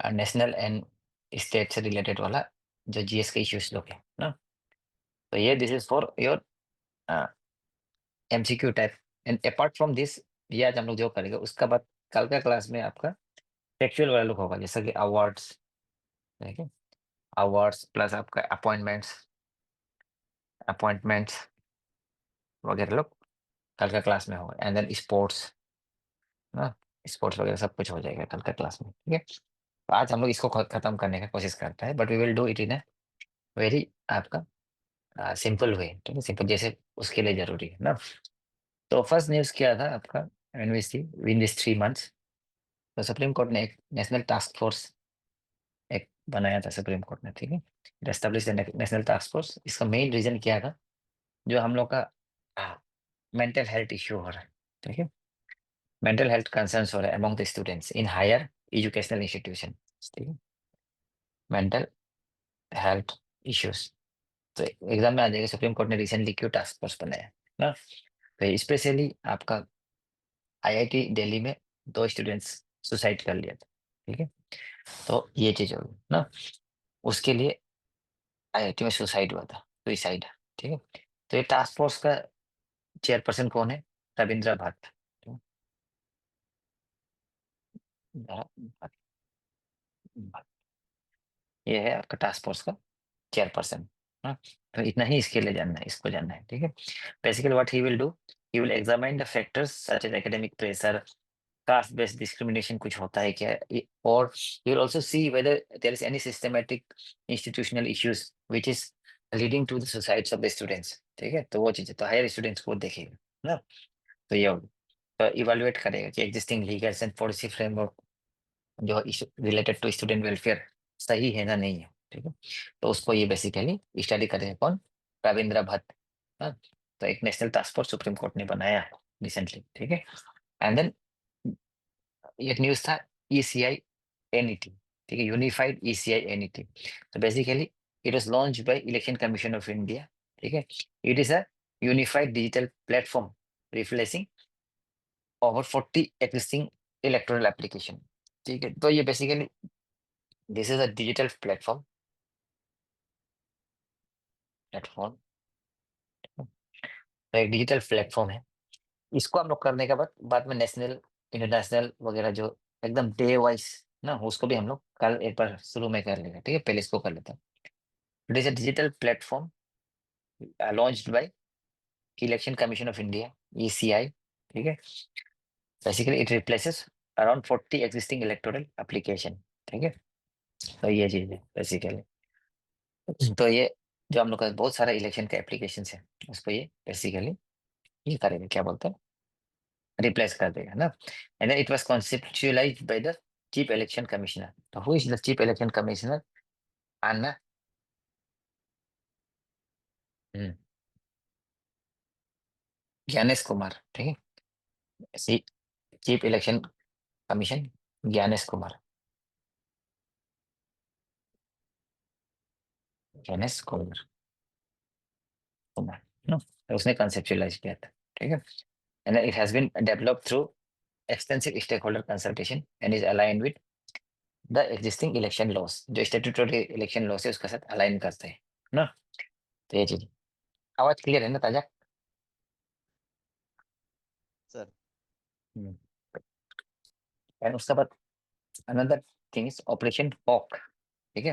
National and state से related वाला जो जीएस के इश्यूज लोग है ना। तो ये this is for your MCQ type. And apart from this, ये आज हम लोग जो करेंगे उसका बाद कल का क्लास में आपका टेक्सचुअल वाला लोग होगा, जैसा कि अवार्ड्स, ठीक है, अवार्ड्स प्लस आपका अपॉइंटमेंट्स अपॉइंटमेंट्स वगैरह लोग कल का क्लास में होगा। एंड देन स्पोर्ट्स ना, स्पोर्ट्स वगैरह सब कुछ हो जाएगा कल का क्लास में, ठीक है। तो आज हम लोग इसको खत्म करने का कोशिश करते हैं, but we will do it in a very आपका सिंपल वे, ठीक है, सिंपल जैसे उसके लिए जरूरी है ना। तो फर्स्ट न्यूज़ क्या था आपका, एनवीसी विन दिस 3 मंथ्स। तो सुप्रीम कोर्ट ने एक नेशनल टास्क फोर्स एक बनाया था सुप्रीम कोर्ट ने, ठीक है, एस्टेब्लिश नेशनल टास्क फोर्स। इसका मेन रीजन क्या था, जो हम लोग का मेंटल हेल्थ इश्यू हो रहा है, ठीक है, मेंटल हेल्थ कंसर्न्स हो रहे हैं among the students in higher educational institution, ठीक है, मेंटल हेल्थ इश्यूज। तो एग्जाम में आ जाएगा, सुप्रीम कोर्ट ने रिसेंटली क्यों टास्क फोर्स बनाया है ना। तो स्पेशली आपका आईआईटी दिल्ली में 2 स्टूडेंट्स सुसाइड कर लिया था, ठीक है। तो ये चीज होगी ना, उसके लिए आईआईटी में सुसाइड हुआ था, सुसाइड, ठीक है। तो ये टास्क फोर्स का चेयरपर्सन कौन है, रविंद्र भट्ट, ठीक है? भट्ट- भट्ट। ये है आपका टास्क फोर्स का चेयरपर्सन। हाँ, तो इतना ही इसके लिए जानना है, इसको जानना है, ठीक है। Basically what he will do, he will examine the factors such as academic pressure, caste based discrimination कुछ होता है क्या, और he will also see whether there is any systematic institutional issues which is leading to the suicides of the students, ठीक है। तो वो चीजें तो हायर स्टूडेंट्स को देखेगा ना। तो ये होगी, तो इवेलुएट करेगा कि existing legals and policy framework जो रिलेटेड टू स्टूडेंट वेलफेयर सही है ना नहीं है, ठीक है। तो उसको ये बेसिकली स्टडी करेगा कौन, रविंद्र भट्ट। हाँ, तो एक national task force supreme Court ने बनाया रिसेंटली, ठीक है। एंड देन एक न्यूज था ईसीआई एनईटी, ठीक है, यूनिफाइड ईसीआई एनईटी। तो basically it was launched by election commission of India, ठीक है। It is a unified digital platform replacing over 40 existing electoral application, ठीक है। तो ये basically this is a digital platform, तो एक डिजिटल प्लेटफॉर्म है। इसको हम लोग करने के बाद में नेशनल इंटरनेशनल वगैरह जो एकदम डे वाइज ना, उसको भी हम लोग कल एक बार शुरू में कर लेंगे, ठीक है, पहले इसको कर लेते हैं। It is a digital platform launched by election commission of India, ECI, ठीक है। Basically it replaces around 40 existing electoral application, ठीक है। तो ये चीज है बेसिकली। तो ये जो हम लोग का बहुत सारा इलेक्शन का एप्लीकेशन है, उसको ये बेसिकली ये करेगा, क्या बोलते हैं, रिप्लेस कर देगा ना। And then it was conceptualised by the chief election commissioner. तो who is the chief election commissioner, अन्ना, हम्म, ज्ञानेश कुमार, ठीक है, chief election commission Gyanesh Kumar, Gyanesh Kumar no, तो उसने कॉन्सेप्चुअलाइज किया था, ठीक है। And it has been developed through extensive stakeholder consultation and is aligned with the existing election laws, जो स्टेट्यूटरी इलेक्शन लॉस है उसके साथ अलाइन करते हैं ना। तो ये चीज, आवाज क्लियर है ना ताजा। सर। एंड उसके बाद another thing is Operation Hawk, ठीक है।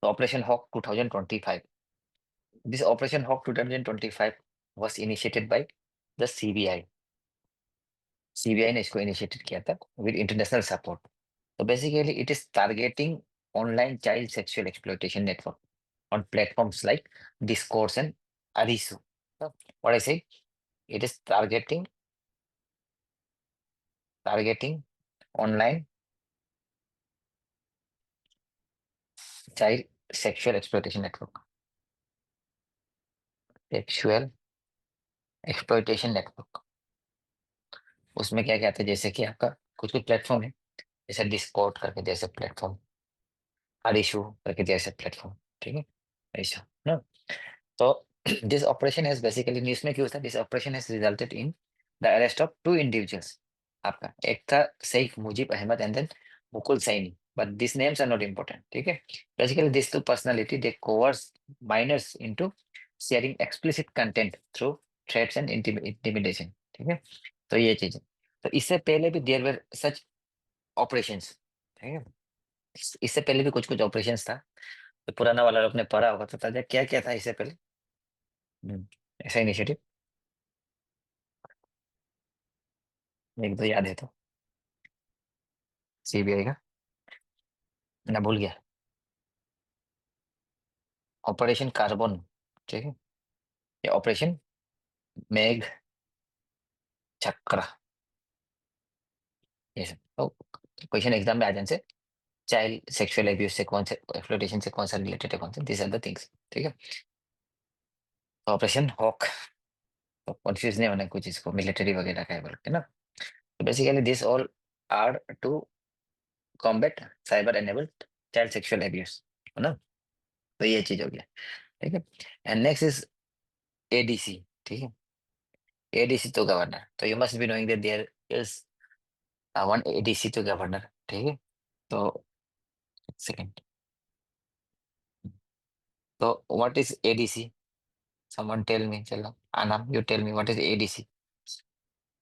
तो Operation Hawk 2025, this Operation Hawk 2025 was initiated by the CBI. CBI ने इसको इनिशिएटेड किया था विद इंटरनेशनल सपोर्ट। तो basically it is targeting online child sexual exploitation network on platforms like Discourse and Arisu. So, what I say, it is targeting online child sexual exploitation network, sexual exploitation network। उसमें क्या क्या आता है, जैसे कि आपका कुछ कुछ प्लेटफॉर्म है, जैसे डिस्कॉर्ड करके जैसे प्लेटफॉर्म, अरिशु करके जैसे प्लेटफॉर्म, ठीक है, ऐसा ना। तो this operation has basically news में क्यों था, this operation has resulted in the arrest of 2 individuals. आपका एक था Sheikh Mujib Ahmed and then Mukul Saini, but these names are not important. ठीक है, basically these two personality they coerce minors into sharing explicit content through threats and intimidation. ठीक है, तो ये चीज है। तो इससे पहले भी देयर वर सच ऑपरेशंस। ठीक है, इससे पहले भी कुछ कुछ ऑपरेशंस था, तो पुराना वाला आपने पढ़ा होगा तो ताजा क्या क्या था इससे पहले। हम्म, ऐसा इनिशिएटिव एक दो याद है तो। सीबीआई का ना भूल गया। Operation carbon. ठीक है, ये ऑपरेशन मेघ चक्र, ये सब तो क्वेश्चन एग्जाम में आ जाने से। चाइल्ड सेक्सुअल एब्यूज से कौन से, एक्सप्लॉयटेशन से कौन सा रिलेटेड है, कौन से, दिस आर द थिंग्स। ठीक है, ऑपरेशन हॉक, तो कंफ्यूज नहीं होना कुछ इसको मिलिट्री वगैरह का है बोल के ना। तो basically this all are to combat cyber enabled child sexual abuse, है ना। तो ये चीज हो गया। ठीक है, एंड नेक्स्ट इज एडीसी। ठीक है, एडीसी तो गवर्नर, तो you must be knowing that there is one ADC to governor. ठीक है, तो सेकंड, तो what is ADC, someone tell me, चलो Anam, you tell me what is ADC?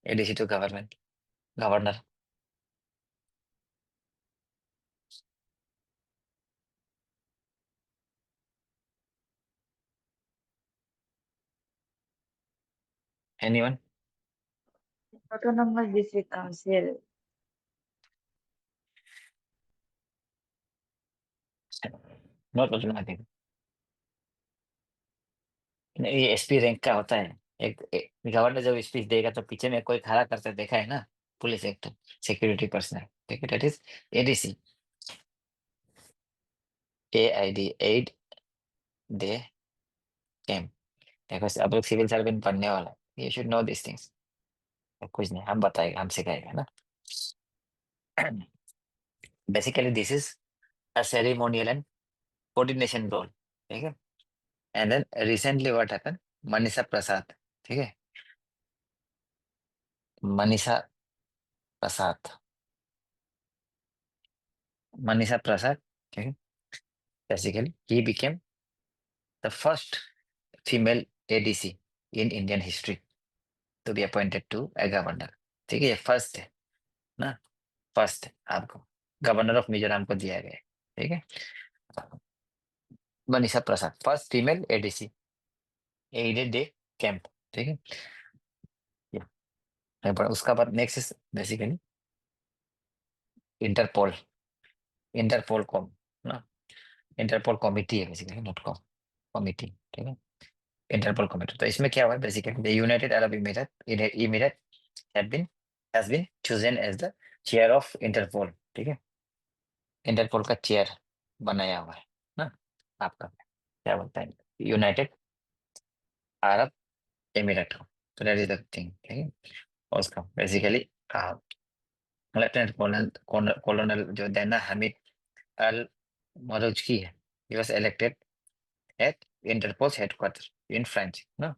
ADC to government, governor. Anyone? Autonomous District Council. Note बदलना I think. ये SP rank का होता है। एक गवर्नर जब स्पीच देगा तो पीछे में कोई खड़ा करते देखा है ना, पुलिस एक्टर, सिक्योरिटी पर्सनल। ठीक है, that is ADC. AID, aide-de-camp. देखो अब लोग सिविल सर्वेंट बनने वाला है, you should know this things. कुछ नहीं, हम बताएगा, हम सिखाएगा ना। Basically this is a ceremonial and coordination role. ठीक है, and then recently what happen, Manisha Prasad. ठीक है, मनीषा प्रसाद, मनीषा प्रसाद। ठीक है, basically he became the first female ADC in Indian history to be appointed to a governor. ठीक है, ये फर्स्ट है ना, फर्स्ट है आपको, गवर्नर ऑफ मिजोरम को दिया गया है। ठीक है, Manisha Prasad first female ADC, aide-de-camp. ठीक है, पर उसका बाद next basically Interpol, Interpol com ना, इंटरपोल कमिटी है बेसिकली, नॉट कॉम, कमिटी। ठीक है, इंटरपोल कमिटी। तो इसमें क्या हुआ है basically, the United Arab Emirate has been chosen as the chair of Interpol. ठीक है, इंटरपोल का चेयर बनाया हुआ है ना आपका, क्या बोलता है, यूनाइटेड अरब एमिरेट को। तो दैट इज द थिंग। ठीक है, और उसका बेसिकली लेफ्टिनेंट कॉलोनल कॉलोनल जो दैना हमीद अल मरूजकी है, he was elected at Interpol's headquarters in France ना,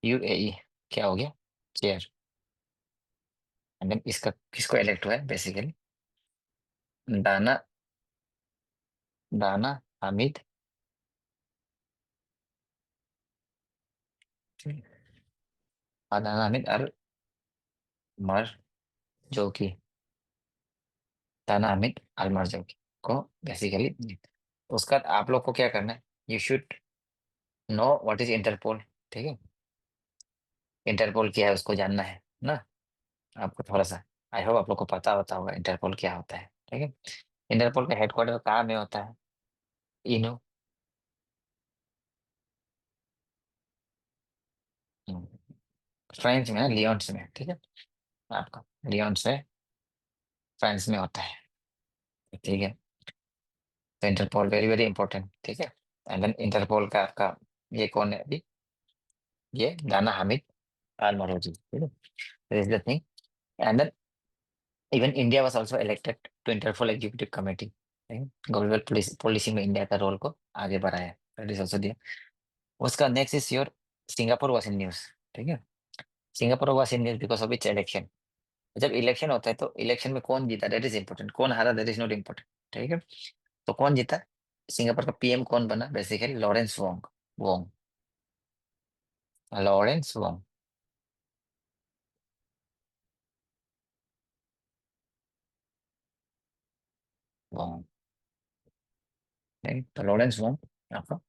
यूएई। क्या हो गया, चेयर। एंड देन इसका किसको इलेक्ट हुआ है बेसिकली, दाना, दाना हामिद, दाना हामिद अल मर जो की, दाना हामिद अल मर जो की को बेसिकली। उसका आप लोग को क्या करना है, you should know what is Interpol. ठीक है, इंटरपोल क्या है उसको जानना है ना आपको थोड़ा सा। आई होप आप लोग को पता होता होगा इंटरपोल क्या होता है। ठीक है, इंटरपोल का हेडक्वार्टर कहाँ में होता है, इनो, फ्रांस में ना, लियोन्स में। ठीक है, आपका लियोन्स में, फ्रांस में होता है। ठीक है, तो इंटरपोल वेरी वेरी इंपॉर्टेंट। ठीक है, एंड देन इंटरपोल का आपका ये कौन है अभी, ये दाना हामिद अल मरोजी। ठीक है, is the thing. And then even India was also elected to Interpol executive committee. Global policy में इंडिया का रोल को आगे बढ़ाया, दैट इज आल्सो दिया। उसका next is your Singapore was in news. ठीक है, Singapore was in news because of its election. जब इलेक्शन होता है तो इलेक्शन में कौन जीता दैट इज इंपॉर्टेंट, कौन हारा दैट इज नॉट इम्पोर्टेंट। ठीक है, तो कौन जीता, सिंगापुर का पीएम कौन बना, basically Lawrence Wong. Wong, Lawrence Wong. Wong, तो लॉरेंस वोंग आपका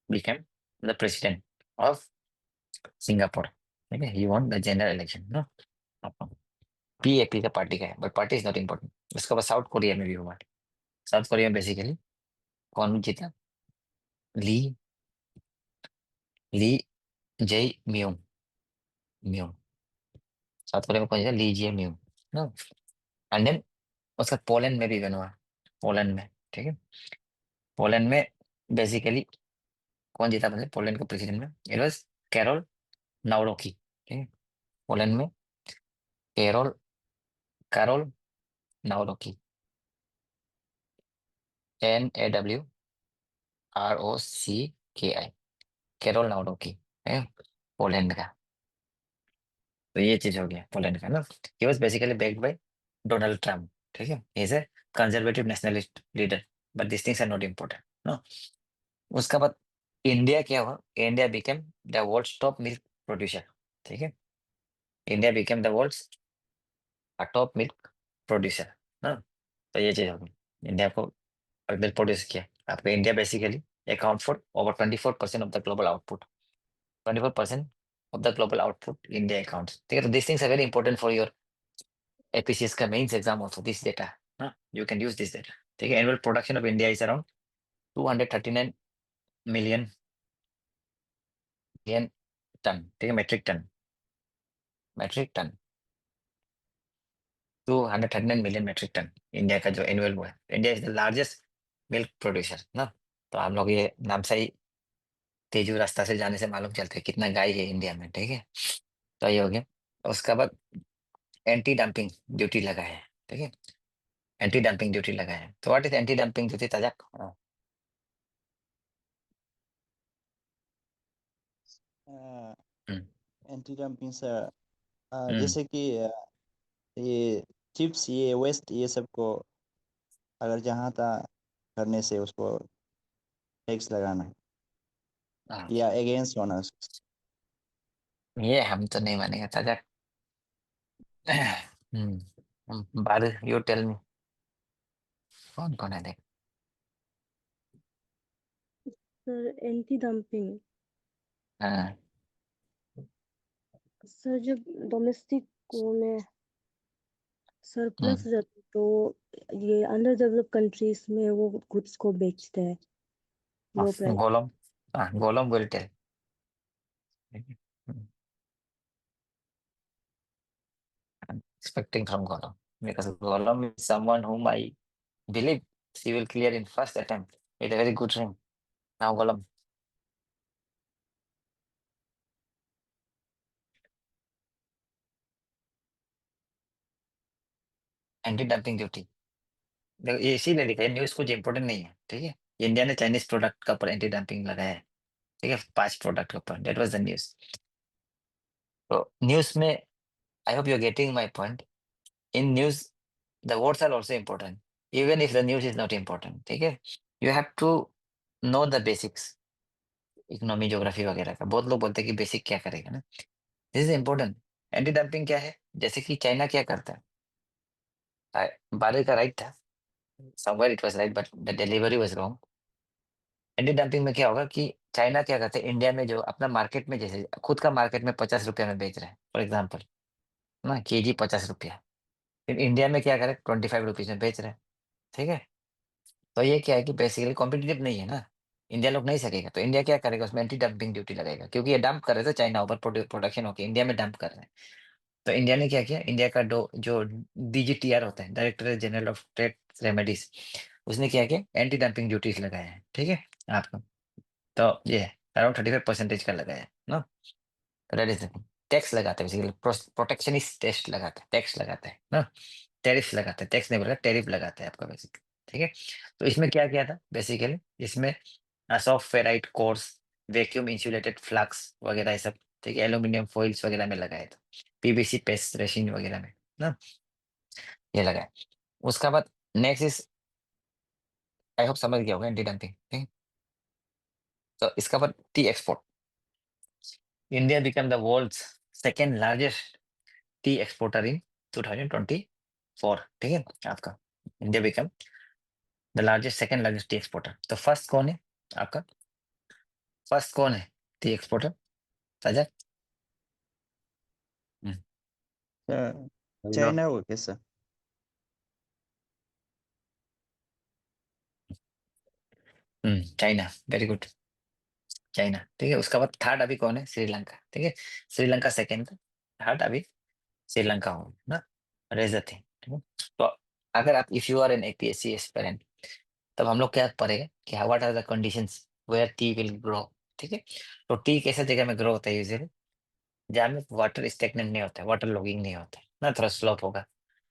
became the president of Singapore. ठीक है, he won the general election ना आपका। पीएपी का पार्टी का है, but party is not important. उसके बाद साउथ कोरिया में भी हुआ। साउथ कोरिया में बेसिकली कौन जीता, ली, ली Jae Myung, Mueang. South Korea में कौन जीता, ली जे म्यूंग ना। एंड देन उसका पोलैंड में भी बना हुआ, पोलैंड में। ठीक है, पोलैंड में बेसिकली कौन जीता, मतलब पोलैंड का प्रेसिडेंट में इट वाज कैरोल नावरोकी। ठीक है, पोलैंड में कैरोल, कैरोल नावरोकी, NAWROCKI, कैरोल नावरोकी है पोलैंड का। तो ये चीज हो गया पोलैंड का ना। He was basically backed by Donald Trump. ठीक है, is a conservative nationalist leader, but this things are not important no. उसका बाद इंडिया क्या हुआ, India became the world's top milk producer. ठीक है, India became the world's top milk producer ना। तो ये चीज होगी, इंडिया को मिल्क प्रोड्यूस किया। आपका India basically account for over 24% of the global output. 24% of the global output India accounts. ठीक है, तो this things are very important for your APCS का mains exam also, this data ना, you can use this data. ठीक है, annual production of India is around 239 million million ton. ठीक है, metric ton, metric ton, 239 million metric ton India का जो annual वो है। India is the largest milk producer ना। तो हम लोग ये नाम से ही तेजू रास्ता से जाने से मालूम चलता है कितना गाय है इंडिया में। ठीक है, तो ये हो गया। उसके बाद एंटी डंपिंग ड्यूटी लगा है। ठीक है, एंटी डंपिंग ड्यूटी लगा है। तो what is anti dumping duty, ताजा? हम्म, एंटी डंपिंग से हम्म, जैसे कि ये चिप्स, ये वेस्ट, ये सब को अगर जहाँ तहाँ करने से उसको टैक्स लगाना हाँ, या अगेंस्ट होना। ये हम तो नहीं मानेंगे ताजा। बारू यू टेल मी, कौन कौन है देख। सर एंटी डंपिंग, हाँ, सर जब डोमेस्टिक में सरप्लस हम्म, रहता तो ये अंडर डेवलप कंट्रीज में वो गुड्स को बेचते हैं लो प्राइस। गोलम, हाँ Gollum will tell. Expecting from Gollum, because Gollum is someone whom I believe she will clear in first attempt with a very good rank. Now Gollum, anti dumping duty. देखो ये इसीलिए लिखा है, news कुछ important नहीं है। ठीक है, इंडिया ने चाइनीज प्रोडक्ट का ऊपर एंटी डंपिंग लगाया है। ठीक है, 5 प्रोडक्ट के ऊपर, दैट वाज द न्यूज। तो न्यूज में, I hope you are getting my point. In news the words are also important, even if the news is not important. ठीक है, you have to know the basics, economy geography वगैरह का। बहुत लोग बोलते हैं कि बेसिक क्या करेगा ना, this is important. Anti dumping क्या है, जैसे कि चाइना क्या करता है, बारह का राइट था, somewhere it was right but the delivery was wrong. Anti dumping में क्या होगा कि चाइना क्या करते हैं, इंडिया में जो अपना मार्केट में, जैसे खुद का मार्केट में 50 रुपया में बेच रहे हैं फॉर एग्जाम्पल ना, केजी 50 रुपया, फिर इंडिया में क्या करे 25 रुपीज में बेच रहे हैं। ठीक है, तो ये क्या है कि बेसिकली कॉम्पिटिटिव नहीं है ना, इंडिया लोग नहीं सकेगा, तो इंडिया क्या करेगा, उसमें एंटी डंपिंग ड्यूटी लगाएगा, क्योंकि ये डंप कर रहे थे चाइना ऊपर, प्रोडक्शन होकर इंडिया में डंप कर रहे हैं। तो इंडिया ने क्या किया, इंडिया का जो DGTR होता है, director general of trade remedies, उसने क्या किया, एंटी डंपिंग ड्यूटीज लगाया है। ठीक है आपको, तो ये अराउंड 35% का लगाया है ना। तो दैट इज टैक्स लगाते हैं बेसिकली, प्रोटेक्शनिस्ट टेस्ट लगाते हैं, टैक्स लगाते हैं ना, टैरिफ लगाते हैं, टैक्स नहीं बोला, टैरिफ लगाते हैं आपका बेसिकली। ठीक है, तो इसमें क्या किया था बेसिकली, इसमें soft ferrite course, vacuum insulated flux वगैरह ये सब। ठीक है, एल्यूमिनियम फॉइल्स वगैरह में लगाए थे, PVC पेस्ट रेसिन वगैरह में। ना, ये लगा है। उसका बाद नेक्स्ट इज, आई होप समझ गया होगा, एंटी डंपिंग, ठीक है। तो इसका बाद tea export, India become the world's second largest tea exporter in 2024, ठीक है आपका। India become the largest, second largest tea exporter. तो फर्स्ट कौन है आपका, फर्स्ट कौन है टी एक्सपोर्टर, साझा? चाइना हो कैसा? चाइना, वेरी गुड, चाइना, ठीक है। उसका बाद थर्ड अभी कौन है, श्रीलंका, ठीक है। श्रीलंका सेकेंड था, थर्ड अभी श्रीलंका हो ना, रेज द थिंग, ठीक है। तो अगर आप, if you are an APSC aspirant, तब हम लोग क्या पढ़ेगा कि what are the conditions where tea will grow, ठीक है। तो टी कैसे जगह में ग्रो होता है यूजुअली, जहाँ में वाटर स्टेगनेंट नहीं होता है, वाटर लॉगिंग नहीं होता है ना, थोड़ा स्लोप होगा,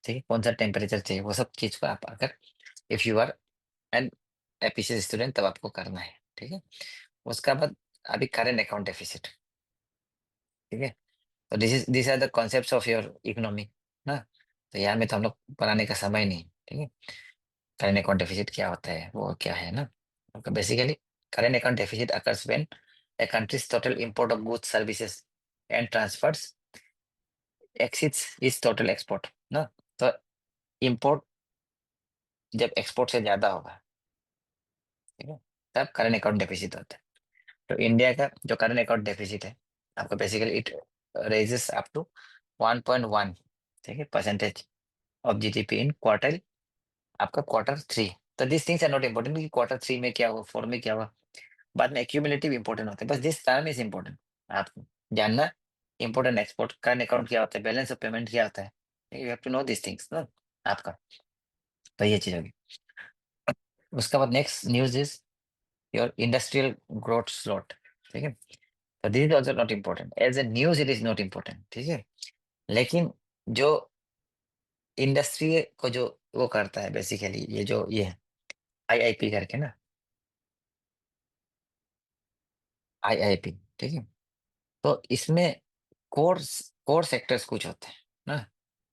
ठीक है। कौन सा टेम्परेचर चाहिए, वो सब चीज को आप अगर, if you are an APSC student, तब आपको करना है, ठीक है। उसका बाद अभी करेंट अकाउंट डेफिसिट, ठीक है। तो this are the concepts of your economy ना। तो यहाँ में तो हम लोग पढ़ाने का समय नहीं, ठीक है। करेंट अकाउंट डेफिसिट क्या होता है, वो क्या है ना, basically current account deficit occurs when a country's total import of goods, services and transfers exceeds its total export ना। तो इंपोर्ट जब एक्सपोर्ट से ज्यादा होगा, ठीक है, तब करेंट अकाउंट डेफिसिट होता है। तो इंडिया का जो करंट अकाउंट डेफिसिट है आपका, basically it raises up to 1.1, ठीक है, percentage of GDP in quarter, आपका Q3। तो this things are not important कि Q3 में क्या हुआ, 4 में क्या हुआ, बाद में एक्यूमुलेटिव इंपॉर्टेंट होते हैं, बस दिस टर्म इज इम्पोर्टेंट आपको जानना। इंपोर्टेंट एक्सपोर्ट करंट अकाउंट क्या होता है, बैलेंस ऑफ पेमेंट क्या होता है, you have to know this things ना आपका। तो ये चीज होगी। उसका बाद next news is your industrial growth slot, ठीक है। तो this is also not important, as a news it is not important, ठीक है। लेकिन जो इंडस्ट्री को जो वो करता है, बेसिकली ये जो ये है IIP करके ना, IIP, ठीक है। तो इसमें कोर्स कोर सेक्टर्स कुछ होते हैं ना,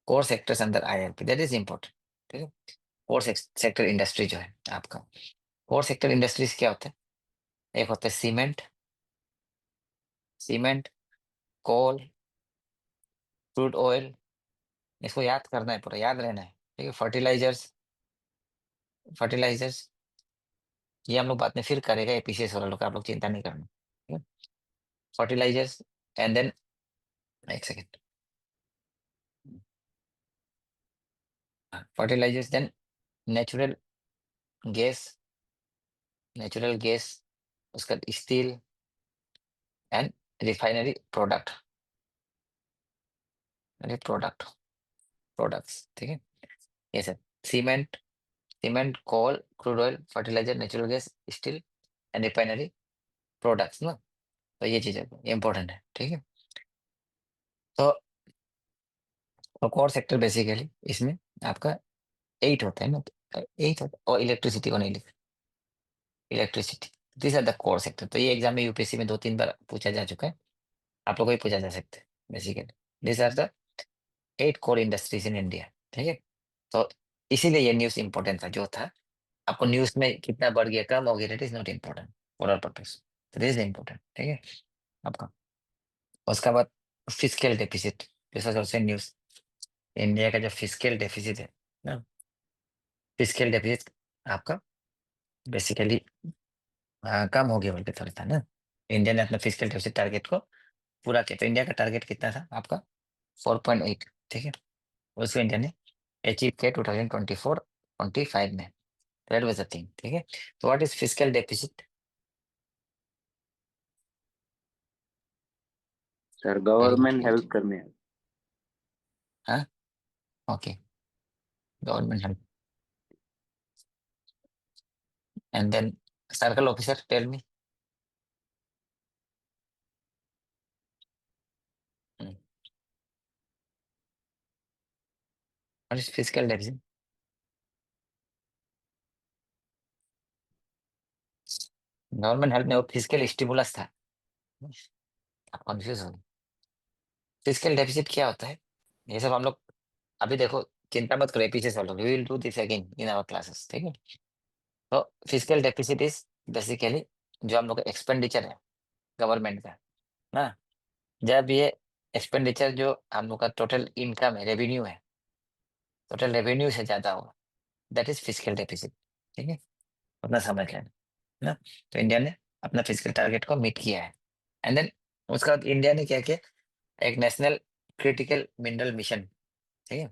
कोर सेक्टर्स अंदर IIP, दैट इज इम्पोर्टेंट, ठीक है। कोर सेक्टर इंडस्ट्री जो है आपका, कोर सेक्टर इंडस्ट्रीज क्या होते हैं, एक होता है cement, cement, coal, crude oil, इसको याद करना है, पूरा याद रहना है, ठीक है। फर्टिलाइजर्स, फर्टिलाइजर्स ये हम लोग बाद में फिर करेगा, एपीसीएस वाला लोग, आप लोग चिंता नहीं करना, ठीक है। फर्टिलाइजर्स एंड देन, एक second, fertilisers then natural gas, natural gas, उसका स्टील एंड रिफाइनरी प्रोडक्ट, अरे प्रोडक्ट, प्रोडक्ट्स, ठीक है। ये सब cement, cement, coal, crude oil, fertiliser, natural gas, steel and refinery products ना। तो ये चीजें इंपॉर्टेंट है, ठीक है। तो कोर सेक्टर बेसिकली इसमें आपका 8 होता है ना, 8 होता है, और इलेक्ट्रिसिटी को नहीं लिख, electricity, this are the core sector. तो ये एग्जाम में यूपीएससी में 2-3 बार पूछा जा चुका है, आप लोग को भी पूछा जा सकता है basically. This are the 8 core industries in India, ठीक है। तो इसीलिए ये न्यूज इंपॉर्टेंट था जो था, आपको न्यूज में कितना बढ़ गया कम हो गया, it is not important for our purpose, this is important, ठीक है आपका। उसका बाद fiscal deficit, this was also news, India का जो फिस्कल डेफिसिट है ना, फिस्कल डेफिसिट आपका बेसिकली कम हो गया बोल के थोड़ा था ना। इंडिया ने अपना फिस्कल डेफिसिट टारगेट को पूरा किया, तो इंडिया का टारगेट कितना था आपका, 4.8, ठीक है। उसको इंडिया ने अचीव किया 2024-25 में, दैट वाज द थिंग, ठीक है। तो what is fiscal deficit, sir very good, government help करने हैं। हाँ, okay, government help, and then circle officer tell me, what is fiscal deficit, government help में वो फिस्कल स्टिमुलस था, आप कंफ्यूज हो गए। फिस्कल डेफिसिट क्या होता है, ये सब हम लोग अभी देखो, चिंता मत करो, एपी से solve, we will do this again in our classes, ठीक है। तो फिजिकल डेफिसिट इज बेसिकली जो हम लोग का एक्सपेंडिचर है गवर्नमेंट का ना, जब ये एक्सपेंडिचर जो हम लोग का टोटल इनकम है, रेवेन्यू है, टोटल रेवेन्यू से ज्यादा होगा, दैट इज फिजिकल डेफिसिट, ठीक है। अपना समझ लेना ना। तो इंडिया ने अपना फिजिकल टारगेट को मीट किया है। एंड देन उसका बाद इंडिया ने क्या किया, एक नेशनल क्रिटिकल मिनरल मिशन, ठीक है,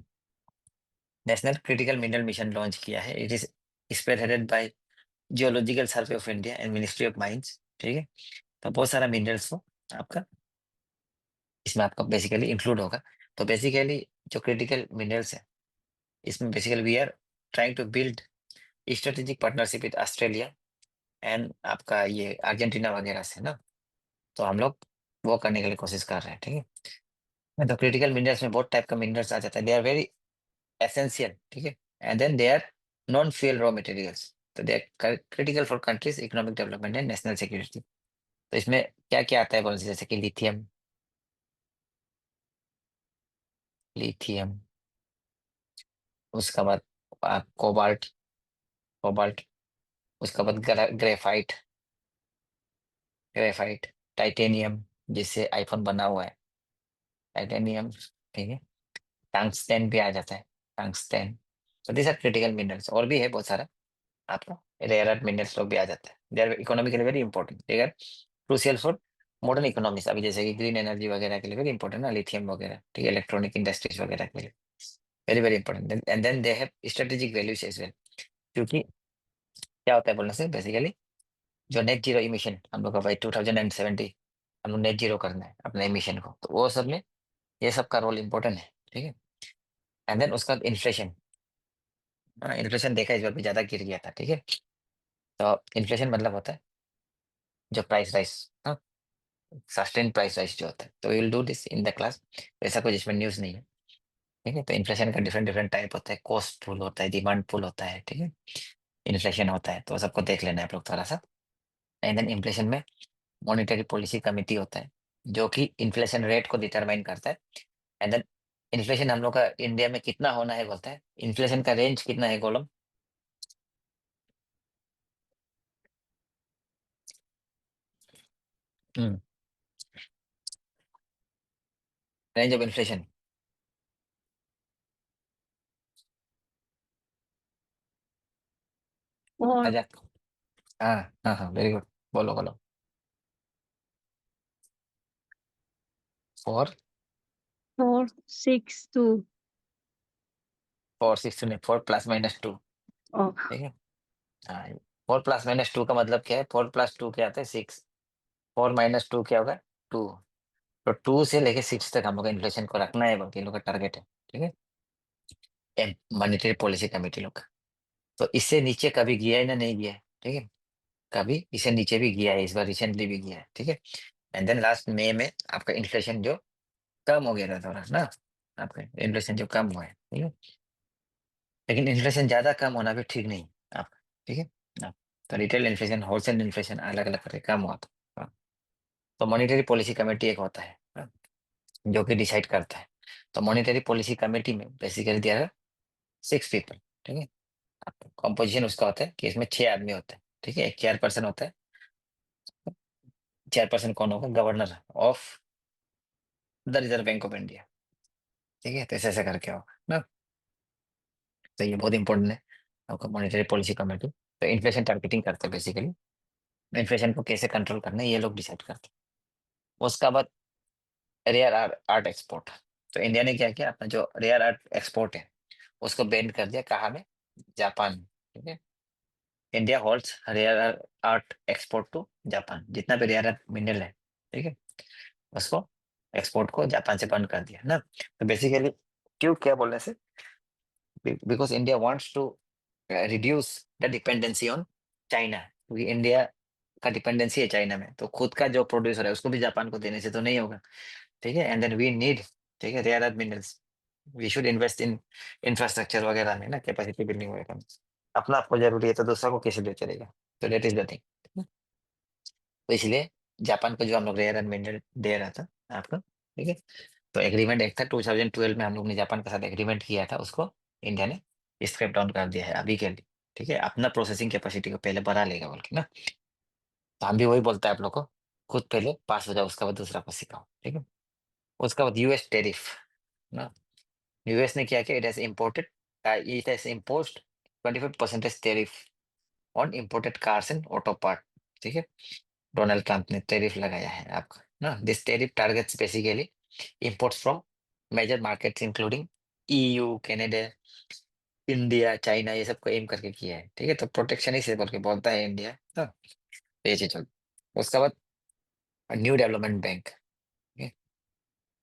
national critical mineral mission launch किया है। It is spearheaded by geological survey of India and ministry of mines, ठीक है। तो बहुत सारा मिनरल्स को आपका इसमें आपका बेसिकली इंक्लूड होगा। तो बेसिकली जो क्रिटिकल मिनरल्स है, इसमें basically we are trying to build strategic partnership with Australia and आपका ये अर्जेंटीना वगैरह से ना। तो हम लोग वो करने के लिए कोशिश कर रहे हैं, ठीक है। तो क्रिटिकल मिनरल्स में बहुत टाइप का मिनरल्स आ जाता है, दे आर वेरी एसेंशियल, ठीक है। And then they are non fuel raw materials, तो they are critical for countries economic development and national security. तो इसमें क्या क्या आता है बोल, जैसे कि लिथियम, लिथियम, उसका बाद कोबाल्ट, कोबाल्ट, उसका बाद ग्रेफाइट, ग्रेफाइट, टाइटेनियम जिससे आईफोन बना हुआ है, टाइटेनियम, ठीक है। टंगस्टेन भी आ जाता है, टंगस्टेन। तो दिस आर क्रिटिकल मिनरल्स, और भी है बहुत सारा आपका, रेयर अर्थ मिनरल्स लोग भी आ जाता है। They are economically very important, they are crucial for modern economics. अभी जैसे कि ग्रीन एनर्जी वगैरह के लिए वेरी इंपॉर्टेंट ना, लिथियम वगैरह, ठीक है, इलेक्ट्रॉनिक इंडस्ट्रीज वगैरह के लिए very very important. And then they have strategic values as well, क्योंकि क्या होता है बोलने से बेसिकली जो नेट जीरो इमिशन हम लोग का भाई 2070 हम लोग नेट जीरो करना है अपने इमिशन को, तो वो सब में ये सब का रोल इंपॉर्टेंट है, ठीक है। एंड देन उसका इन्फ्लेशन, इन्फ्लेशन देखा इस बार भी ज्यादा गिर गया था, ठीक है। तो इन्फ्लेशन मतलब होता है जो प्राइस राइस, हाँ, सस्टेन प्राइस राइस जो होता है। तो will do this in the class, ऐसा कुछ इसमें न्यूज़ नहीं है, ठीक है। तो इन्फ्लेशन का डिफरेंट डिफरेंट टाइप होता है, कॉस्ट पुल होता है, डिमांड पुल होता है, ठीक है, इन्फ्लेशन होता है, तो सबको देख लेना है आप लोग थोड़ा सा। एंड देन इन्फ्लेशन में मॉनेटरी पॉलिसी कमिटी होता है जो कि इन्फ्लेशन रेट को डिटरमाइन करता है। एंड देन इन्फ्लेशन हम लोग का इंडिया में कितना होना है बोलता है, इन्फ्लेशन का रेंज कितना है गोलम, रेंज ऑफ इन्फ्लेशन। और अच्छा, हाँ हाँ हाँ, वेरी गुड, बोलो बोलो। 4, 462। 4 6 नहीं, 4 ± 2, ओ, ठीक है। हाँ, 4 ± 2 का मतलब क्या है, 4 + 2 क्या आता है, 6, 4 - 2 क्या होगा, 2। तो 2 से लेके 6 तक हम लोग का इन्फ्लेशन को रखना है, बल्कि इन लोग का टारगेट है, ठीक है, मॉनेटरी पॉलिसी कमेटी लोग का। तो इससे नीचे कभी गया है ना, नहीं गया है, ठीक है, कभी इससे नीचे भी गया है, इस बार रिसेंटली भी गया है, ठीक है। एंड देन लास्ट मई में आपका इन्फ्लेशन जो कम हो गया था थोड़ा ना, आपका इन्फ्लेशन जो कम हुआ है, ठीक है। लेकिन इन्फ्लेशन ज्यादा कम होना भी ठीक नहीं आपका, ठीक है ना। तो रिटेल इन्फ्लेशन, होलसेल इन्फ्लेशन अलग अलग करके कम हुआ था, हाँ। तो मॉनेटरी पॉलिसी कमेटी एक होता है, हाँ, जो कि डिसाइड करता है। तो मॉनेटरी पॉलिसी कमेटी में बेसिकली देयर आर 6 पीपल, ठीक है। कॉम्पोजिशन उसका होता है कि इसमें 6 आदमी होते हैं, ठीक है, एक चेयरपर्सन होता है। चेयरपर्सन कौन होगा, governor of the reserve bank of India, ठीक है। तो ऐसे ऐसे करके होगा ना। तो ये बहुत इंपॉर्टेंट है आपका मॉनेटरी पॉलिसी कमेटी। तो इन्फ्लेशन टारगेटिंग करते हैं बेसिकली, इन्फ्लेशन को कैसे कंट्रोल करना है ये लोग डिसाइड करते हैं। उसका बाद रेयर आर्ट एक्सपोर्ट। तो इंडिया ने क्या किया, अपना जो रेयर आर्ट एक्सपोर्ट है उसको बैन कर दिया, कहाँ में, जापान, ठीक है। India holds rare art export to Japan, जितना भी रेयर अर्थ मिनरल है, ठीक है, उसको एक्सपोर्ट को जापान से बंद कर दिया ना। तो बेसिकली क्यों, क्या बोलने से, because India wants to reduce the dependency on China, क्योंकि इंडिया का डिपेंडेंसी है चाइना में, तो खुद का जो प्रोड्यूसर है उसको भी जापान को देने से तो नहीं होगा, ठीक है। एंड देन वी नीड, ठीक है, rare earth minerals, we should invest in infrastructure वगैरह में ना, कैपेसिटी बिल्डिंग वगैरह में। अपना आपको जरूरी है तो दूसरा को कैसे दे चलेगा, तो डेट इज द थिंग। तो इसलिए जापान को जो हम लोग रेयर अर्थ मिनरल दे रहा था आपको, ठीक है, तो एग्रीमेंट एक था 2012 में हम लोग ने जापान के साथ एग्रीमेंट किया था, उसको इंडिया ने स्क्रैप डाउन कर दिया है अभी के लिए। ठीक है, अपना प्रोसेसिंग कैपेसिटी को पहले बढ़ा लेगा बोल के ना। तो हम भी वही बोलते हैं आप लोग को, खुद पहले पास हो जाओ, उसके बाद दूसरा को सिखाओ। ठीक है, उसके बाद यूएस टेरिफ ना। यूएस ने क्या किया, it has imposed 25% tariff on imported cars and auto part. ठीक है, डोनाल्ड ट्रंप ने टेरिफ लगाया है आपका ना। This tariff targets basically imports from major markets including EU, Canada, India, China, ये सबको एम करके किया है। ठीक है, तो प्रोटेक्शन ही से बोल के बोलता है इंडिया ना। तो ये चीज चल। उसके बाद new Development bank,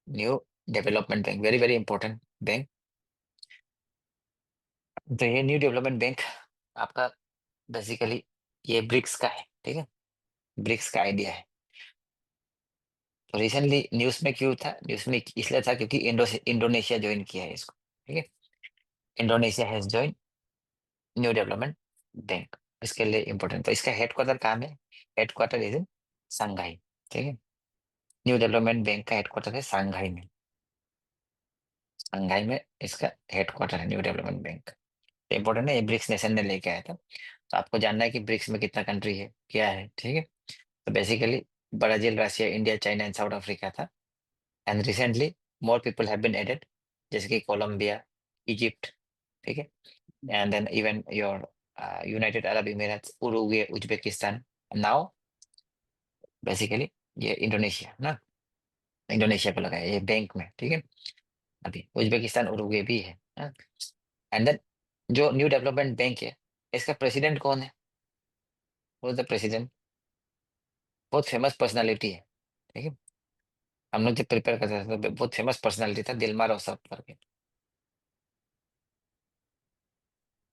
new Development bank very very important bank. तो ये न्यू डेवलपमेंट बैंक आपका बेसिकली ये ब्रिक्स का है। ठीक है, ब्रिक्स का आइडिया है। तो रिसेंटली न्यूज में क्यों था, न्यूज में इसलिए था क्योंकि इंडोनेशिया ज्वाइन किया है इसको। ठीक है, Indonesia has join new Development bank, इसके लिए इंपॉर्टेंट। तो इसका हेडक्वार्टर कहाँ है, हेडक्वार्टर इज इन संघाई। ठीक है, न्यू डेवलपमेंट बैंक का हेडक्वार्टर है संघाई में। संघाई में इसका हेडक्वार्टर है न्यू डेवलपमेंट बैंक। इंपॉर्टेंट है, ये ब्रिक्स नेशन ने लेके आया था। तो आपको जानना है कि ब्रिक्स में कितना कंट्री है, क्या है। ठीक है, तो basically Brazil, Russia, India, China and South Africa था। And recently more people have been added, जैसे कि कोलंबिया, इजिप्ट। ठीक है, and then even your United Arab Emirates, Uruguay, Uzbekistan. Now basically ये इंडोनेशिया ना, इंडोनेशिया को लगाया ये बैंक में। ठीक है, अभी उज्बेकिस्तान, उरुग्वे भी है। एंड देन जो न्यू डेवलपमेंट बैंक है, इसका प्रेसिडेंट कौन है, वो द प्रेसिडेंट बहुत फेमस पर्सनालिटी है। ठीक है, हम लोग जब प्रिपेयर करते थे तो बहुत फेमस पर्सनालिटी था, दिलमा रोसफ करके।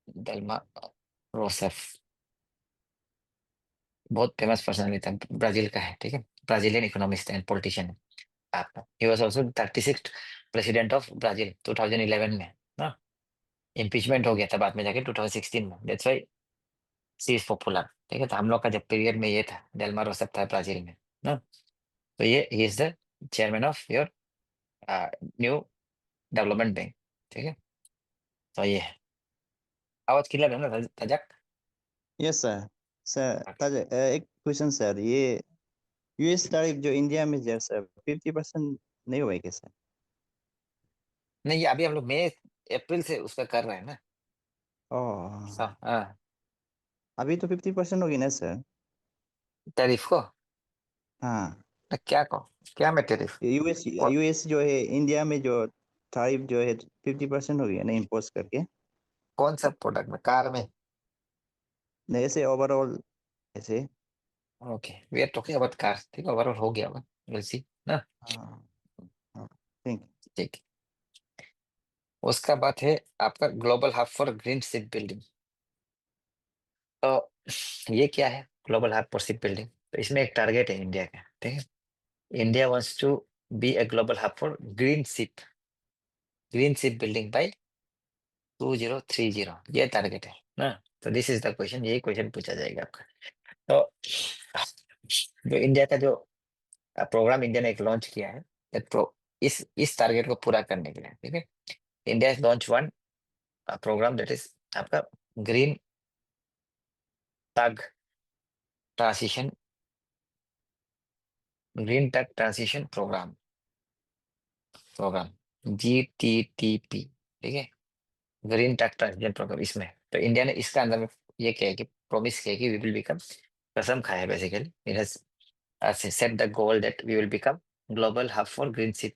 दिलमा रोसफ बहुत फेमस पर्सनालिटी था, ब्राजील का है। ठीक है, ब्राजीलियन इकोनॉमिस्ट एंड पॉलिटिशियन है आपका। He was also 36 president of Brazil 2011 में ना। इम्पीचमेंट हो गया था बाद में जाके 2016 में, that's why she is popular. ठीक है, तो हम लोग का जब पीरियड में ये था, डेल्मा रोसफ था ब्राजील में ना। तो ये he is the chairman of your New Development Bank. ठीक है, तो ये है। आवाज क्लियर है ना तजक? Yes sir. सर एक क्वेश्चन सर, ये यूएस टैरिफ जो इंडिया में है सर 50% नहीं हुआ है क्या सर? नहीं, ये अभी हम लोग मई अप्रैल से उसका कर रहे हैं ना। ओह, हाँ, अभी तो 50% होगी ना सर? टैरिफ को हाँ, ना, क्या कहो, क्या मैं टैरिफ यूएस यूएस जो है इंडिया में जो टैरिफ जो है 50% हो गया ना इम्पोज करके। कौन सा प्रोडक्ट में, कार में? नहीं, ऐसे ओवरऑल ऐसे। Okay, we are talking about car. ठीक है, ओवरऑल हो गया होगा, विल सी ना। हाँ हाँ, थिंक। ठीक, उसका बात है आपका global hub for green ship building. तो ये क्या है global hub for ship building? तो इसमें एक टारगेट है इंडिया का। ठीक है, India wants to be a global hub for green ship building by 2030, ये टारगेट है ना। तो दिस इज द क्वेश्चन, यही क्वेश्चन पूछा जाएगा आपका। तो जो इंडिया का जो प्रोग्राम इंडिया ने एक लॉन्च किया है, that इस टारगेट को पूरा करने के लिए। ठीक है, India has launch one program that is आपका green tug transition, green tug transition program GTTP। ठीक है, ग्रीन टग ट्रांसिशन प्रोग्राम इसमें। तो इंडिया ने इसका अंदर में ये किया है कि प्रॉमिस किया है कि वी विल बिकम, कसम खाया है basically, it has set the goal that we will become global hub for green ship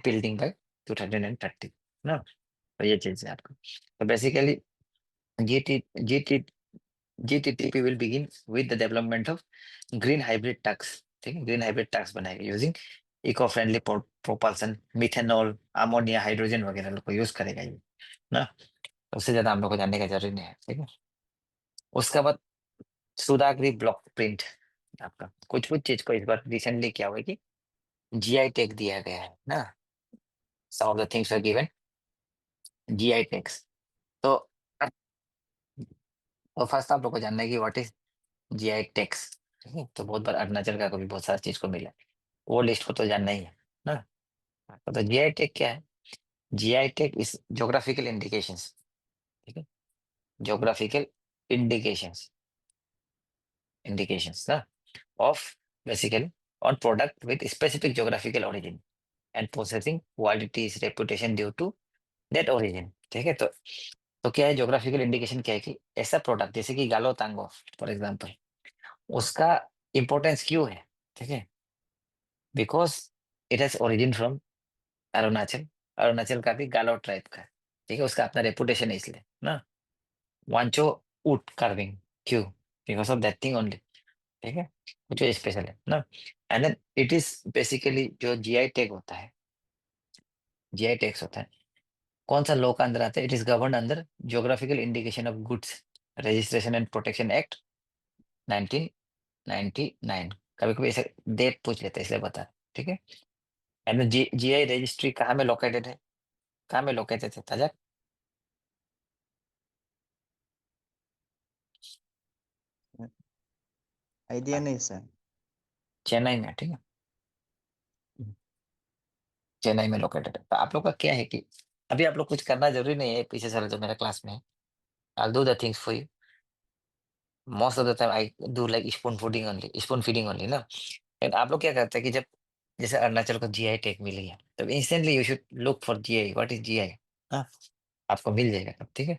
building by 2030 ना। तो ये चीज है आपको। तो basically GT GT GTTP will begin with the development of green hybrid trucks। ठीक है, ग्रीन हाइब्रिड ट्रक्स बनाएगा using eco friendly propulsion, methanol, ammonia, hydrogen वगैरह लोग को यूज करेगा ये ना। तो उससे ज्यादा हम लोग को जानने का जरूरी नहीं है। ठीक है, उसके बाद सुधागरी ब्लॉक प्रिंट आपका, कुछ कुछ चीज को इस बार रिसेंटली क्या हुआ कि GI टैग दिया गया है ना। Some of the things are given GI tags. तो फर्स्ट आप लोग को जानना है कि व्हाट इज GI टैग्स। ठीक है, तो बहुत बार अरुणाचल का कभी बहुत सारा चीज को मिला है, वो लिस्ट को तो जानना ही है। ना। तो जीआई टैग क्या है? GI tag is geographical indications, ठीक है, ज्योग्राफिकल इंडिकेशंस, इंडिकेशंस ना of basically on product with specific geographical origin and possessing qualities reputation due to that origin, ठीक है। तो क्या है ज्योग्राफिकल इंडिकेशन? क्या है कि ऐसा प्रोडक्ट जैसे कि गालो तांगो फॉर एग्जांपल, उसका इंपॉर्टेंस क्यों है, ठीक है, because it has origin from Arunachal, Arunachal का भी गालो ट्राइब का है, ठीक है, उसका अपना रेपुटेशन है इसलिए ना। वांचो ऊट कार्विंग, क्यों? Because of that thing only, ठीक है, कुछ स्पेशल है ना। And then it is basically जो जीआई टैग होता है, जीआई टैग्स होता है, कौन सा लॉ का अंदर आता है? इट इज गवर्न अंदर geographical indication of goods registration and protection act 1999। कभी कभी ऐसे डेट पूछ लेते हैं इसलिए बता, ठीक है। एंड जी जीआई रजिस्ट्री कहाँ में लोकेटेड है? कहाँ में लोकेटेड है ताजा? आइडिया नहीं सर। चेन्नई में, ठीक है, चेन्नई में लोकेटेड है। तो आप लोग का क्या है कि अभी आप लोग कुछ करना जरूरी नहीं है, पीछे सारा जो मेरा क्लास में है, I do the things for you. Most of the time I do like spoon feeding only, spoon feeding only ना। एंड आप लोग क्या करते हैं कि जब जैसे अरुणाचल को जीआई टैग मिली है, तब instantly you should look for GI, what is GI. हाँ, आपको मिल जाएगा तब, ठीक है।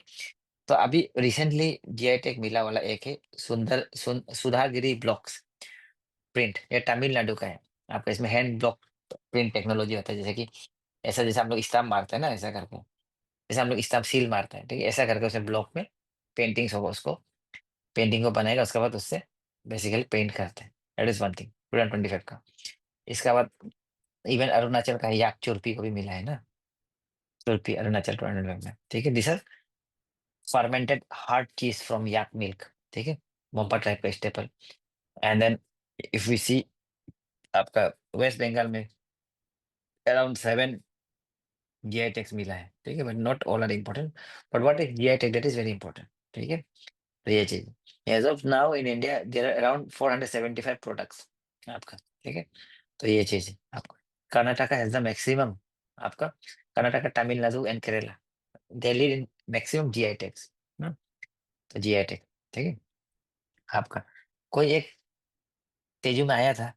तो अभी रिसेंटली जीआई टैग मिला वाला एक है सुधागिरी ब्लॉक्स प्रिंट, ये तमिलनाडु का है। आपका इसमें हैंड ब्लॉक प्रिंट टेक्नोलॉजी होता है, जैसे कि ऐसा जैसे हम लोग स्टाम्प मारते हैं ना, ऐसा करके, जैसे हम लोग स्टाम्प सील मारते हैं, ठीक है, ऐसा करके उसमें ब्लॉक में पेंटिंग्स होगा, उसको पेंटिंग को बनाएगा, उसके बाद उससे बेसिकली पेंट करते हैं। दैट इज वन थिंग 2025 का। इसके बाद इवन अरुणाचल का याक चुरपी को भी मिला है ना, चुरपी अरुणाचल 2025 में, ठीक है। This are fermented hard cheese from yak milk, ठीक है, मोपा टाइप का staple. And then if we see आपका वेस्ट बंगाल में अराउंड 7 जीआई टैग्स मिला है, ठीक है, but not all are important, but what is GI tag, that is very important, ठीक है। तो ये चीज as of now in India there are around 475 products आपका, ठीक है। तो ये चीज है आपका। कर्नाटका हैज द मैक्सिमम, आपका Karnataka, Tamil Nadu and Kerala, Delhi maximum GI tags ना। तो जीआई टैग, ठीक है आपका। कोई एक तेजू में आया था,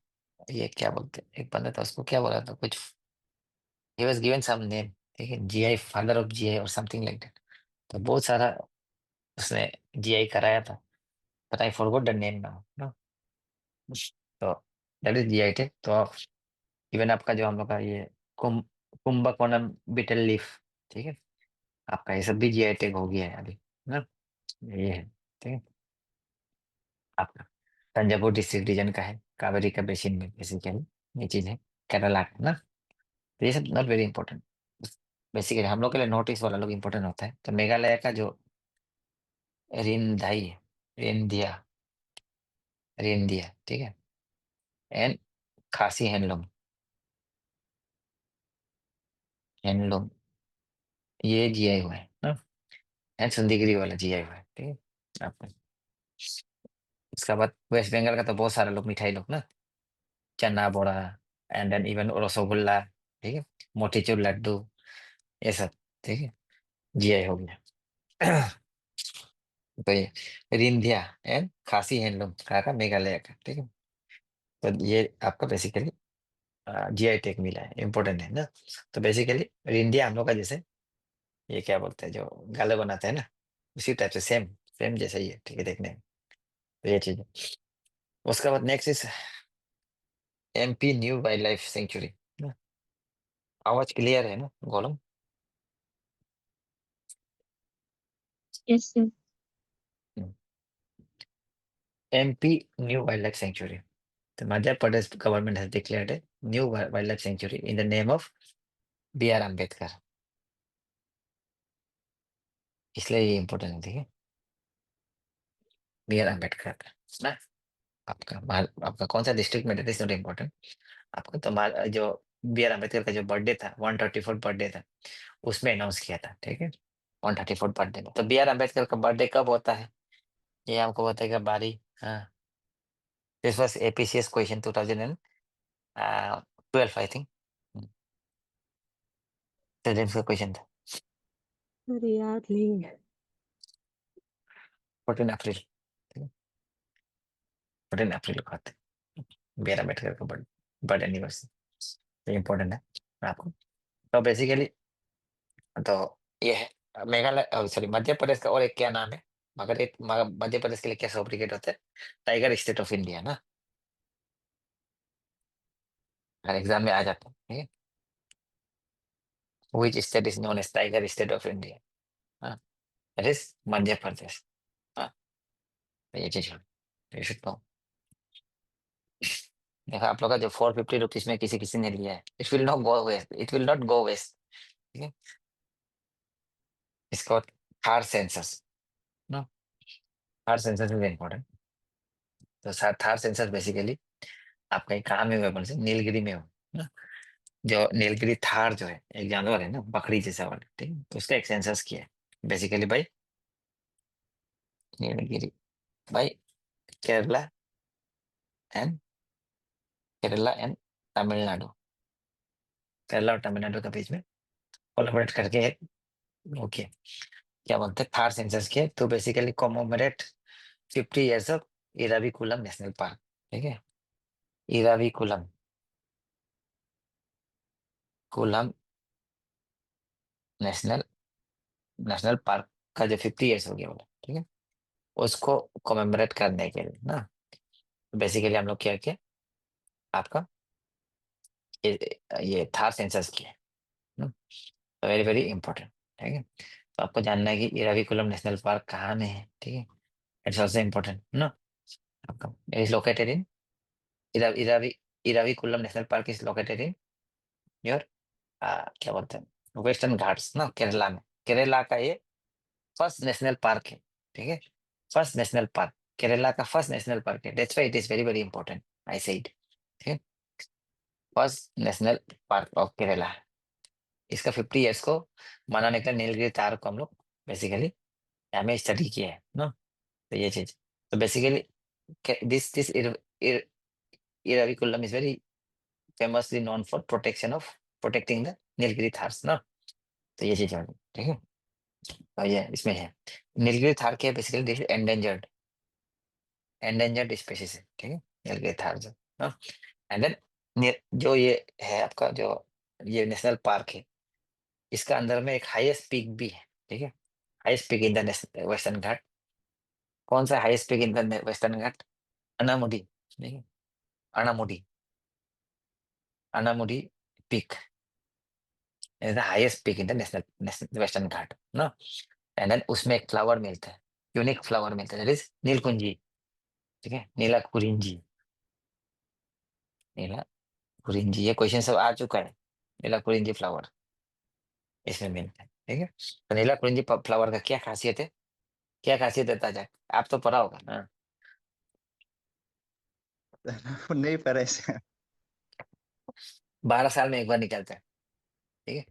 ये क्या बोलते हैं, एक बंदा था, उसको क्या बोला था कुछ, he was given some name, ठीक है, जीआई, फादर ऑफ जीआई और समथिंग लाइक दैट। तो बहुत सारा उसने जीआई कराया था, but I forgot the name now ना। तो दैट इज जीआई टैग। तो इवन आपका जो हम लोग का ये कुंभकोणम बिटल लीफ, ठीक है, आपका ये सब भी जीआई टैग हो गया है अभी ना। ये है, ठीक है, आपका तंजावुर डिस्ट्रिक्ट रीजन का है, कावेरी का बेसिन में बेसिकली ये चीज है, केरला का ना। तो ये सब नॉट वेरी इंपॉर्टेंट, बेसिकली हम लोग के लिए नॉर्थ ईस्ट वाला लोग इंपॉर्टेंट होता है। तो मेघालय का जो रिनधाई है, रेनदिया, रेनदिया, ठीक है, एंड खासी हैंडलूम, हैंडलूम, ये जीआई हुआ है ना। एंड सुंदीगिरी वाला जीआई हुआ है, ठीक है आपका। इसके बाद वेस्ट बंगाल का तो बहुत सारे लोग, मिठाई लोग ना, चना बोड़ा, एंड देन इवन रसगुल्ला, ठीक है, मोतीचूर लड्डू, ये सब, ठीक है, जीआई हो गया। तो ये रिंधिया एंड खासी हैंडलूम का मेघालय का, ठीक है। तो ये आपका बेसिकली जीआई टैग मिला है, इम्पोर्टेंट है ना। तो बेसिकली रिंधिया हम लोग का जैसे ये क्या बोलते हैं जो गाले बनाते हैं ना, उसी टाइप से सेम सेम जैसा ही है, ठीक है, देखने में। तो ये चीज है। उसके बाद next is MP new wild life sanctuary. आवाज क्लियर है ना गोलम? Yes, sir. MP new wild life sanctuary, the Madhya Pradesh government has declared a new wildlife sanctuary in the name of B.R. Ambedkar, इसलिए ये important है, ठीक है, B are Ambedkar ना। आपका कौन सा डिस्ट्रिक्ट में, इज नॉट इम्पोर्टेंट आपका। तो जो बी आर अम्बेडकर का जो बर्थडे था, 134th बर्थडे था, उसमें अनाउंस किया था, ठीक है, 134th बर्थडे में। तो बी आर अम्बेडकर का बर्थडे कब होता है, ये हमको बताएगा बारी। हाँ, this was APCS question 2012 I think. Presence का क्वेश्चन था। अरे याद नहीं है। 14 अप्रैल, 14 अप्रैल को आते बी आर अम्बेडकर का बर्थ एनिवर्सरी, तो इम्पोर्टेंट है आपको। तो बेसिकली तो ये है मेघालय, सॉरी मध्य प्रदेश का और एक क्या नाम है, मगर एक मध्य प्रदेश के लिए क्या सॉफ्रिकेट होता है, टाइगर स्टेट ऑफ इंडिया ना, हर एग्जाम में आ जाता है, ठीक है। Which state is known as tiger state of India, हाँ, दैट इज मध्य प्रदेश। हाँ, तो ये चीज you should know। देखो आप लोग का जो 450 रुपीज में किसी किसी ने लिया है, it will not go waste, it will not go waste, ठीक है। इसको Thar census, no, Thar census is important. तो थार सेंसस बेसिकली आप कहीं कहाँ में हो, अपन से नीलगिरी में हो ना, जो नीलगिरी थार जो है एक जानवर है ना, बकरी जैसा वाला, ठीक है, तो उसका एक सेंसस किया है बेसिकली भाई, नीलगिरी भाई, केरला एंड केरला एंड तमिलनाडु, केरला और तमिलनाडु के बीच में कोलैबोरेट करके ओके, क्या बोलते हैं, थार सेंसस किया, तो basically commemorate 50 years of Eravikulam national park, ठीक है, Eravikulam coulomb national national park का जो 50 years हो गया बोला, ठीक है, उसको कॉमेमोरेट करने के लिए ना, बेसिकली हम लोग क्या किया, आपका ये थार सेंसस किया, वेरी वेरी इंपॉर्टेंट, ठीक है। तो आपको जानना है कि इराविकुलम नेशनल पार्क कहाँ में है, ठीक है, इट्स ऑल्सो इम्पोर्टेंट ना आपका। It is located in Eravi Eravikulam national park is located in your क्या बोलते हैं वेस्टर्न घाट्स ना, केरला में, केरला का ये फर्स्ट नेशनल पार्क है, ठीक है, फर्स्ट नेशनल पार्क, केरला का फर्स्ट नेशनल पार्क है, that's why it is very very important, I said, ठीक है, first national park of Kerala. इसका 50 years को मनाने के लिए नीलगिरी तार को हम लोग बेसिकली हमें स्टडी किया है ना, तो ये चीज, तो basically this Eravikulam is very famously known for protection of protecting the Nilgiri थार्स ना, तो ये चीज है, ठीक है। और ये इसमें है नीलगिरी थार क्या है, basically this endangered endangered species है, ठीक है, नीलगिरी थार जो हाँ, एंड देन जो ये है आपका जो ये नेशनल पार्क है, इसका अंदर में एक हाईएस्ट पीक भी है, ठीक है, highest peak in the Western Ghat, कौन सा highest peak in the Western Ghat, Anamudi, ठीक है, Anamudi, Anamudi peak is the highest peak in the national Western Ghat ना, एंड देन उसमें एक फ्लावर मिलता है, यूनिक फ्लावर मिलता है, दैट इज नीलकुंजी, ठीक है, नीला कुरिंजी, नीला कुरिंजी, ये क्वेश्चन सब आ चुका है, नीला कुरिंजी फ्लावर इसमें मिलता है, ठीक है। तो नीला कुरिंजी फ्लावर का क्या खासियत है, क्या खासियत है ताजा, आप तो पढ़ा होगा हाँ, नहीं पर ऐसे 12 साल में एक बार निकलता है, ठीक है,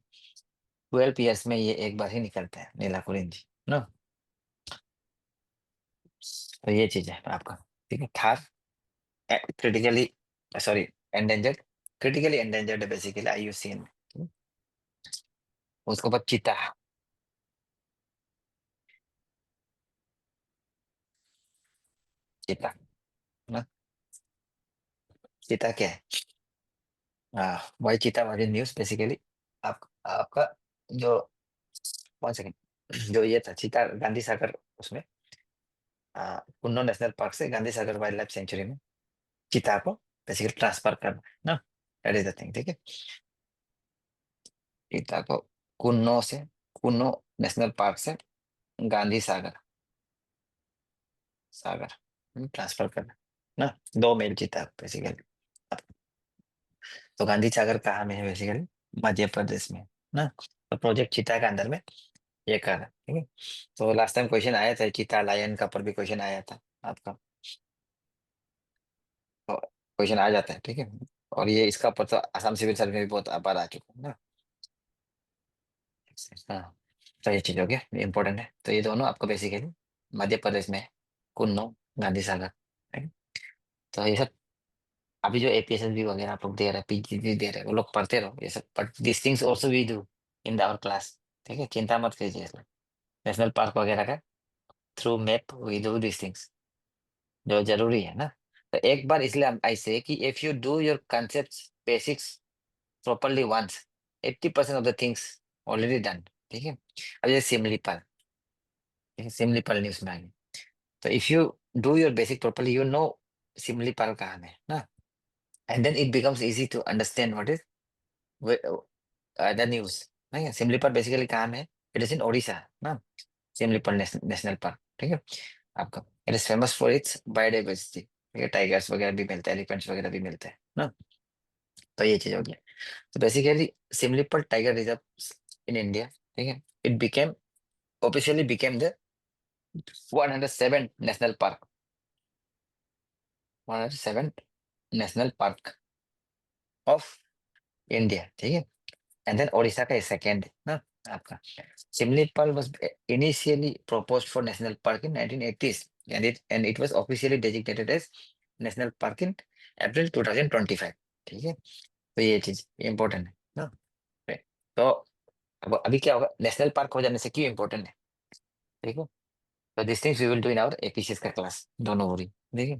12 years में ये एक बार ही निकलता है नीला कुरिंजी ना, तो ये चीज है आपका, ठीक है, Thar critically, sorry, endangered, critically endangered basically IUCN में, उसके बाद चीता, चीता ना, चीता क्या है, वही चीता वाली न्यूज बेसिकली, आपका जो 1 सेकंड, जो ये था चीता गांधी सागर उसमें कुन्नो नेशनल पार्क से Gandhi Sagar wild life sanctuary में चीता को बेसिकली ट्रांसफर करना ना, दैट इज द थिंग, ठीक है, चीता को कुन्नो से कुन्नो नेशनल पार्क से गांधी सागर सागर ट्रांसफर करना ना, 2 मेल चीता बेसिकली। तो गांधी सागर कहाँ में है, बेसिकली मध्य प्रदेश में ना, तो प्रोजेक्ट चीता के अंदर में ये कर रहा है, ठीक है। तो लास्ट टाइम क्वेश्चन आया था चीता लायन का पर भी क्वेश्चन आया था आपका, तो क्वेश्चन आ जाता है, ठीक है, और ये इसका ऊपर तो असम सिविल सर्विस में भी बहुत बार आ चुका है ना, हाँ, तो ये चीज हो गया इंपॉर्टेंट है, तो ये दोनों आपको बेसिकली मध्य प्रदेश में है, कुन्नो, गांधी सागर, ठीक है? तो ये सब अभी जो APSSB वगैरह आप लोग दे रहे हैं, PGD दे रहे हैं, वो लोग पढ़ते रहो ये सब, but this things also we do, in our class, ठीक है, चिंता मत कीजिए इसमें। नेशनल पार्क वगैरह का through map we do this things, जो जरूरी है ना। तो एक बार इसलिए आई से कि if you do your concept basics properly once, 80% of the things already done, ठीक है। अब ये सिमलीपल, ठीक है, सिमलीपल न्यूज में आएंगे। तो if you do your basic properly, you know Similipal कहाँ है ना, and then it becomes easy to understand what is the news. नहीं, सिमलीपल बेसिकली कहाँ है? इट इज इन ओडिशा ना, सिमलीपल नेशनल पार्क, ठीक है आपका। It is famous for its biodiversity, ठीक है, टाइगर्स वगैरह भी मिलते हैं, एलिफेंट्स वगैरह भी मिलते हैं ना। तो ये चीज हो गया। तो basically Similipal tiger reserve in India, ठीक है, it became officially became the 107 national park, 107 national park of India, ठीक है। एंड देन ओडिशा का सेकेंड ना आपका। Similipal was initially proposed for national park in 1980s, and it was officially designated as national park in April 2025, ठीक है। तो ये चीज इम्पोर्टेंट है ना। Right. तो अब अभी क्या होगा, नेशनल पार्क हो जाने से क्यों इम्पोर्टेंट है, ठीक है। तो this things we will do in our APCS का क्लास, दोनों हो रही, देखिए।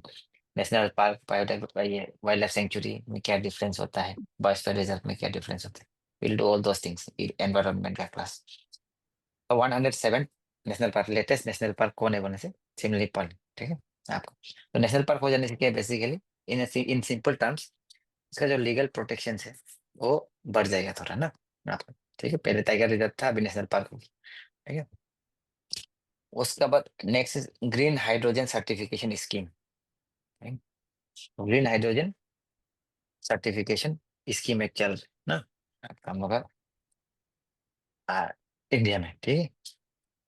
नेशनल पार्क, बायोडाइवर्सिटी, ये वाइल्ड लाइफ सेंचुरी में क्या डिफरेंस होता है, बायोस्फीयर रिजर्व में क्या डिफरेंस होता है, will do all those things, environment का क्लास। तो 107 national park, latest national park कौन है बोलने से सिमलीपल, ठीक है आपको। तो नेशनल पार्क हो जाने से क्या बेसिकली इन सिंपल टर्म्स, इसका जो लीगल प्रोटेक्शन है वो बढ़ जाएगा थोड़ा ना आपको, ठीक है। पहले टाइगर रिजर्व था, अभी नेशनल पार्क होगी, ठीक है। उसके बाद next is green hydrogen certification scheme, green hydrogen certification scheme एक चल ना आपका हम लोग का इंडिया में, ठीक है।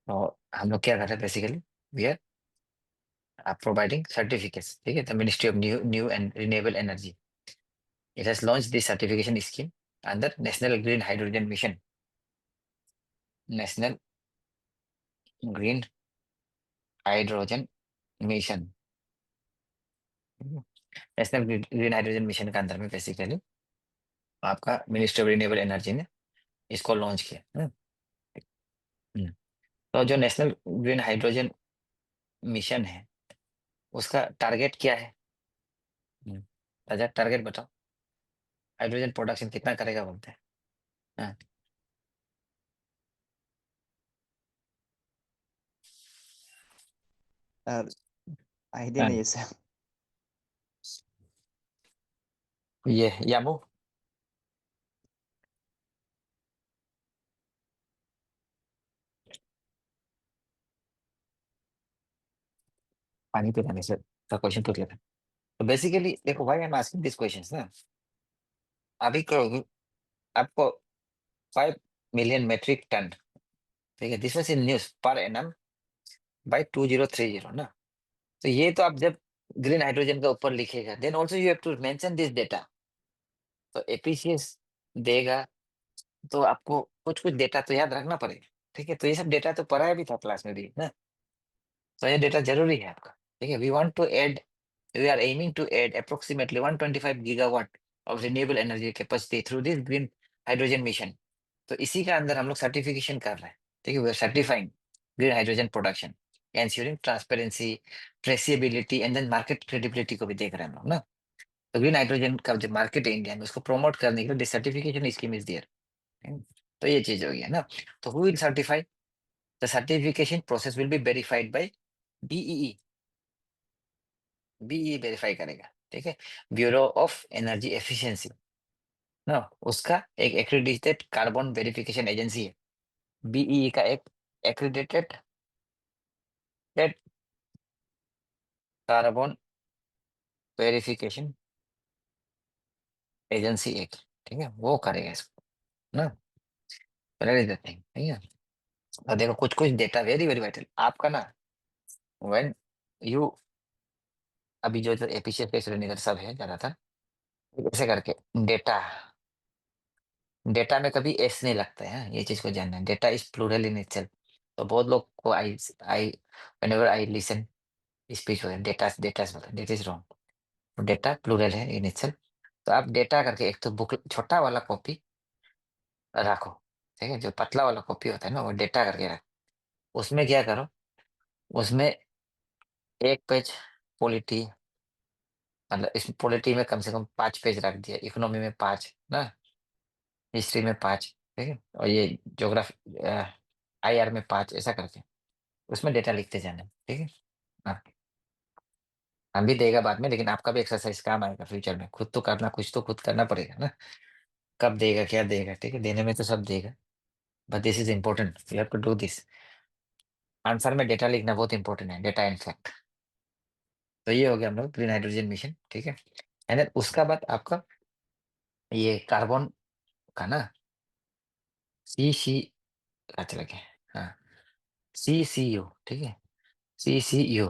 तो हम लोग क्या कर रहे हैं basically, we are providing certificates, ठीक है। The Ministry of New and Renewable Energy, it has launched this certification scheme under National Green Hydrogen Mission, National Green Hydrogen Mission, national green hydrogen mission के अंदर में basically आपका ministry of renewable energy ने इसको launch किया। हम्म। तो जो national green hydrogen mission है उसका टारगेट क्या है? राजा टारगेट बताओ, हाइड्रोजन प्रोडक्शन कितना करेगा बोलते हैं? हाँ, यार आइडिया हाँ, नहीं है सर। ये यामू पानी पिलाने से का क्वेश्चन पूछ लेते हैं। तो बेसिकली देखो why I am asking this questions ना, अभी आपको 5 मिलियन मेट्रिक टन, ठीक है, this was in news per annum by 2030 ना। तो ये तो आप जब ग्रीन हाइड्रोजन का ऊपर लिखेगा then also you have to mention this data. तो एपीसीएस देगा तो आपको कुछ कुछ डेटा तो याद रखना पड़ेगा, ठीक है। तो ये सब डेटा तो पढ़ाया भी था क्लास में भी ना, तो ये डेटा जरूरी है आपका, ठीक है। We want to add, we are aiming to add approximately 125 gigawatt of renewable energy capacity through this green hydrogen mission. तो इसी का अंदर हम लोग सर्टिफिकेशन कर रहे हैं, ठीक है। We are certifying green hydrogen production, ensuring transparency, traceability and then market credibility को भी देख रहे हैं हम लोग ना। तो ग्रीन हाइड्रोजन का जो मार्केट है इंडिया में उसको प्रमोट करने के लिए सर्टिफिकेशन स्कीम इज देयर। तो ये चीज हो गया ना। तो who will certify, the certification process will be verified bye BEE, BEE verify करेगा, ठीक है। ब्यूरो ऑफ एनर्जी एफिशिएंसी ना, उसका एक एक्रेडिटेड कार्बन वेरिफिकेशन एजेंसी है, बीईई का एक एक्रेडिटेड कार्बन वेरिफिकेशन एजेंसी एक, ठीक है, वो करेगा इसको ना, दैट इज द थिंग, ठीक है। तो देखो कुछ कुछ डेटा वेरी वेरी वाइटल आपका ना, व्हेन यू अभी जो एपीसीएस के स्टूडेंट सब है ज्यादातर ऐसे करके डेटा, डेटा में कभी एस नहीं लगता है, हाँ, ये चीज को जानना है, data is plural in itself. तो बहुत लोग को I whenever I listen speech हो data data that is wrong, data plural है इन इटसेल्फ। तो आप डेटा करके एक तो बुक छोटा वाला कॉपी रखो, ठीक है, जो पतला वाला कॉपी होता है ना वो डेटा करके रख। उसमें क्या करो, उसमें एक पेज पॉलिटी, मतलब इस पॉलिटी में कम से कम 5 पेज रख दिया, इकोनॉमी में 5 ना, हिस्ट्री में 5, ठीक है, और ये ज्योग्राफी IR में 5, ऐसा करके उसमें डेटा लिखते जाना, ठीक है। हाँ, हम भी देगा बाद में, लेकिन आपका भी एक्सरसाइज काम आएगा फ्यूचर में, खुद तो करना, कुछ तो खुद करना पड़ेगा ना। कब देगा, क्या देगा, ठीक है, देने में तो सब देगा, but this is important, you have to do this. Answer में डेटा लिखना बहुत इंपॉर्टेंट है, डेटा इनफैक्ट। तो ये हो गया हम लोग ग्रीन हाइड्रोजन मिशन, ठीक है। एंड देन उसका बाद आपका ये कार्बन का ना, सी अच्छा लगे, हाँ, CCU, ठीक है, CCU,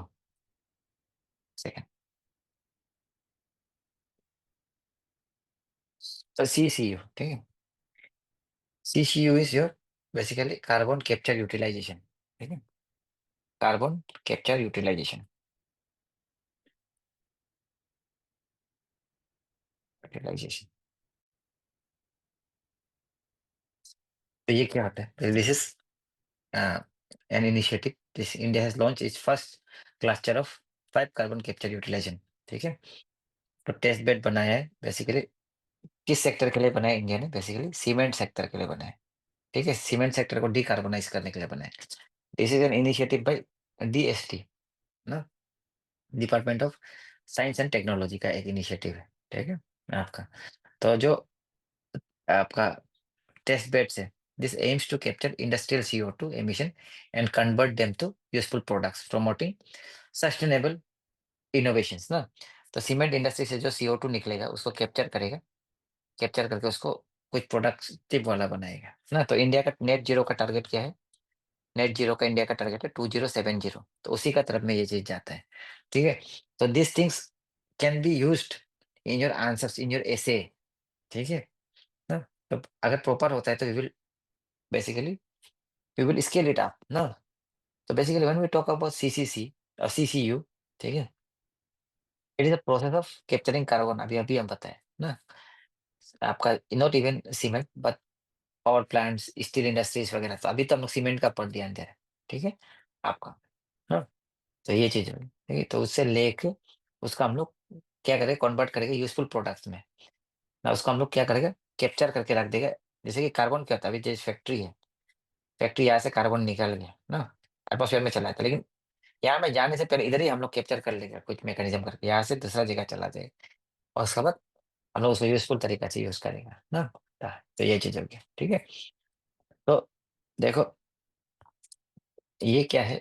सेकेंड, तो CCU, ठीक है, CCU is your basically carbon capture utilization, ठीक है, कार्बन कैप्चर यूटिलाइजेशन, यूटिलाइजेशन। तो ये क्या होता है, this is an initiative, this India has launched its first cluster of 5 carbon capture utilization, ठीक है। तो टेस्ट बेड बनाया है बेसिकली, किस सेक्टर के लिए बनाया है इंडिया ने, बेसिकली सीमेंट सेक्टर के लिए बनाया है, ठीक है, सीमेंट सेक्टर को डिकार्बोनाइज करने के लिए बनाया है। This is an initiative by DST ना, department of science and technology का एक इनिशिएटिव है, ठीक है आपका। तो जो आपका टेस्ट बेड्स है, this aims to capture industrial CO2 emission and convert them to useful products, promoting sustainable innovations ना। तो सीमेंट इंडस्ट्री से जो CO2 निकलेगा उसको कैप्चर करेगा, कैप्चर करके उसको कुछ प्रोडक्टिव वाला बनाएगा ना। तो इंडिया का नेट जीरो का टारगेट क्या है, नेट जीरो का इंडिया का टारगेट है 2070, तो उसी का तरफ में ये चीज जाता है, ठीक है। तो this things can be used in your answers, in your essay, ठीक है ना। तो अगर प्रॉपर होता है तो basically we will scale it up ना। तो basically when we talk about CCC और CCU, ठीक है, it is a process of capturing carbon, अभी अभी हम बताएं ना। आपका not even cement but power plants, steel industries वगैरह, तो अभी तो हम लोग सीमेंट का पर ध्यान दे रहे हैं, ठीक है आपका। हाँ, तो ये चीज है, ठीक है। तो उससे लेके उसका हम लोग क्या करेंगे, कन्वर्ट करेंगे यूजफुल प्रोडक्ट्स में ना। उसको हम लोग क्या करेंगे, कैप्चर करके रख देगा। जैसे कि कार्बन क्या होता है, अभी जैसे फैक्ट्री है, फैक्ट्री यहाँ से कार्बन निकल गया ना, एटमोसफेयर में चला जाता है, लेकिन यहाँ में जाने से पहले इधर ही हम लोग कैप्चर कर लेंगे कुछ मैकेनिज्म करके, यहाँ से दूसरा जगह चला जाएगा, और उसके बाद हम लोग उसको यूजफुल तरीका से यूज करेंगे ना। तो ये चीज होगी, ठीक है। तो देखो ये क्या है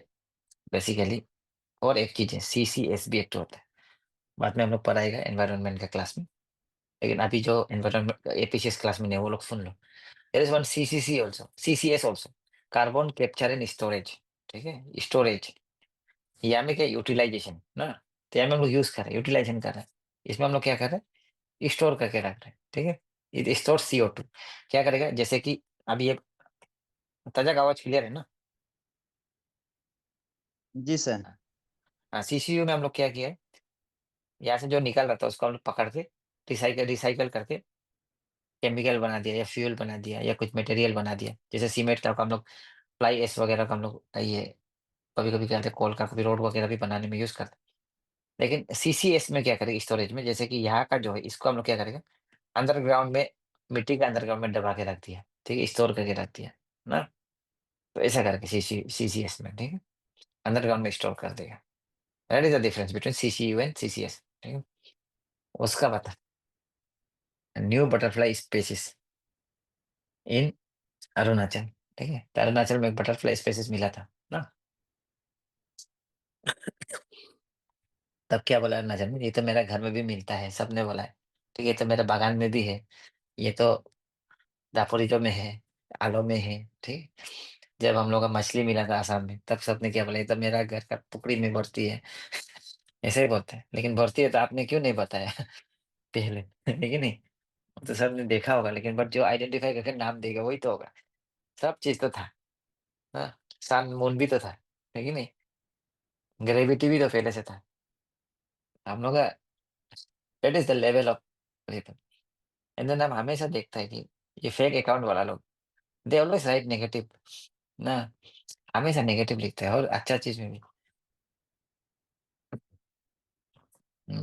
बेसिकली, और एक चीज है CCS भी एक तो होता है, बाद में हम लोग पढ़ाएगा एनवायरनमेंट का क्लास में, लेकिन अभी जो एनवायरनमेंट APCS क्लास में नहीं है, वो लोग सुन लो। There is one CCC also, CCS also, carbon capture and storage, ठीक है, स्टोरेज। यहाँ में क्या यूटिलाइजेशन ना, तो यहाँ में हम लोग यूज कर रहे हैं, यूटिलाइजेशन कर रहे हैं, इसमें हम लोग क्या कर रहे हैं, स्टोर करके रख रहे हैं, ठीक है। ये स्टोर CO2 क्या करेगा, जैसे कि अभी ये तजक आवाज क्लियर है ना। जी सर। हाँ, CCU में हम लोग क्या किया है, यहाँ से जो निकल रहा था उसको हम लोग पकड़ के रिसाइकल रिसाइकल करके केमिकल बना दिया, या फ्यूल बना दिया, या कुछ मटेरियल बना दिया, जैसे सीमेंट का हम लोग फ्लाई एश वगैरह का हम लोग ये कभी कभी क्या करते हैं, कोल का कभी रोड वगैरह भी बनाने में यूज करते हैं। लेकिन CCS में क्या करेगा, स्टोरेज में, जैसे कि यहाँ का जो है इसको हम लोग क्या करेगा, अंडरग्राउंड में, मिट्टी का अंडरग्राउंड में दबा के रख दिया, ठीक है, स्टोर करके रख दिया ना। तो ऐसा करके CCS में, ठीक है, अंडरग्राउंड में स्टोर कर देगा। That is the difference between CCU and CCS, ठीक है। उसका बता, new butterfly spaces in Arunachal, ठीक है, तो अरुणाचल में एक बटरफ्लाई स्पेसिस मिला था ना। तब क्या बोला अरुणाचल में, ये तो मेरा घर में भी मिलता है, सबने बोला है, ठीक है, ये तो मेरे बागान में भी है, ये तो दापोरिजो में है, आलो में है, ठीक। जब हम लोग का मछली मिला था आसाम में, तब सबने क्या बोला, ये तो मेरा घर का पुकड़ी में बढ़ती है। ऐसे ही बोलते हैं, लेकिन बढ़ती है तो आपने क्यों नहीं बताया पहले, है कि नहीं। वो तो सबने देखा होगा, लेकिन बट जो आइडेंटिफाई करके नाम देगा वही तो होगा। सब चीज तो था ना, सन मून भी तो था, है कि नहीं, ग्रेविटी भी तो पहले से था हम लोग का। That is the level of people. And then हम हमेशा देखता है कि ये फेक अकाउंट वाला लोग दे ऑलवेज राइट नेगेटिव ना, हमेशा नेगेटिव लिखते हैं और अच्छा चीज में भी।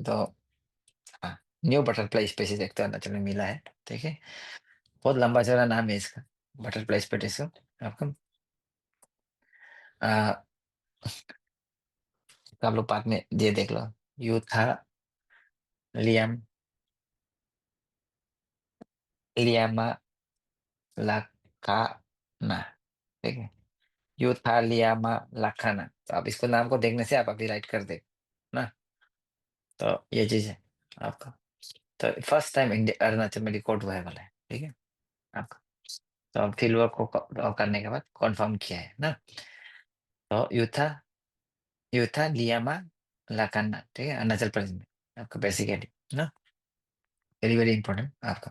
तो हाँ, न्यू बटरफ्लाई स्पीसीज एक तो अरुणाचल में मिला है, ठीक है। बहुत लंबा चौड़ा नाम है इसका, बटरफ्लाई स्पीसीज आपको आ, तो आप लोग बाद में ये देख लो, यूथा लियम लियामा लाकाना, ठीक है, यूथा लियामा लाखाना। तो आप इसको नाम को देखने से आप अभी राइट कर दे ना। तो ये चीज है आपका। तो फर्स्ट टाइम इंडिया अरुणाचल में रिकॉर्ड हुआ है वाला है, ठीक है आपका। तो फील्ड वर्क को करने के बाद कॉन्फर्म किया है ना। तो यूथा यूथा लियामा लाकाना, ठीक है, अरुणाचल प्रदेश में आपका बेसिकली ना, वेरी वेरी इंपॉर्टेंट आपका।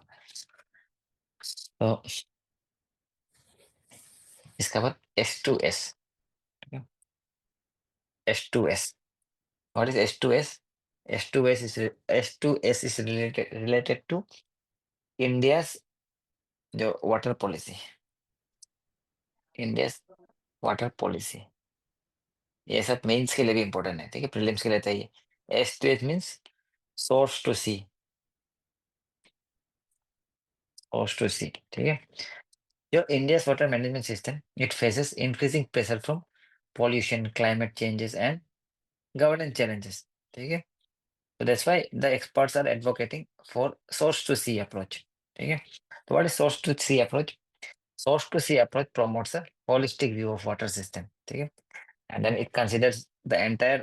तो इसका बाद S2S, ठीक है, S2S, what is S2S? S2S is related to India's जो water policy, India's water policy. ये सब मेंस के लिए भी इंपॉर्टेंट है, ठीक है, प्रीलिम्स के लिए चाहिए। S2S means source to sea, source to sea, ठीक है। Your India's water management system, it faces increasing pressure from pollution, climate changes, and governance challenges. ठीक है, so that's why the experts are advocating for source to sea approach. ठीक है, so what is source to sea approach? Source to sea approach promotes a holistic view of water system. ठीक है, and then it considers the entire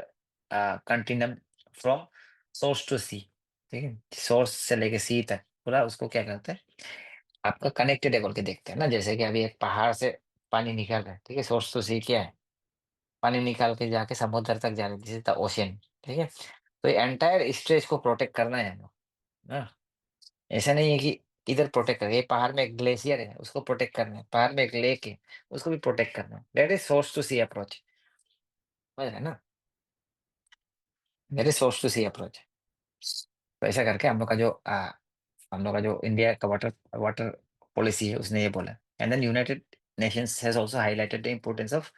continuum from source to sea. ठीक है, source से लेके sea तक पूरा उसको क्या करते हैं, आपका कनेक्टेड है बोल के देखते हैं ना। जैसे कि अभी एक पहाड़ से पानी निकल रहा है, ठीक है, सोर्स तो सी क्या है, पानी निकाल के जाके समुद्र तक जा रहा है, दिस इज द ओशियन, ठीक है। तो ये एंटायर स्ट्रेच को प्रोटेक्ट करना है हमें ना। ऐसा नहीं है कि इधर प्रोटेक्ट करें, ये पहाड़ में एक ग्लेशियर है उसको प्रोटेक्ट करना है, पहाड़ में एक लेक है उसको भी प्रोटेक्ट करना है, that is source to sea approach, समझ रहे हैं ना, that is source to sea approach. तो ऐसा करके हम लोग का जो इंडिया का वाटर वाटर पॉलिसी है उसने ये बोला। And then United Nations has also highlighted the importance of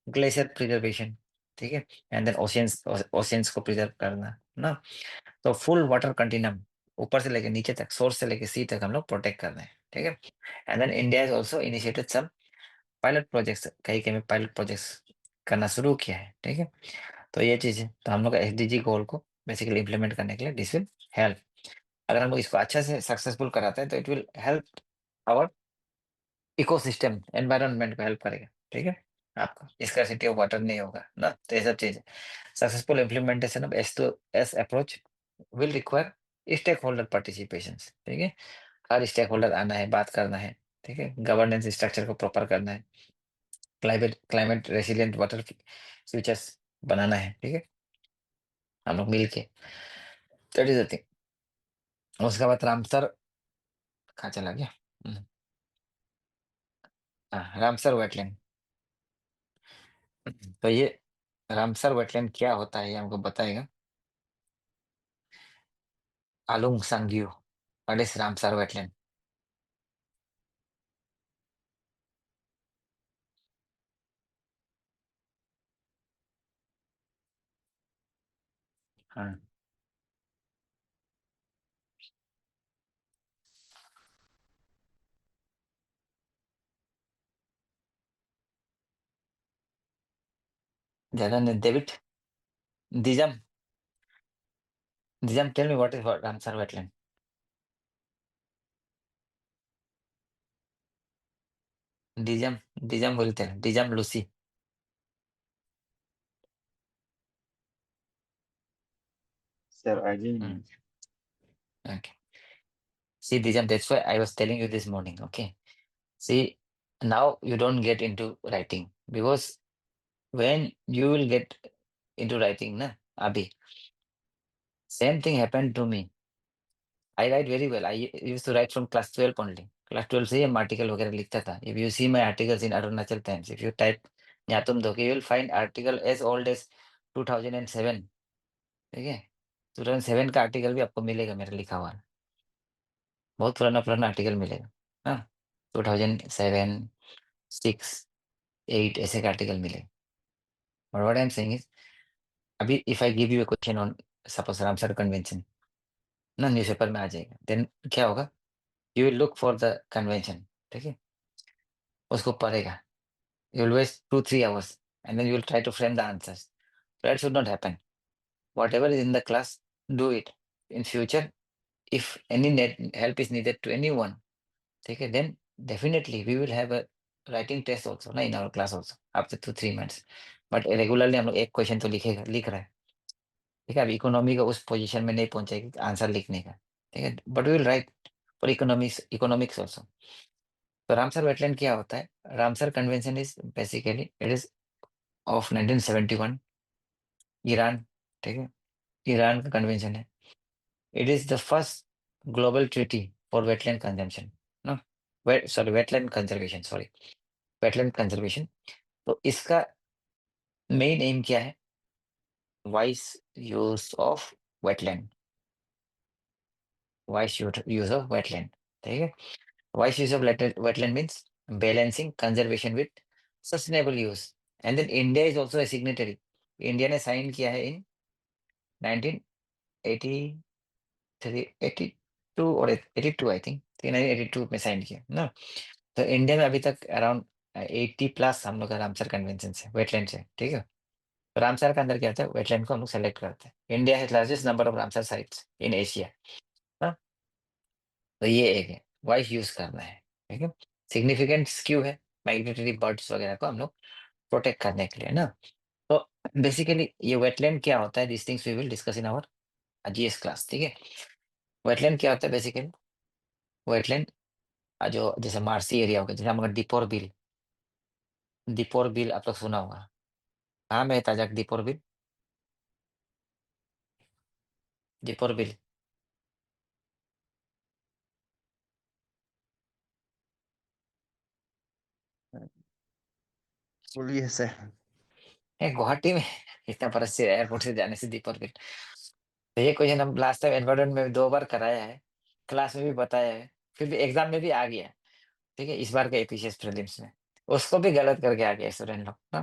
glacier preservation, ठीक है, एंड देन ओशियंस ओशियंस को प्रिजर्व करना ना। तो फुल वाटर कंटिन्यूम ऊपर से लेके नीचे तक, सोर्स से लेके सी तक हम लोग प्रोटेक्ट कर रहे हैं, ठीक है। And then India is also initiated some pilot projects, कई कई में पायलट प्रोजेक्ट्स करना शुरू किया है, ठीक है। तो ये चीज है, तो हम लोग का एसडीजी गोल को बेसिकली इम्प्लीमेंट करने के लिए दिस विल हेल्प। अगर हम लोग इसको अच्छा से सक्सेसफुल कराते हैं तो it will help our ecosystem, environment को हेल्प करेगा, ठीक है। आपका स्कार्सिटी ऑफ वाटर नहीं होगा ना। तो ये सब चीज, successful implementation of S2S approach will require stakeholder participation, ठीक है। हर स्टेक होल्डर आना है, बात करना है, ठीक है, गवर्नेंस स्ट्रक्चर को प्रॉपर करना है, climate climate resilient water futures बनाना है, ठीक है, हम लोग मिल के। That is the thing. उसके बाद रामसर कहाँ चला गया? हम्म, हाँ, रामसर वेटलैंड। तो ये रामसर वेटलैंड क्या होता है ये हमको बताएगा आलूंग सांगियो, व्हाट इज रामसर वेटलैंड? हाँ, ज्यादा नहीं, डेविड दिजम, दिजम tell me what is Ramsar wetland? दिजम, दिजम बोलते हैं, दिजम Lucy. Sir, I didn't know. Okay, see Dijam, that's why I was telling you this morning, okay. See, now you don't get into writing because when you will get into writing na, abhi, same thing happened to me. I write very well. I used to write from class 12 only. Class 12 से हम article वगैरह लिखता था. If you see my articles in Arunachal Times, if you type न्यातुम धोके, you will find article as old as 2007. ठीक है, 2007 का article भी आपको मिलेगा मेरा लिखा हुआ, बहुत पुराना पुराना आर्टिकल मिलेगा हाँ, 2007, 6, 8 ऐसे के आर्टिकल मिले। But what I am saying is, अभी if I give you a question on suppose Ramsar convention ना, न्यूज़पेपर में आ जाएगा, देन क्या होगा, you will look for the convention, ठीक है, उसको पढ़ेगा, you will waste 2-3 hours and then you will try to frame the answers. That should not happen. Whatever is in the class, do it. In future, if any help is needed to anyone, okay, then definitely we will have a writing test also na, in our class also after 2-3 months. But regularly हम लोग एक question तो लिख रहा है, ठीक है। अब इकोनॉमी का उस पोजीशन में नहीं पहुंचेगी आंसर लिखने का, ठीक है, but will write for economics also. तो रामसर वेटलैंड क्या होता है, Ramsar convention is basically it is of 1971 Iran, ठीक है, ईरान का कन्वेंशन है। It is the first global treaty for wetland consumption, no sorry wetland conservation, sorry wetland conservation. तो इसका मेन एम क्या है, wise use of wetland, wise use of wetland, ठीक है। Wise use of wetland means balancing conservation with sustainable use, and then India is also a signatory. India ने sign किया है इन 1983, 82 और 82 आई थिंक, 1982 में sign किया ना। तो इंडिया में अभी तक अराउंड 80+ हम लोग का रामसर कन्वेंशन है, वेटलैंड है, ठीक है। तो रामसर के अंदर क्या होता है, वेटलैंड को हम लोग सेलेक्ट करते हैं। India has largest number of Ramsar sites in Asia, हाँ। तो ये एक है, वाइस यूज करना है, ठीक है। सिग्निफिकेंट क्यों है, माइग्रेटरी बर्ड्स वगैरह को हम लोग प्रोटेक्ट करने के लिए ना। तो बेसिकली ये वेटलैंड क्या होता है, this things we will discuss in our GS class, ठीक है। वेटलैंड क्या होता है बेसिकली, वेटलैंड जो जैसे मार्सी एरिया हो गया, जैसे हमारा दीपोर बिल, दीपोर बिल आप लोग सुना होगा, हाँ मैं ताजक दीपोर बिल, दीपोर बिल बोलिए सर। है गुवाहाटी में इतना बरस से एयरपोर्ट से जाने से दीपोर बिल। तो ये क्वेश्चन हम लास्ट टाइम एनवायरमेंट में 2 बार कराया है, क्लास में भी बताया है, फिर भी एग्जाम में भी आ गया, ठीक है, इस बार के एपीसीएस प्रीलिम्स में उसको भी गलत करके आ गया स्टूडेंट लोग ना।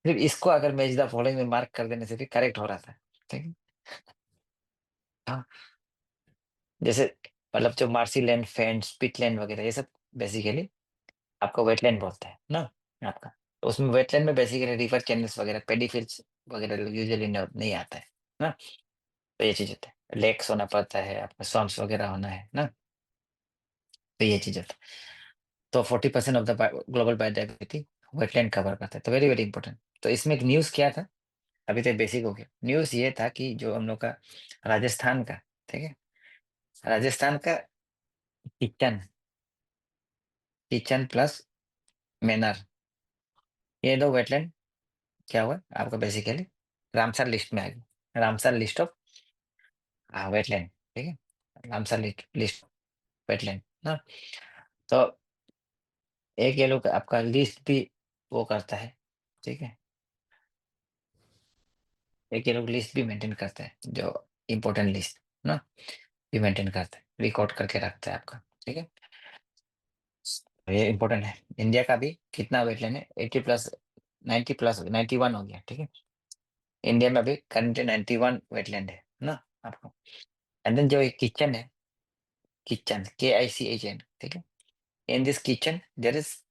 सिर्फ इसको अगर मैच द फॉलोइंग में मार्क कर देने से भी करेक्ट हो रहा था, ठीक है। हाँ, जैसे मतलब जो मार्सी लैंड, फेंट, स्पिटलैंड वगैरह ये सब बेसिकली आपको वेटलैंड बोलते हैं ना आपका। तो उसमें वेटलैंड में बेसिकली रिवर चैनल्स वगैरह, पेडी फील्ड्स वगैरह यूजुअली नहीं आता है ना। तो ये चीज होता है, लेक्स होना पड़ता है, आपका स्वम्प्स वगैरह होना है ना। तो ये चीज होता है। तो 40% of the global biodiversity wetland cover करता है, तो वेरी वेरी इंपॉर्टेंट। तो इसमें एक न्यूज़ क्या था, अभी तो बेसिक हो गया, न्यूज़ ये था कि जो हम लोग का राजस्थान का, ठीक है, राजस्थान का किचन, किचन प्लस मैनर, ये दो वेटलैंड क्या हुआ आपका बेसिकली रामसर लिस्ट में आ गया, रामसर लिस्ट ऑफ वेटलैंड, ठीक है, रामसर लिस्ट वेटलैंड ना। तो एक ये लोग आपका लिस्ट भी वो करता है, ठीक है, एक ये लोग लिस्ट भी मेंटेन करता है, जो इम्पोर्टेंट लिस्ट ना भी मेंटेन करता है, रिकॉर्ड करके रखता है आपका, ठीक है। ये इम्पोर्टेंट है, इंडिया का भी कितना वेटलैंड है, 80+, 90+, 91 हो गया, ठीक है। इंडिया में अभी करंटली 91 वेटलैंड है ना आपको। एंड देन जो किचन है, किचन KICHN, ठीक है, in this kitchen there is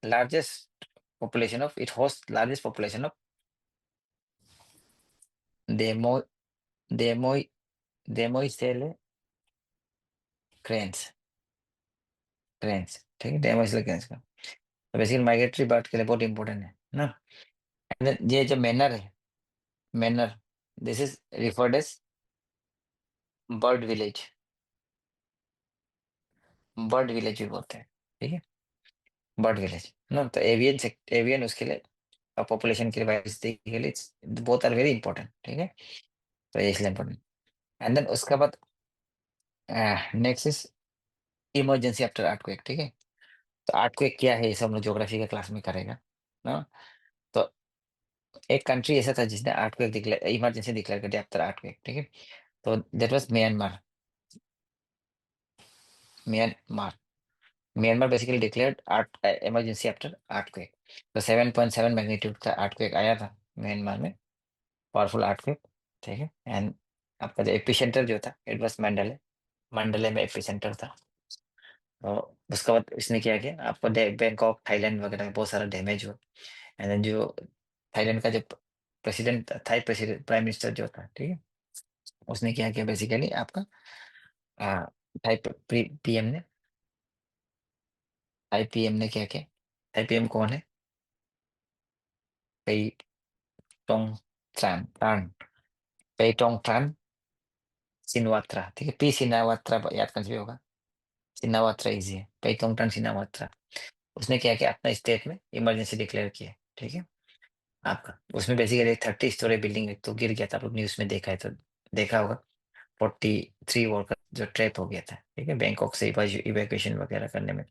largest population of, it hosts largest population of demo demo demoiselle cranes, cranes, ठीक है, demoiselle cranes का। तो बेसिकली माइग्रेटरी बर्ड के लिए बहुत इंपॉर्टेंट है ना। एंड देन ये जो मैनर है, Menar, this is referred as bird village, bird village भी बोलते हैं, ठीक है, बर्ड विलेज ना। तो एवियन एवियन उसके लिए पॉपुलेशन के लिए biodiversity के लिए बोथ आर वेरी इंपॉर्टेंट, ठीक है। तो ये इसलिए इंपॉर्टेंट। एंड देन उसके बाद next is emergency after earthquake, ठीक है। तो अर्थक्वेक क्या है, ये सब हम लोग ज्योग्राफी के क्लास में करेगा ना। तो एक कंट्री ऐसा था जिसने अर्थक्वेक डिक्लेयर, इमरजेंसी डिक्लेयर कर दिया आफ्टर अर्थक्वेक, ठीक है। तो that was Myanmar, Myanmar, Myanmar basically declared art emergency after earthquake. तो 7.7 मैग्नीट्यूड का अर्थक्वेक आया था म्यांमार में, पावरफुल अर्थक्वेक, ठीक है। एंड आपका जो एपिसेंटर जो था इट वाज मंडले, मंडले में एपिसेंटर था। तो उसके बाद इसने क्या किया, आपको बैंकॉक थाईलैंड वगैरह में बहुत सारा डैमेज हुआ। एंड देन जो थाईलैंड का जो president, Thai president prime minister जो था, ठीक है, उसने क्या किया बेसिकली आपका थाई पीएम ने, थाई पीएम ने क्या किया, थाई पीएम कौन है, पई टोंग ट्रान ट्रान, पई टोंग ट्रान सिनवात्रा, ठीक है, पी सिनावात्रा याद करना भी होगा, सिनावात्रा इजी है, पई टोंग ट्रान सिनावात्रा। उसने क्या किया, अपना स्टेट में इमरजेंसी डिक्लेयर किया, ठीक है। आपका उसमें बेसिकली 30 स्टोरी बिल्डिंग तो गिर गया था, आप लोग न्यूज में देखा है तो देखा होगा। 43 वर्कर जो ट्रैप हो गया था, ठीक है, बैंकॉक से इवैक्यूएशन वगैरह करने में।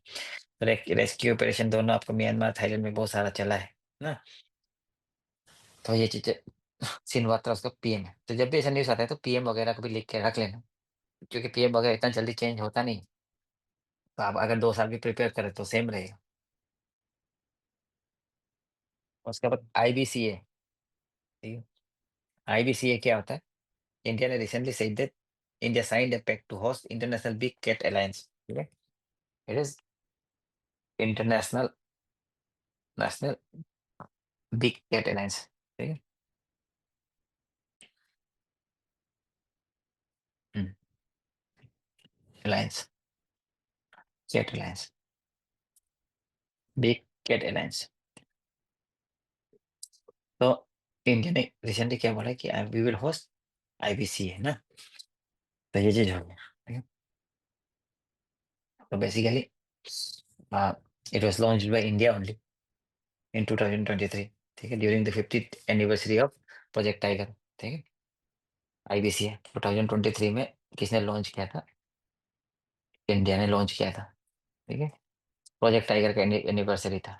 रेस्क्यू ऑपरेशन दोनों आपको म्यांमार थाईलैंड में बहुत सारा चला है ना। तो ये चीजें सिनवात्रा उसका पीएम है। तो जब भी ऐसा न्यूज आता है तो पीएम वगैरह को भी लिख के रख लेना, क्योंकि पीएम वगैरह इतना जल्दी चेंज होता नहीं। तो आप अगर 2 साल भी प्रिपेयर करें तो सेम रहेगा। उसके बाद आईबीसीए, ठीक है, आईबीसीए क्या होता है, इंडिया ने recently said that India signed a pact to host international big cat alliance, ठीक है, it is international national big cat alliance, ठीक है। Alliance, cat alliance, big cat alliance. तो इंडिया ने रिसेंटली क्या बोला कि वी विल होस्ट आईबीसी है ना। तो ये चीज हो गया, ठीक है। तो basically it was launched by India only in 2023, ठीक है, during the 50th anniversary of project tiger, ठीक है। आईबीसी है 2023 में किसने लॉन्च किया था, इंडिया ने लॉन्च किया था, ठीक है। प्रोजेक्ट टाइगर का एनिवर्सरी था,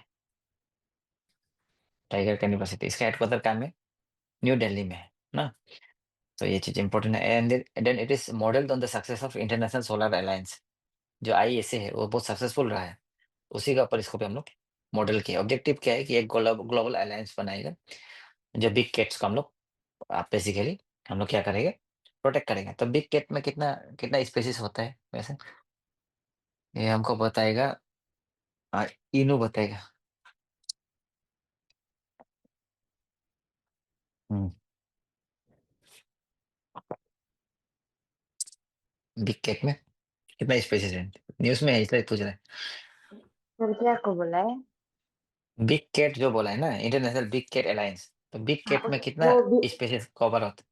टाइगर का एनिवर्सरी। इसका हेडक्वार्टर कहाँ में, न्यू दिल्ली में है ना। तो ये चीज इंपॉर्टेंट है। And then it is modelled on the success of international solar alliance, जो आईएसए है वो बहुत सक्सेसफुल रहा है, उसी के ऊपर इसको भी हम लोग मॉडल किया। ऑब्जेक्टिव क्या है कि एक ग्लोबल अलायंस बनाएगा, जो बिग कैट्स को हम लोग आप बेसिकली हम लोग क्या करेंगे, प्रोटेक्ट करेंगे। तो बिग कैट में कितना कितना स्पेसिस होता है वैसे, ये हमको बताएगा, इनू बताएगा। बिग कैट में कितना स्पेसिस है, न्यूज में है इसलिए पूछ रहे हैं। सर क्या को बोला है? बिग कैट जो बोला है ना, इंटरनेशनल बिग कैट अलायंस, तो बिग हाँ, कैट में कितना वो भी स्पेसिस कवर होता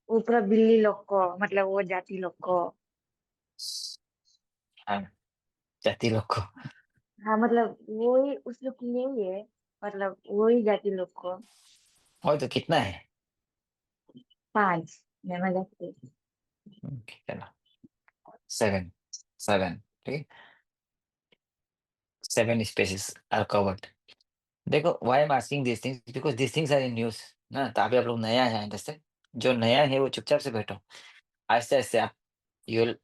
वो पूरा बिल्ली लोग को, मतलब वो जाति लोग को। है, हाँ, जाति लोग को। हाँ मतलब वो ही उस लोग की यही है, मतलब वो ही जाति लोग को। और तो कितना है, 5 मैं जाति। चलो 7, 7, ठीक है, 7 स्पेसिस आर कवर्ड। देखो why I am asking this things, because this things are in news ना। तो अभी आप लोग नया है, अंडरस्टैंड, जो नया है वो चुपचाप से बैठो, आहिस्ते आहिस्ते आप you will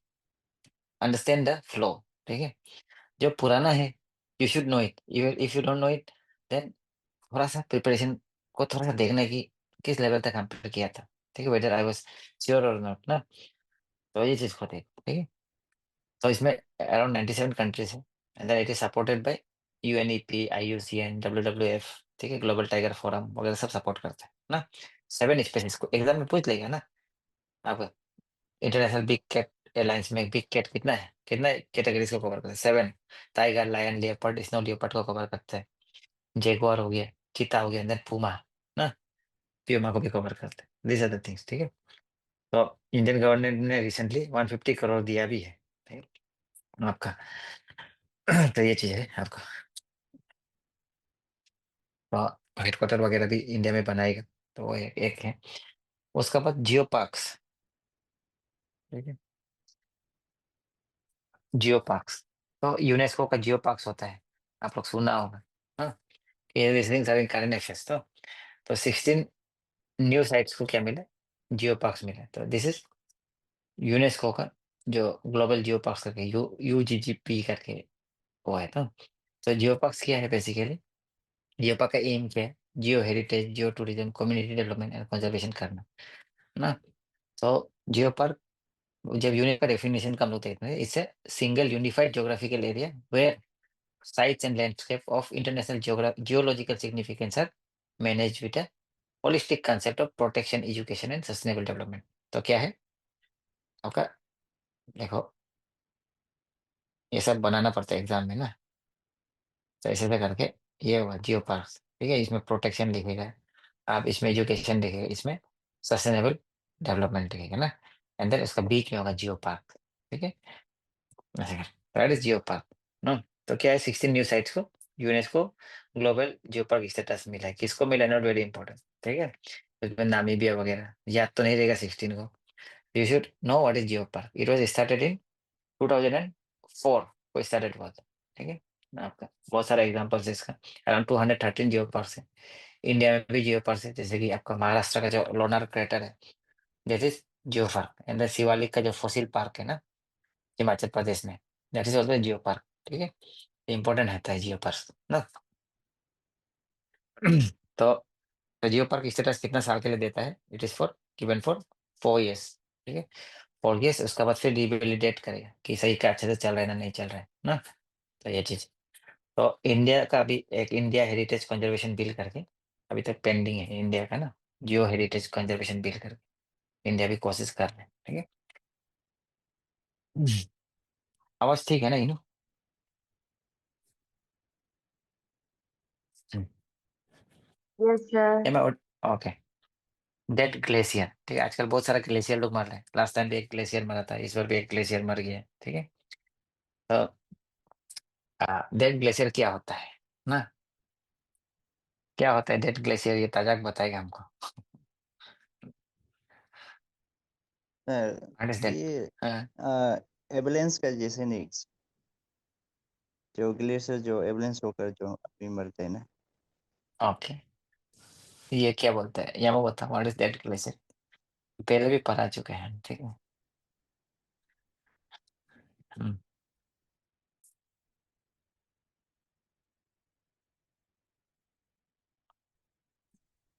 understand the flow, ठीक है। जो पुराना है you should know it, if you don't know it then थोड़ा सा प्रिपरेशन को थोड़ा सा देखना कि किस लेवल तक कंप्लीट किया था, ठीक है, वेदर आई वाज श्योर और नॉट ना। तो ये चीज को देख, ठीक है। तो इसमें अराउंड 97 कंट्रीज है, and then it is supported by UNEP, IUCN, WWF, ठीक है, ग्लोबल टाइगर फोरम वगैरह सब सपोर्ट करते हैं ना। 7 स्पेसीज को एग्जाम में पूछ लेगा ना आपका, इंटरनेशनल बिग कैट एयरलाइंस में बिग कैट कितना है, कितना कैटेगरीज को कवर करता है, 7। Tiger, lion, leopard, snow leopard को कवर करता है, जेगुआर हो गया, चीता हो गया, देन पूमा ना, प्यूमा को भी कवर करते हैं, दीज आर द थिंग्स, ठीक है। तो इंडियन गवर्नमेंट ने रिसेंटली 150 करोड़ दिया भी है, ठीक है, आपका। तो ये चीज है आपका, तो हेडक्वार्टर वगैरह भी इंडिया में बनाएगा, तो वो एक है। उसके बाद जियो पार्क्स, ठीक है, जियो पार्क्स, तो यूनेस्को का जियो पार्क्स होता है, आप लोग सुना होगा, हाँ, ये these things are in current affairs। तो 16 न्यू साइट्स को क्या मिला, जियो पार्क्स मिला। तो दिस इज यूनेस्को का जो ग्लोबल जियो पार्क्स करके यूजीजीपी करके वो है। तो जियो पार्क्स क्या है बेसिकली? जियो पार्क का एम क्या है? Geoheritage, geotourism, community development and conservation करना ना। तो जियो पार्क जब यूनिट का डेफिनेशन का हम लोग देखते हैं, it's a single unified geographical area where sites and landscape of international geological significance are managed with a holistic concept of protection, education and sustainable development। तो क्या है आपका? देखो, ये सब बनाना पड़ता है एग्जाम में ना, तो ऐसे ऐसे करके ये हुआ जियो पार्क। ठीक है, इसमें प्रोटेक्शन लिखेगा, आप इसमें एजुकेशन लिखेगा, इसमें सस्टेनेबल डेवलपमेंट लिखेगा ना, एंड देन उसका बीच में होगा जियो पार्क। ठीक है, that is geopark. No, तो क्या है 16 न्यू साइट्स को UNESCO global geopark status मिला है। किसको मिला? Not very important. ठीक है, उसमें नामीबिया वगैरह याद तो नहीं रहेगा 16 को। You should know what is geo park. It was started इन 2004 को स्टार्टेड हुआ था। ठीक है, आपका बहुत सारा एग्जांपल्स है इसका। अराउंड 213 जियो पार्क है। इंडिया में भी जियो पार्क है, जैसे कि आपका महाराष्ट्र का जो लोनार क्रेटर है, that is geo park. And Shivalik का जो फॉसिल पार्क है ना हिमाचल प्रदेश में, that is also geo park. ठीक है, इंपॉर्टेंट रहता है जियो पार्क ना। तो जियो पार्क स्टेटस कितना साल के लिए देता है? It is for given for 4 years। ठीक है, 4 years, उसके बाद फिर रिवेलिडेट करेगा कि सही का अच्छे से चल रहा है ना नहीं चल रहा है ना। तो ये चीज, तो इंडिया का भी एक इंडिया हेरिटेज कंजर्वेशन बिल करके अभी तक पेंडिंग है इंडिया का ना, जियो हेरिटेज कंजर्वेशन बिल करके इंडिया भी कोशिश कर रहे हैं। ठीक है, आवाज ठीक है ना इनू? Yes, sir. Um okay. Dead glacier, ठीक है, आजकल बहुत सारा ग्लेशियर लोग मर रहे हैं। लास्ट टाइम भी एक ग्लेशियर मरा था, इस बार भी एक ग्लेशियर मर गया है। ठीक है, तो डेड ग्लेशियर क्या होता है ना, क्या होता है डेड ग्लेशियर? ये ताजाक बताएगा हमको। What is that? ये एवलेंस का जैसे नहीं, जो ग्लेशियर जो एवलेंस होकर जो अभी मरते हैं ना। ओके, ये क्या बोलता है? या मैं बता, व्हाट इज डेड ग्लेशियर? पहले भी पढ़ा चुके हैं। ठीक है, हम्म,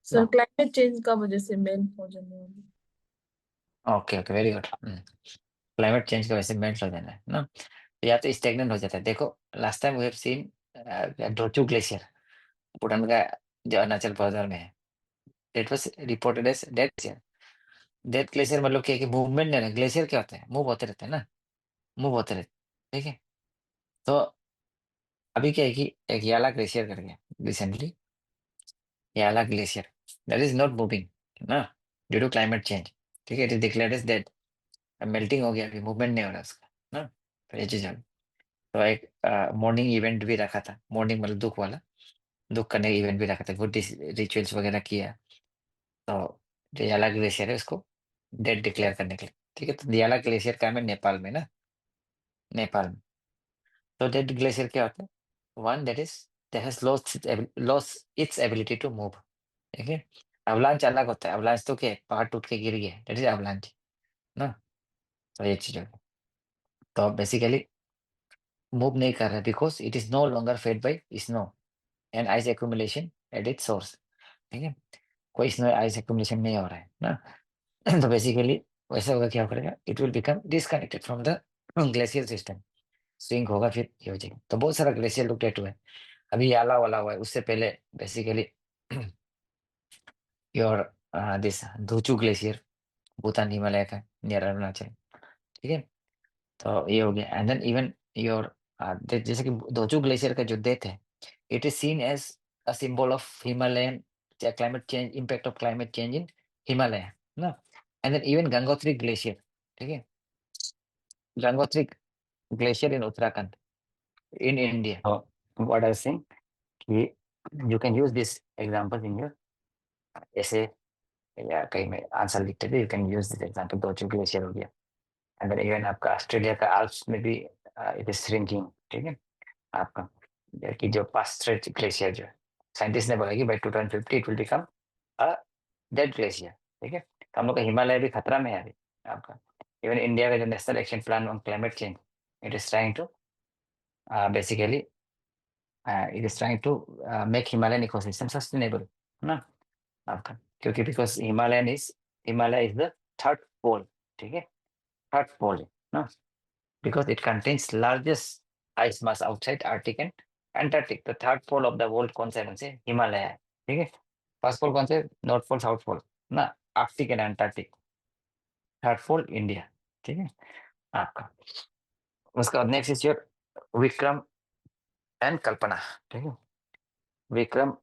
सर नो, क्लाइमेट चेंज का वजह से मेल्ट हो जाने वाली। Okay okay, very good. Climate change का वैसे मेल्ट हो जाना है ना, तो या तो स्टेगनेंट हो जाता है। देखो, last time we have seen Dochu glacier, Bhutan का जो अरुणाचल प्रदेश में है, it was reported as dead glacier. Dead glacier मतलब क्या है कि मूवमेंट नहीं है। ग्लेशियर क्या होता है? मूव होते रहते हैं ना, मूव होते रहते हैं। ठीक है, तो अभी क्या है कि एक याला ग्लेशियर कर गया recently, Yala glacier, that is not moving ना, ड्यू टू क्लाइमेट चेंज। ठीक है, it is declared as dead, melting हो गया, अभी मूवमेंट नहीं हो रहा उसका ना। तो ये चीज है। तो एक मॉर्निंग इवेंट भी रखा था, मॉर्निंग मतलब दुख वाला, दुख करने का इवेंट भी रखा था, गुड रिचुअल्स वगैरह किया। तो जो याला ग्लेशियर है उसको डेड डिक्लेयर करने के लिए। ठीक है, तो याला ग्लेशियर का है नेपाल में ना, नेपाल में। तो डेड ग्लेशियर क्या होता है? One that is that has lost its ability to move. ठीक है, अवलांच अलग होता है। अवलांच तो क्या है? पहाड़ टूट के गिर गया, दैट इज अवलांच ना। तो ये चीज होगी, तो बेसिकली मूव नहीं कर रहा है because it is no longer fed by snow and ice accumulation at its source. ठीक है, कोई स्नो आइस एक्यूमुलेशन नहीं हो रहा है ना। तो बेसिकली वैसा होगा, क्या करेगा? It will become disconnected from the glacier system, swing होगा, फिर ये हो जाएगा। तो बहुत सारा ग्लेशियर लोकेट हुआ है। अभी याला वाला हुआ है, उससे पहले basically your this Dochu glacier, Bhutan Himalaya का नियर अरुणाचल। ठीक है, तो ये हो गया। एंड देन इवन योर जैसे कि धोचू ग्लेशियर का जो डेथ है, it is seen as a symbol of Himalayan climate change, impact of climate change in Himalaya ना। And then even Gangotri glacier, ठीक है, Gangotri glacier in Uttarakhand in India. What I saying कि you can use this example in your essay, या कहीं में answer लिखते थे, you can use this example. Dochu glacier हो गया, एंड देन इवन आपका ऑस्ट्रेलिया का आल्प्स में भी इट इज श्रिंकिंग। ठीक है, आपका कि जो पास्ट ग्लेशियर जो है, साइंटिस्ट ने बोला कि by 2050 it will become a dead glacier. ठीक है, तो हम लोग का हिमालय भी खतरा में है अभी आपका। इवन इंडिया का जो national action plan on climate change, it is trying to basically it is trying to make Himalayan ecosystem sustainable ना आपका, क्योंकि because Himalaya is the third pole, ठीक है, थर्ड पोल है ना, because it contains largest ice mass outside Arctic and Antarctic. The third pole of the world कौन सा है उनसे हिमालय है, ठीक है। फर्स्ट पोल कौन से, नॉर्थ पोल साउथ पोल ना, Arctic and Antarctic, third pole India, ठीक है आपका। उसका बाद next is your Vikram and Kalpana, ठीक है, विक्रम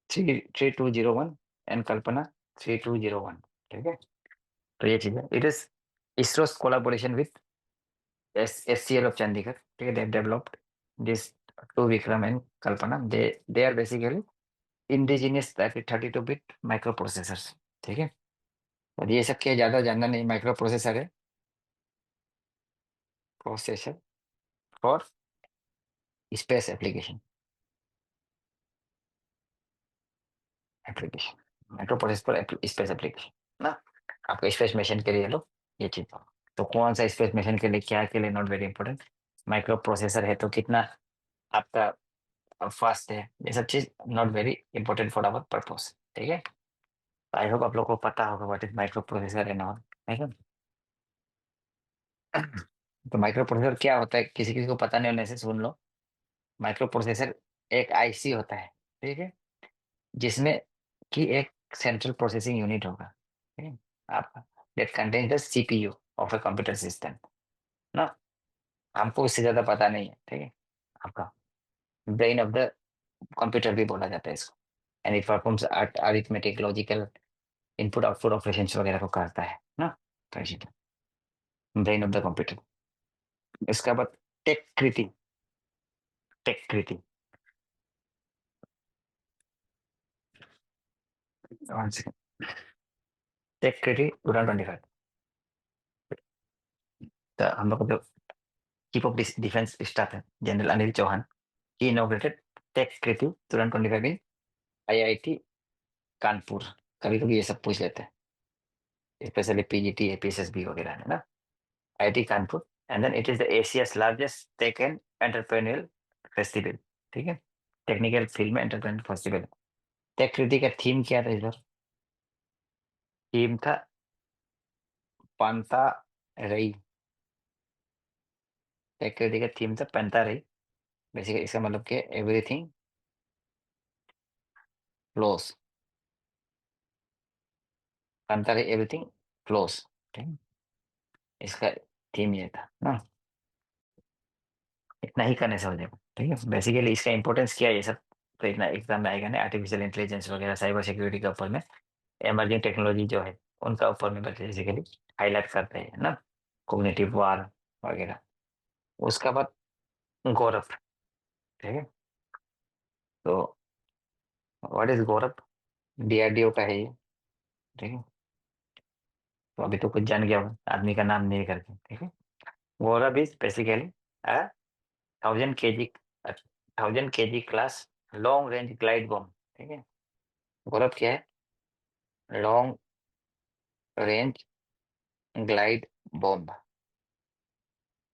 3201 एंड कल्पना 3201, ठीक है। तो ये चीज है, it is ISRO's collaboration with SCL of Chandigarh. Okay, they have developed this two Vikram and Kalpana. They are basically indigenous 32-bit microprocessors. ठीक है, और ये सब क्या ज्यादा जानना नहीं, माइक्रो प्रोसेसर है, processor for space application, micro processor for space application ना, आपका स्पेस मिशन के लिए लो ये चीज। तो कौन सा स्पेस मिशन के लिए क्या के लिए, not very important, microprocessor है तो कितना आपका फास्ट है, ये सब चीज not very important for our purpose, ठीक है। आई होप आप लोग को पता होगा what is microprocessor and all, है ना। तो माइक्रो प्रोसेसर क्या होता है, किसी किसी को पता नहीं होने से सुन लो। माइक्रो प्रोसेसर एक आईसी होता है, ठीक है, जिसमें कि एक सेंट्रल प्रोसेसिंग यूनिट होगा, ठीक है आपका, that contains the CPU of a computer system ना। हमको इससे ज्यादा पता नहीं है, ठीक है, आपका ब्रेन ऑफ द कंप्यूटर भी बोला जाता है इसको, and it performs arithmetic logical input output operations वगैरह को करता है ना। तो ब्रेन ऑफ द कंप्यूटर। इसके बाद टेक्रिटी, टेक्रिटी, वन सेकंड, टेक्रिटी 2025, तो हम लोग का जो चीफ ऑफ डिफेंस स्टाफ है general Anil Chauhan, he inaugurated Techkriti 2025 in IIT Kanpur. कभी कभी ये सब पूछ लेते हैं, स्पेशली पीजीटी एपीएसएसबी वगैरह है ना, IIT Kanpur. And then it is the Asia's largest tech and entrepreneurial festival, ठीक है, टेक्निकल फील्ड में एंटरप्रेन्योर फेस्टिवल। टेक्रिटी का थीम क्या था इधर, थीम था पांता रई, टेक्रिटी का थीम था पांता रई। बेसिकली इसका मतलब कि एवरीथिंग फ्लोस, पांता रई एवरीथिंग फ्लोस, ठीक है? इसका थीम ये था ना, इतना ही करने से हो जाएगा, ठीक है। बेसिकली इसका इंपॉर्टेंस क्या है ये सब, तो इतना एग्जाम में आएगा ना, आर्टिफिशियल इंटेलिजेंस वगैरह साइबर सिक्योरिटी के ऊपर में, इमर्जिंग टेक्नोलॉजी जो है उनका ऊपर में बेसिकली हाईलाइट करते हैं ना, कॉग्निटिव वार वगैरह। उसका बाद गौरव, ठीक है, तो व्हाट इज गौरव, डीआरडीओ का है ये, ठीक है। तो अभी तो कुछ जान गया होगा आदमी का नाम नहीं करके, ठीक है। Gaurav is basically a 1000 kg, 1000 kg class long range glide bomb, ठीक है। गौरव क्या है, long range glide bomb,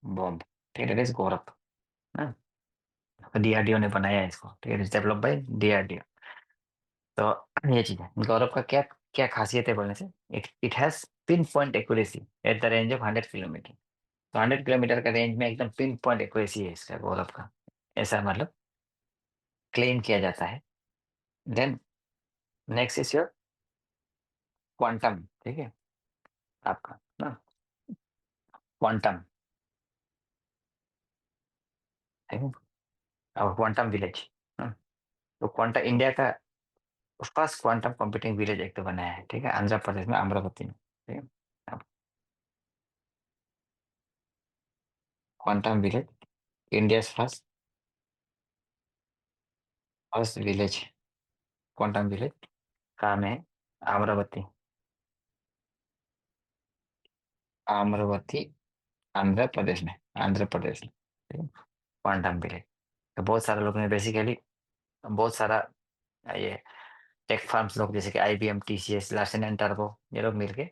bomb, ठीक है, इज गौरव ना, डीआरडीओ ने बनाया है इसको, ठीक है, डेवलप बाय डीआरडीओ। तो ये चीज है, गौरव का क्या क्या खासियत है बोलने से, it it has pin point accuracy at the range of 100 kilometre. तो 100 किलोमीटर का रेंज में एकदम पिन पॉइंट एक्यूरेसी है इसका गौरव का, ऐसा मतलब क्लेम किया जाता है। Then next is your quantum, ठीक है आपका ना, क्वांटम, ठीक है, और क्वांटम विलेज। तो क्वांटम इंडिया का फर्स्ट क्वांटम कंप्यूटिंग विलेज एक तो बनाया है, ठीक है, आंध्र प्रदेश में अमरावती में, ठीक है। Quantum village, India first first village, quantum village कहाँ में है, अमरावती, अमरावती आंध्र प्रदेश में, आंध्र प्रदेश में, ठीक है, क्वांटम विलेज। तो बहुत सारे लोगों ने बेसिकली, बहुत सारा ये टेक फर्म्स लोग जैसे कि IBM, TCS, Larsen and turbo, ये लोग मिलके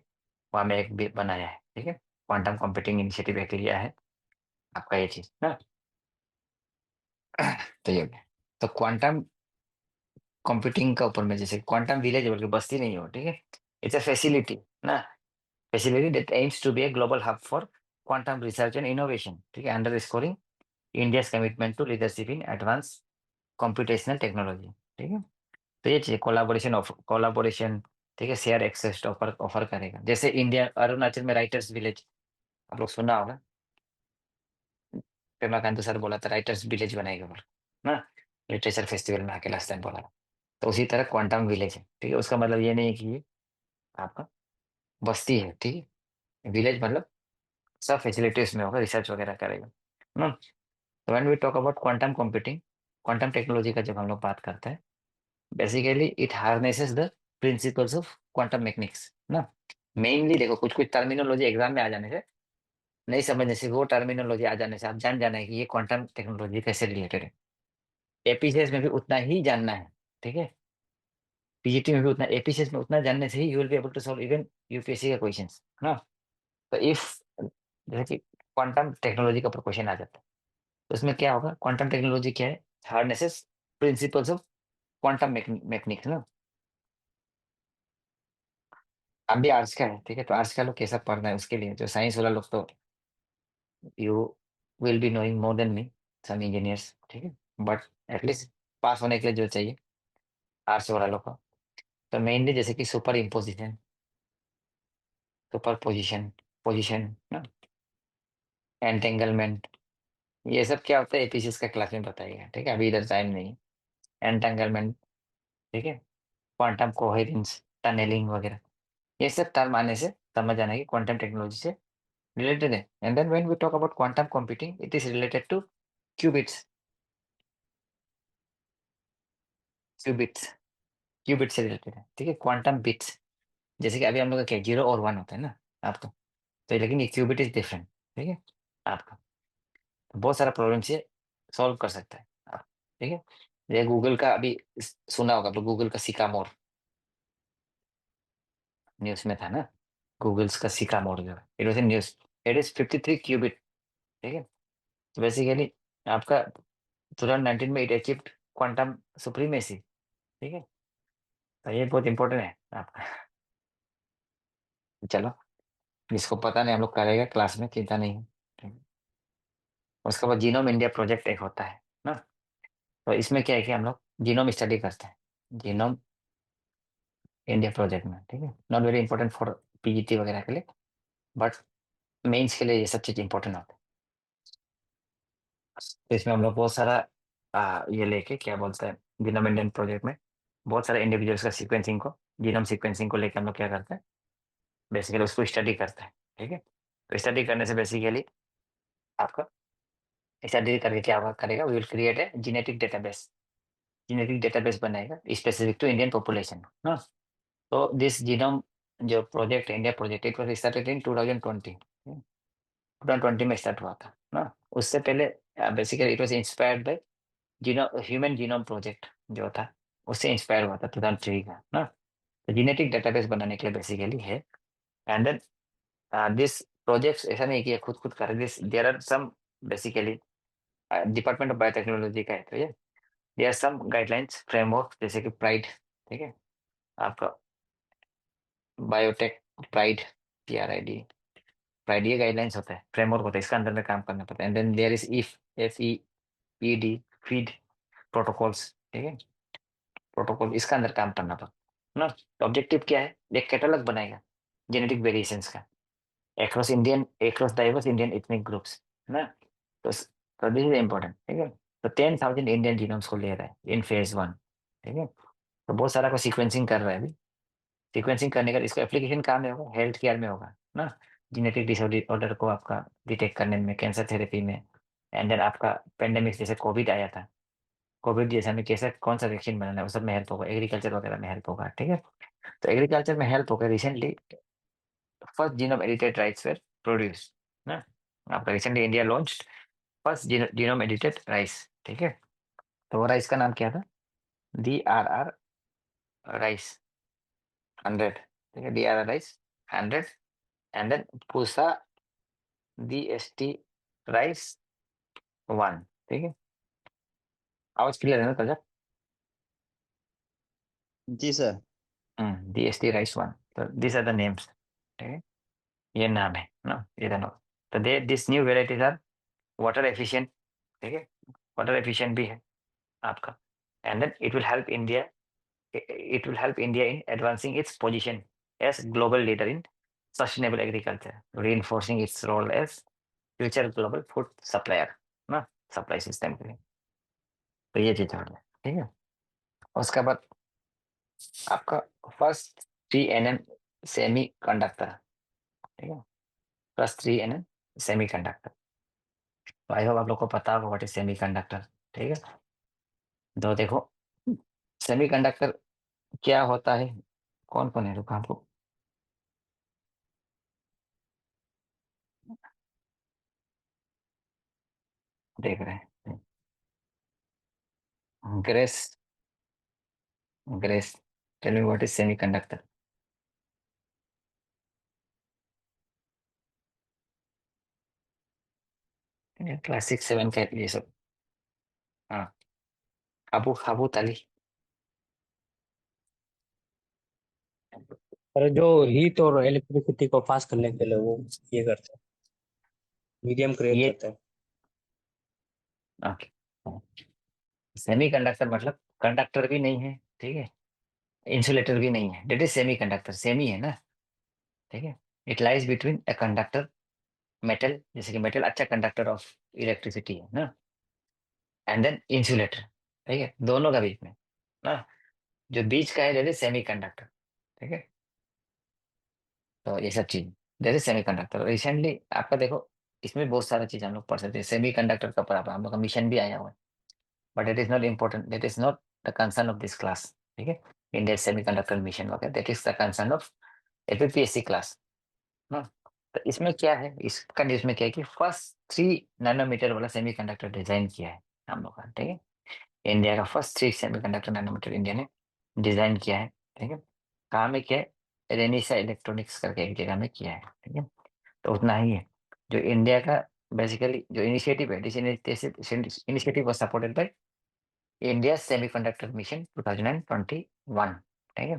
वहाँ में एक भी बनाया है, ठीक है, क्वांटम कंप्यूटिंग इनिशिएटिव एक लिया है आपका ये चीज ना। तो ये हो गया। तो क्वांटम कंप्यूटिंग का ऊपर में जैसे क्वांटम विलेज बल्कि बस्ती नहीं हो, ठीक है, इट्स अ फैसिलिटी ना, facility that aims to be a global hub for quantum research and innovation, ठीक है, underscoring India's commitment to leadership in advance computational technology, ठीक है। तो ये चीज कोलाबोरेशन, ठीक है, शेयर एक्सेस ऑफर ऑफर करेगा। जैसे इंडिया अरुणाचल में राइटर्स विलेज, आप लोग सुना होगा, पेमा कांतु सर बोला था राइटर्स विलेज बनाएगा बोल ना, लिटरेचर फेस्टिवल में आके लास्ट टाइम बोला था। तो उसी तरह क्वांटम विलेज है, ठीक है, उसका मतलब ये नहीं है कि ये आपका बस्ती है, ठीक है, विलेज मतलब सब फैसिलिटीज में होगा, रिसर्च वगैरह करेगा ना। तो when we talk about quantum computing, quantum technology का जब हम लोग बात करते हैं, basically it harnesses the principles of quantum mechanics ना। मेनली देखो कुछ कुछ टर्मिनोलॉजी एग्जाम में आ जाने से, नहीं समझने से, वो टर्मिनोलॉजी आ जाने से आप जान जाना है कि ये क्वांटम टेक्नोलॉजी कैसे रिलेटेड है। एपीसीएस में भी उतना ही जानना है, ठीक है, पीजीटी में भी उतना, एपीसीएस में उतना जानने से ही you will be able to solve even UPSC का क्वेश्चंस ना। तो इफ जैसे कि क्वांटम टेक्नोलॉजी का ऊपर क्वेश्चन आ जाता है, तो उसमें क्या होगा, क्वांटम टेक्नोलॉजी क्या है, harnesses principles of quantum mechanics ना। आप भी आर्ट्स का है, ठीक है, तो आर्ट्स का लोग कैसा पढ़ना है उसके लिए, जो साइंस वाला लोग तो you will be knowing more than me, some engineers, ठीक है, बट एटलीस्ट पास होने के लिए जो चाहिए आर्ट्स वाला लोग का, तो मेनली जैसे कि super imposition, super position, position ना, एंटेंगलमेंट, ये सब क्या होता है एपीसीएस का क्लास में बताइएगा, ठीक है, अभी इधर टाइम नहीं। एंटेंगलमेंट, ठीक है, क्वांटम कोहेरेंस, टनलिंग वगैरह, ये सब टर्म आने से समझ आना है कि क्वांटम टेक्नोलॉजी से रिलेटेड है। And then when we talk about quantum computing, it is related to qubits, qubits, qubit से रिलेटेड है, ठीक है, क्वांटम बिट्स, जैसे कि अभी हम लोग का क्या 0 और 1 होता है ना आपका, तो लेकिन ये क्यूबिट इज डिफरेंट, ठीक है, आपका तो बहुत सारा प्रॉब्लम से सॉल्व कर सकता है आप, ठीक है। ये गूगल का अभी सुना होगा, तो गूगल का सिकामोर न्यूज में था ना, गूगल्स का सिकामोर जो है, it was in news, it is 53 qubit, ठीक है। तो बेसिकली आपका 2019 में इट अचीव्ड क्वांटम सुप्रीमेसी, ठीक है, तो ये बहुत इंपॉर्टेंट है आपका। चलो, जिसको पता नहीं हम लोग करेगा क्लास में, चिंता नहीं है, ठीक है? उसके बाद जीनोम इंडिया प्रोजेक्ट एक होता है ना, तो इसमें क्या है कि हम लोग जीनोम स्टडी करते हैं, जीनोम इंडिया प्रोजेक्ट में, ठीक है, not very important for PGT वगैरह के लिए, बट मेंस के लिए ये सब चीज इंपॉर्टेंट होता है। तो इसमें हम लोग बहुत सारा ये लेके क्या बोलते हैं, जीनोम इंडियन प्रोजेक्ट में बहुत सारे इंडिविजुअल्स का सीक्वेंसिंग को, जीनोम सीक्वेंसिंग को लेकर हम लोग क्या करते हैं, बेसिकली उसको स्टडी करते हैं, ठीक है। तो स्टडी करने से बेसिकली आपका स्टडी करके क्या करेगा, we will create a genetic database बनाएगा स्पेसिफिक टू इंडियन पॉपुलेशन ना। तो दिस जीनोम जो प्रोजेक्ट है, India project, it was started in 2020, 2020 में स्टार्ट हुआ था ना। उससे पहले basically it was inspired by human genome project जो था, उससे इंस्पायर हुआ था 2003 का ना। तो जेनेटिक डेटाबेस बनाने के लिए बेसिकली है। एंड देन दिस प्रोजेक्ट्स ऐसा नहीं कि ये खुद कर this, there are some basically department of biotechnology का है, तो ये there are some guidelines framework, जैसे कि प्राइड, ठीक है, आपका बायोटेक प्राइड, PRID, प्राइड, ये गाइडलाइंस होता है, फ्रेमवर्क होता है, इसका अंदर में काम करना पड़ता है। And then there is if, FEED, feed protocols, ठीक है, प्रोटोकॉल, इसका अंदर काम करना पड़ता है ना। तो ऑब्जेक्टिव क्या है, एक कैटलॉग बनाएगा जेनेटिक वेरिएशंस का across diverse Indian ethnic groups ना। तो दिस इज इम्पोर्टेंट, ठीक है। तो 10,000 इंडियन जीनोम्स को ले रहा है इन फेज 1, ठीक है। तो बहुत सारा को सीक्वेंसिंग कर रहा है अभी। सीक्वेंसिंग करने का इसको एप्लीकेशन कहाँ में होगा, हेल्थ केयर में होगा ना, जेनेटिक डिसऑर्डर को आपका डिटेक्ट करने में, कैंसर थेरेपी में। एंड देन आपका पेंडेमिक जैसे कोविड आया था, कोविड जैसे हमें कैसे कौन सा वैक्सीन बनाना है, वो सब में हेल्प होगा, एग्रीकल्चर वगैरह में हेल्प होगा, ठीक है। तो एग्रीकल्चर में हेल्प होगा। Recently first genome edited rights were produce ना, आपका recently India launch first genome edited rice, ठीक है। तो वो राइस का नाम क्या था, DRR राइस 100, ठीक है, DRR rice 100। And then Pusa DST rice 1, ठीक है। आवाज क्लियर है ना कलर? जी सर। DST राइस वन, तो दिस आर द नेम्स, ठीक है, ये नाम है ना, ये नाम। तो they this new varieties are water efficient, ठीक है, वाटर एफिशिएंट भी है आपका, and then it will help India in advancing its position as global leader in sustainable agriculture, reinforcing its role as future global food supplier ना, supply system के लिए। तो ये चीज हो गया, ठीक है। उसके बाद आपका फर्स्ट 3 nm सेमी कंडक्टर, ठीक है, फर्स्ट 3 nm सेमी कंडक्टर। तो आई होप आप लोग को पता होगा व्हाट इज सेमी कंडक्टर, ठीक है। तो देखो सेमी कंडक्टर क्या होता है, कौन कौन है, रुको आपको देख रहे हैं। Grace, Grace, tell me what is semiconductor. Class 6 7 का ये सब। हाँ, अबू अबू ताली। पर जो हीट और इलेक्ट्रिसिटी को पास करने के लिए वो ये करते हैं, मीडियम क्रिएट ये करते हैं। ओके, सेमी कंडक्टर मतलब कंडक्टर भी नहीं है, ठीक है, इंसुलेटर भी नहीं है, that is semiconductor, semi है ना, ठीक है। It lies between a conductor metal, जैसे कि मेटल अच्छा कंडक्टर ऑफ इलेक्ट्रिसिटी है ना, एंड देन इंसुलेटर, ठीक है, दोनों का बीच में ना, जो बीच का है डेट इज सेमी कंडक्टर, ठीक है। तो ये सब चीज that is semiconductor. Recently आपका देखो इसमें बहुत सारा चीज हम लोग पढ़ सकते हैं, सेमी कंडक्टर का पढ़ा, हम लोग का मिशन भी आया हुआ है, but it is not important, that is not the concern of this class, ठीक है। इंडिया सेमीकंडक्टर मिशन वगैरह, that is the concern of APPSC class ना। तो इसमें क्या है, इसका न्यूज में क्या है कि फर्स्ट 3 नैनोमीटर वाला सेमीकंडक्टर डिजाइन किया है हम लोग का, ठीक है। इंडिया का फर्स्ट 3 सेमीकंडक्टर नैनोमीटर इंडिया ने डिजाइन किया है, ठीक है। कहाँ में किया है, रेनिसा इलेक्ट्रॉनिक्स करके एक जगह में किया है, ठीक है। तो उतना ही है जो इंडिया का बेसिकली जो इनिशिएटिव है, this initiative was supported by India semiconductor mission 2021, ठीक है।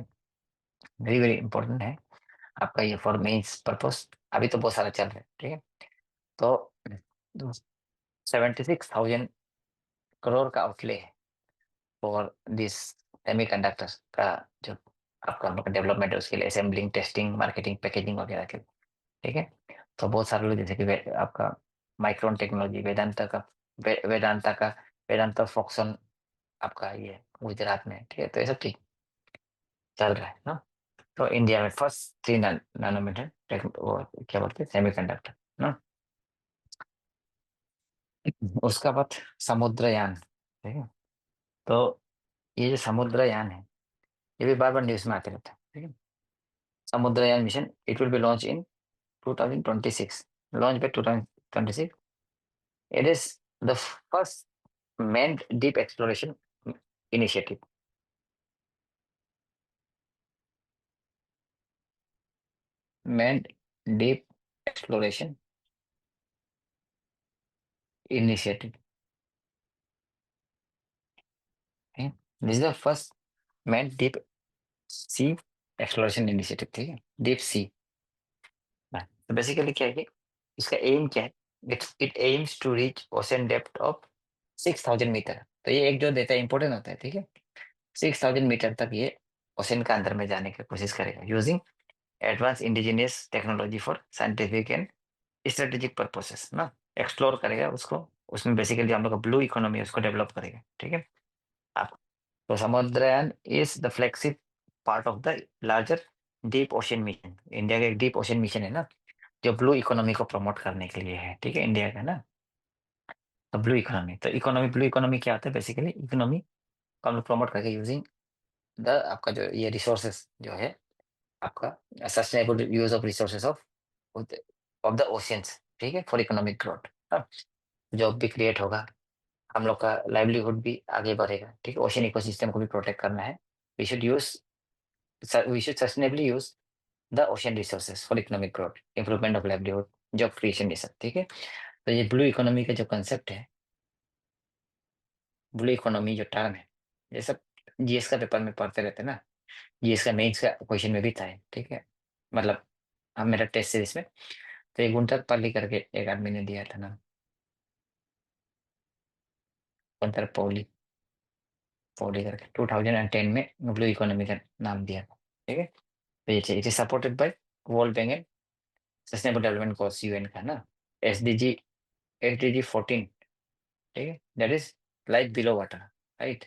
वेरी वेरी इंपॉर्टेंट है आपका ये फॉर मेंस पर्पस, अभी तो बहुत सारा चल रहा है, ठीक है। तो 76,000 करोड़ का आउटले है फॉर दिस सेमीकंडक्टर का, जो आपका हम लोग का डेवलपमेंट है उसके लिए, असेंबलिंग, टेस्टिंग, मार्केटिंग, पैकेजिंग वगैरह के लिए, ठीक है। तो बहुत सारे लोग जैसे कि आपका माइक्रोन टेक्नोलॉजी, वेदांता का वेदांता फॉक्सन आपका ये गुजरात में, ठीक है। तो ये सब ठीक चल रहा है ना। तो इंडिया में फर्स्ट 3 नैनोमीटर वो क्या बोलते हैं सेमीकंडक्टर ना। उसका बाद समुद्रयान, ठीक है। तो ये जो समुद्रयान है ये भी बार बार न्यूज में आते रहता है, ठीक है। Samudrayaan mission it will be launch in 2026, launch by 2026। It is the first manned deep exploration initiative, manned deep exploration initiative, okay? This is the first manned deep sea exploration initiative, ठीक है, deep sea. तो basically क्या है कि इसका aim क्या है, it aims to reach ocean depth of 6,000 metre. तो ये एक जो देता है इंपॉर्टेंट होता है, ठीक है, 6,000 मीटर तक ये ओशन का अंदर में जाने की कोशिश करेगा using advance indigenous technology for scientific and strategic purposes ना, एक्सप्लोर करेगा उसको, उसमें बेसिकली हम लोग का ब्लू इकोनॉमी उसको डेवलप करेगा, ठीक है। आप तो Samudrayaan is the flagship part of the larger deep ocean mission, India का एक डीप ओशन मिशन है ना, जो ब्लू इकोनॉमी को प्रमोट करने के लिए है, ठीक है, इंडिया का ना। तो ब्लू इकोनॉमी, तो इकोनॉमी, ब्लू इकोनॉमी क्या होता है, बेसिकली इकोनॉमी को हम लोग प्रमोट करके यूजिंग द आपका जो ये रिसोर्सेस जो है आपका sustainable use of resources of the oceans, ठीक है, फॉर इकोनॉमिक ग्रोथ। जॉब भी क्रिएट होगा, हम लोग का लाइवलीहुड भी आगे बढ़ेगा, ठीक है। ओशन इकोसिस्टम को भी प्रोटेक्ट करना है, we should use we should sustainably use the ocean resources for economic growth, improvement of livelihood, job creation, ये सब, ठीक है। तो ये ब्लू इकोनॉमी का जो कंसेप्ट है ब्लू इकोनॉमी जो टर्म है, ये सब जीएस का पेपर में पढ़ते रहते हैं ना, जीएस का मेंस का क्वेश्चन में भी था, ठीक है, मतलब हम मेरा टेस्ट सीरीज में। तो एक गुंटर पल्ली करके एक आदमी ने दिया था ना, गुंटर पौली पौली करके 2010 में ब्लू इकोनॉमी का नाम दिया था, ठीक है। तो ये it is supported bye World bank and sustainable development goals, UN का ना, एसडीजी 14, ठीक है, that is life below water, right,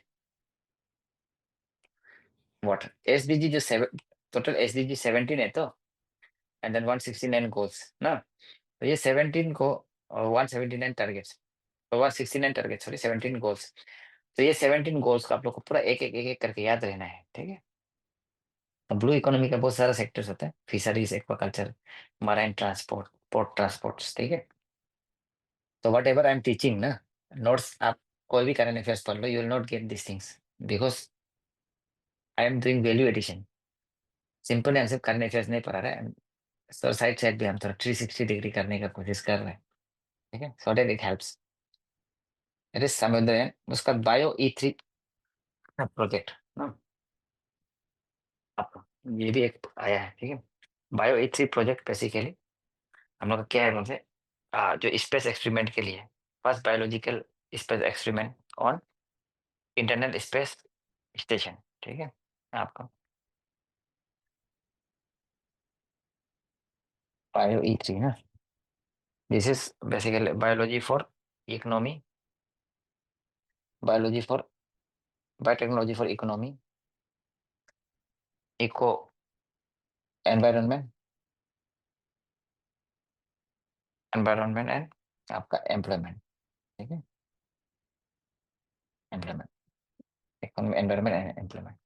water. SDG जो टोटल एसडीजी 17 है तो, एंड देन 169 गोल्स ना, तो ये 17 को 179 टारगेट्स, तो 169 टारगेट, सॉरी 17 गोल्स। तो ये 17 गोल्स को आप लोग को पूरा एक एक करके याद रहना है, ठीक है। ब्लू इकोनॉमी का बहुत सारा सेक्टर्स होता है, fisheries, aquaculture, marine transport, port transports, ठीक है। तो whatever I am teaching ना, नोट्स आप कोई भी करंट अफेयर्स पढ़ लो, you will not get this things, because I am doing value addition. Simple answer current affairs नहीं पढ़ा रहा है सर, साइड साइड भी हम थोड़ा 360 डिग्री करने का कोशिश कर रहे हैं, ठीक है, so that it helps. It is समुद्र, उसका बायो E3 प्रोजेक्ट ना, आपको ये भी एक आया है, ठीक है। बायो E3 प्रोजेक्ट बेसिकली हम लोग का क्या है बोलते, जो स्पेस एक्सपेरिमेंट के लिए, first biological space experiment on internal space station, ठीक है। आपका बायो E3 ना, this is basically biology for economy, biology for biotechnology for economy, eco environment, environment and आपका एम्प्लॉयमेंट, ठीक है, employment, economy, environment and employment.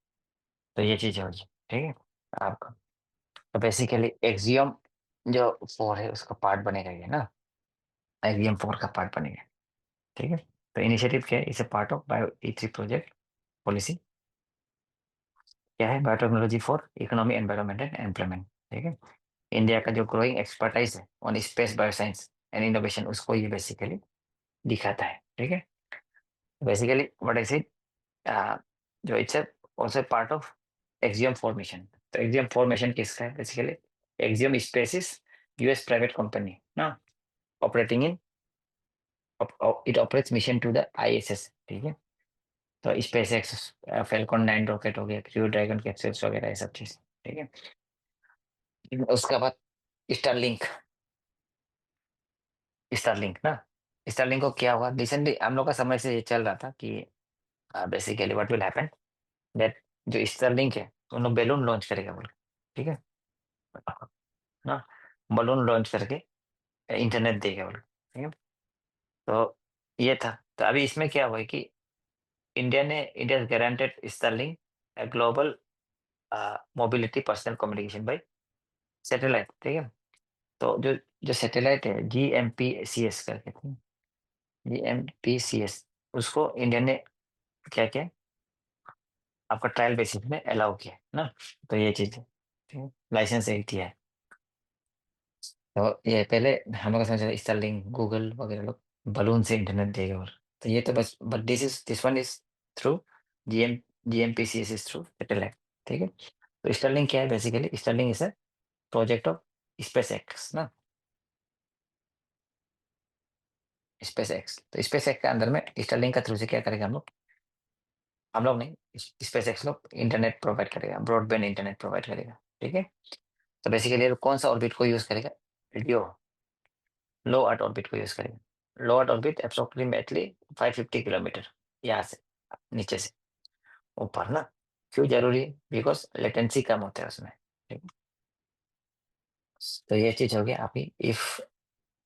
तो ये चीज़ होगी, ठीक है आपका। तो बेसिकली एक्सियम जो 4 है उसका पार्ट बनेगा ये ना, एक्सियम 4 का पार्ट बनेगा, ठीक है। तो इनिशिएटिव क्या है, इसे part of bio E3 project policy, क्या है, biotechnology for economy, environment and employment, ठीक है। इंडिया का जो ग्रोइंग एक्सपर्टाइज है on space, bioscience and innovation, उसको ये बेसिकली दिखाता है, ठीक है। बेसिकली व्हाट आई सेड, जो it's also part of Axiom formation. तो एक्सियम फॉर्मेशन किसका है, basically Axiom spaces US private company ना, operating in, it operates mission to the ISS, ठीक है। तो स्पेस एक्स, फैल्कन 9 रॉकेट हो गया, क्रू ड्रैगन कैप्सूल्स वगैरह ये सब चीज, ठीक है। उसके बाद स्टारलिंक, स्टारलिंक ना, स्टारलिंक को क्या हुआ, रिसेंटली हम लोग का समय से ये चल रहा था कि basically what will happen, that जो स्टारलिंक है उन्होंने बैलून लॉन्च करेगा बोल के, ठीक है ना, बलून लॉन्च करके इंटरनेट देगा बोल के, ठीक है। तो ये था, तो अभी इसमें क्या हुआ है कि India guaranteed Starlink global mobility personal communication bye satellite, ठीक है। तो जो जो सैटेलाइट है GMPCS करके, GMPCS, उसको इंडिया ने क्या किया, आपका ट्रायल बेसिस में अलाउ किया ना। तो ये चीज है, ठीक है, लाइसेंस एक दिया है। तो ये पहले हम लोग समझ स्टारलिंक, गूगल वगैरह लोग बलून से इंटरनेट देगा, और तो ये तो बस, but this one is through GMPCS is through satellite, ठीक है। तो स्टारलिंक क्या है, basically Starlink is a project of space x ना, स्पेस एक्स। तो स्पेस एक्स के अंदर में स्टारलिंक का थ्रू से क्या करेगा, हम लोग नहीं, स्पेस एक्स लोग इंटरनेट प्रोवाइड करेगा, ब्रॉडबैंड इंटरनेट प्रोवाइड करेगा, ठीक है। तो बेसिकली कौन सा ऑर्बिट को यूज करेगा, रेडियो लो अर्थ ऑर्बिट को यूज करेगा। लो अर्थ ऑर्बिट अप्रोक्सीमेटली 550 किलोमीटर यहाँ से, नीचे से ऊपर ना, क्यों जरूरी है, बिकॉज लेटेंसी कम होता है उसमें, ठीक है। तो ये चीज हो गया आपकी, if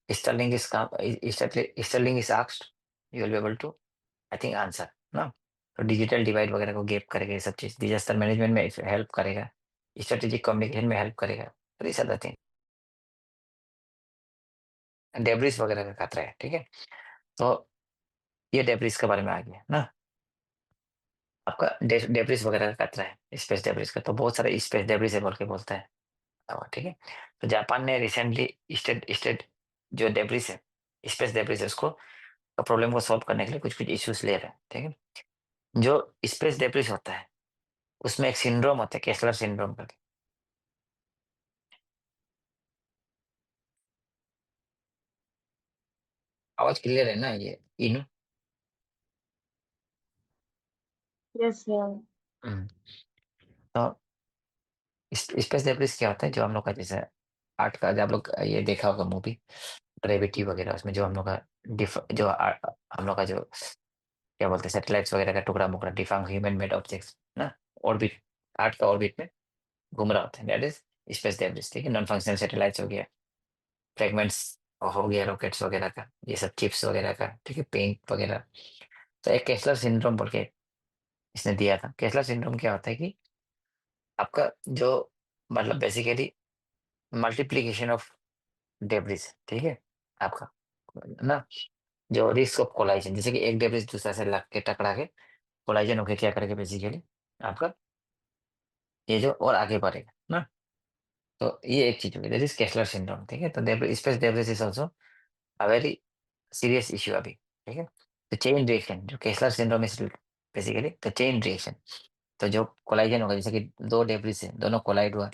sterling is sterling is asked, you will be able to I think answer ना। तो डिजिटल डिवाइड वगैरह को गेप करेगा, ये सब चीज डिजास्टर मैनेजमेंट में हेल्प करेगा, स्ट्रेटेजिक कम्युनिकेशन में हेल्प करेगा, तो ये सब थिंग, डेब्रिस वगैरह का खतरा है, ठीक है। तो ये डेब्रिस के बारे में आ गया ना, आपका डेब्रिस वगैरह का खतरा है, स्पेस डेब्रिस का, तो बहुत सारे स्पेस डेब्रिस है बोल के बोलता है, ठीक है। तो जापान ने रिसेंटली स्टेट स्टेट जो डेब्रिस है, स्पेस डेब्रिस है, उसको आपका प्रॉब्लम को सॉल्व करने के लिए कुछ कुछ इश्यूज ले रहे हैं, ठीक है। जो स्पेस डेब्रिस होता है उसमें एक सिंड्रोम होता है, केसलर सिंड्रोम करके। आवाज क्लियर है ना ये इनू? Yes sir. हम्म। तो स्पेस डेब्रिस क्या होता है, जो हम लोग का जैसे आर्ट का, जब आप लोग ये देखा होगा मूवी ग्रेविटी वगैरह, उसमें जो हम लोग का हम लोग का जो क्या बोलते हैं सैटेलाइट्स वगैरह का टुकड़ा मुकड़ा डिफांग ह्यूमन मेड ऑब्जेक्ट्स ना, ऑर्बिट, आर्ट का ऑर्बिट में घूम रहा होता है, दैट इज स्पेस डेब्रिस, ठीक है। नॉन फंक्शनल सैटेलाइट्स हो गया, फ्रेगमेंट्स हो गया रॉकेट्स वगैरह का, ये सब चिप्स वगैरह का, ठीक है, पेंट वगैरह। तो एक केसलर सिंड्रोम बोल के इसने दिया था। केसलर सिंड्रोम क्या होता है कि आपका जो मतलब बेसिकली मल्टीप्लीकेशन ऑफ डेब्रिस, ठीक है, आपका ना, जो रिस्क ऑफ कोलाइजन, जैसे कि एक डेब्रिस दूसरा से लग के टकरा के कोलाइजन होके क्या करेगा बेसिकली आपका ये जो और आगे बढ़ेगा ना। तो ये एक चीज होगी, दैट इज केसलर सिंड्रोम, ठीक है। तो space debris is also a very serious issue अभी, ठीक है। तो चेन रिएक्शन, जो Kessler syndrome is basically the chain reaction. तो जो कोलाइजन होगा, जैसे कि दो डेब्रिस है, दोनों कोलाइड हुआ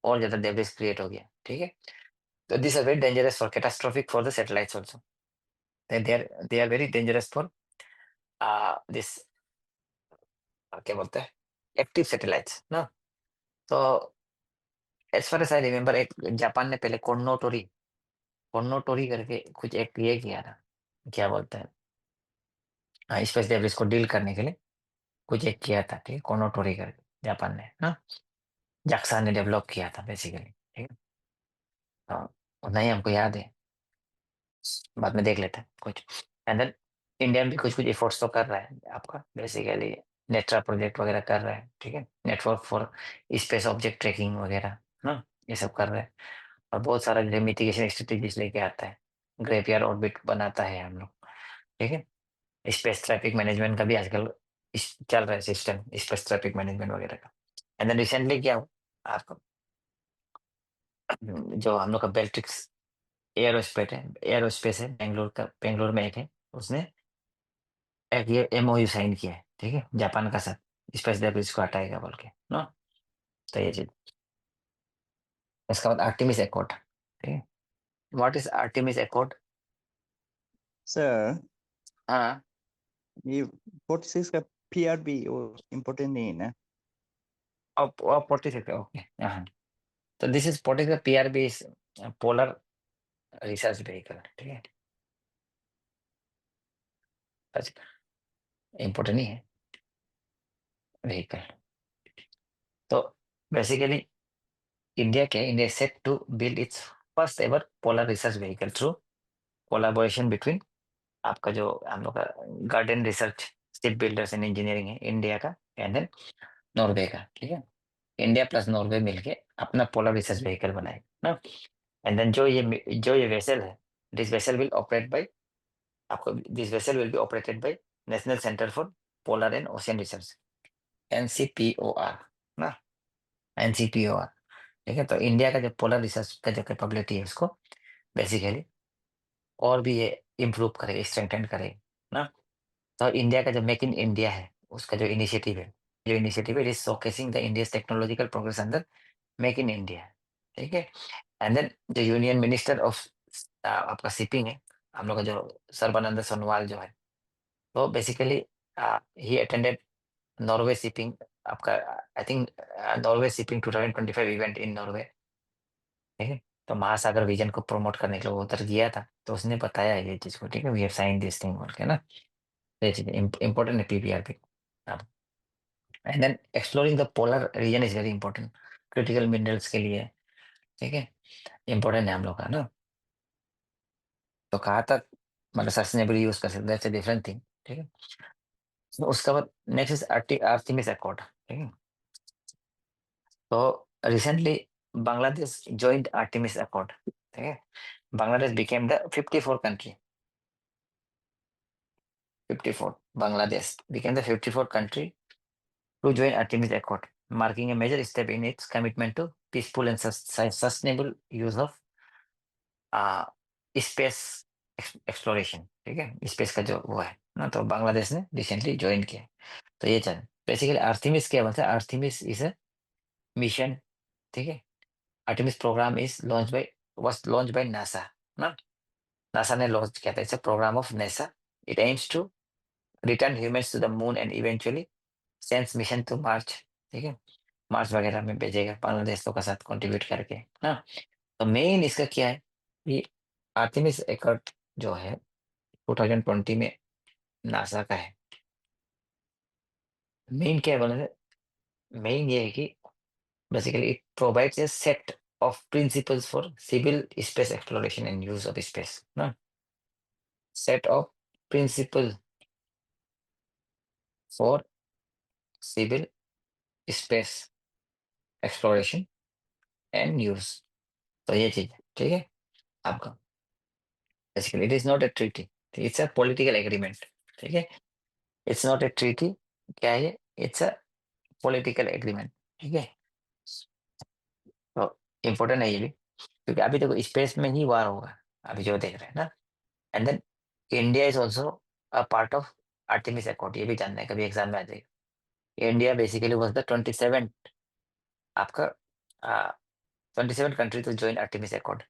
और ज्यादा डेब्रिस क्रिएट हो गया, ठीक है। तो this are very dangerous for catastrophic for the satellites also, they are very dangerous for this क्या बोलते हैं एक्टिव सैटेलाइट्स ना। तो as far as I remember, एक जापान ने पहले कोन्नोटोरी करके कुछ एक ये किया था, क्या बोलते हैं स्पेस डेब्रिस को डील करने के लिए कुछ एक किया था, ठीक है, कोनोटोरी करके जापान ने ना, जाक्सा ने डेवलप किया था बेसिकली, ठीक है। हाँ, उतना ही हमको याद है, बाद में देख लेते हैं कुछ। एंड देन इंडिया में भी कुछ कुछ एफर्ट्स तो कर रहा है आपका बेसिकली, नेट्रा प्रोजेक्ट वगैरह कर रहा है, ठीक है, network for space object tracking वगैरह ना, ये सब कर रहे हैं। और बहुत सारा जो मिटिगेशन स्ट्रेटेजीज लेके आता है, ग्रेवियर ऑर्बिट बनाता है हम लोग, ठीक है। स्पेस ट्रैफिक मैनेजमेंट का भी आजकल चल रहा है सिस्टम, स्पेस ट्रैफिक मैनेजमेंट वगैरह का। एंड देन रिसेंटली क्या हुआ आपको, जो हम लोग का बेल्ट्रिक्स एरोस्पेस है बेंगलोर का, बेंगलोर में एक है, उसने एक ये एमओयू साइन किया है, ठीक है, जापान का साथ, स्पेस डेब्रिस को हटाएगा बोल के ना। तो ये चीज, इसका बाद आर्टिमिस एकॉर्ड, ठीक है। What is Artemis accord? Sir हाँ, ये 46 का PRB वो इम्पोर्टेंट नहीं है ना? और 46, ओके, हाँ। तो this is what is the PRB is polar research vehicle, ठीक है, इम्पोर्टेंट नहीं है व्हीकल। तो basically India set to build its first ever polar research vehicle through collaboration between आपका जो हम लोग का garden research ship builders and engineering है इंडिया का, एंड देन नॉर्वे का, ठीक है। इंडिया प्लस नॉर्वे मिलके अपना पोलर रिसर्च व्हीकल बनाएगा ना। एंड देन जो ये वेसल है, this vessel will operate by आपको, this vessel will be operated by national centre for polar and ocean research, NCPOR ना, NCPOR, ठीक है। तो इंडिया का जो पोलर रिसर्च का जो कैपेबिलिटी है उसको बेसिकली और भी ये इम्प्रूव करेगा, स्ट्रेंथन करेगा ना। तो इंडिया का जो मेक इन इंडिया है उसका जो इनिशिएटिव है, it is showcasing the India's technological progress under make in India, ठीक है। एंड देन जो यूनियन मिनिस्टर ऑफ आपका शिपिंग है हम लोग का जो सर्बानंद सोनोवाल जो है, तो basically he attended Norway shipping आपका, I think Norway shipping 2025 event in Norway, ठीक है। तो महासागर विजन को प्रमोट करने के लिए वो उधर गया था, तो उसने बताया ये चीज को, ठीक है, we have sign this thing बोल के ना। तो ये चीज इंपॉर्टेंट है PPRP। And then exploring the polar region is very important critical minerals के लिए, ठीक है, इंपॉर्टेंट है हम लोग का ना। तो कहा तक मतलब सस्टेनेबल यूज कर सकते हैं, डिफरेंट थिंग, ठीक है। तो उसका बाद नेक्स्ट इज आर्टिमिस अकॉर्ड, ठीक है। तो recently Bangladesh joined Artemis accord, ठीक है। Bangladesh became the 54 country, 54 Bangladesh became the 54th country to join Artemis Accord, marking a major step in its commitment to peaceful and sustainable use of uh, space exploration, ठीक है, space का जो वो है ना, तो बांग्लादेश ने रिसेंटली ज्वाइन किया है। तो ये चल बेसिकली आर्थिमिस क्या बोलते हैं, आर्थिमिस इज अ मिशन, ठीक है। Artemis program is launch by was launch by NASA ना, नासा ने लॉन्च किया था, it's a program of NASA. It aims to return humans to the moon and eventually sends mission to March, ठीक है। मार्च वगैरह में भेजेगा बांग्लादेश लोग का साथ कंट्रीब्यूट करके ना। तो मेन इसका क्या है कि आर्टिमिस एकॉर्ड जो है 2020 में नासा का है। मेन क्या है बोले, मेन ये है कि basically it provides a set of principles for civil space exploration and use of space, no, set of principle for civil space exploration and use। तो ये चीज है, ठीक है आपका। Basically it is not a treaty, it's a political agreement, ठीक है। it's not a treaty, क्या है ये, it's a political agreement, ठीक है। तो इम्पोर्टेंट है ये भी, क्योंकि अभी देखो स्पेस में ही वार होगा, अभी जो देख रहे हैं ना। And then India is also a part of Artemis accord, ये भी जानना है, कभी एग्जाम में आ जाएगा। इंडिया बेसिकली वॉज द 27 आपका 27 country to join Artemis accord.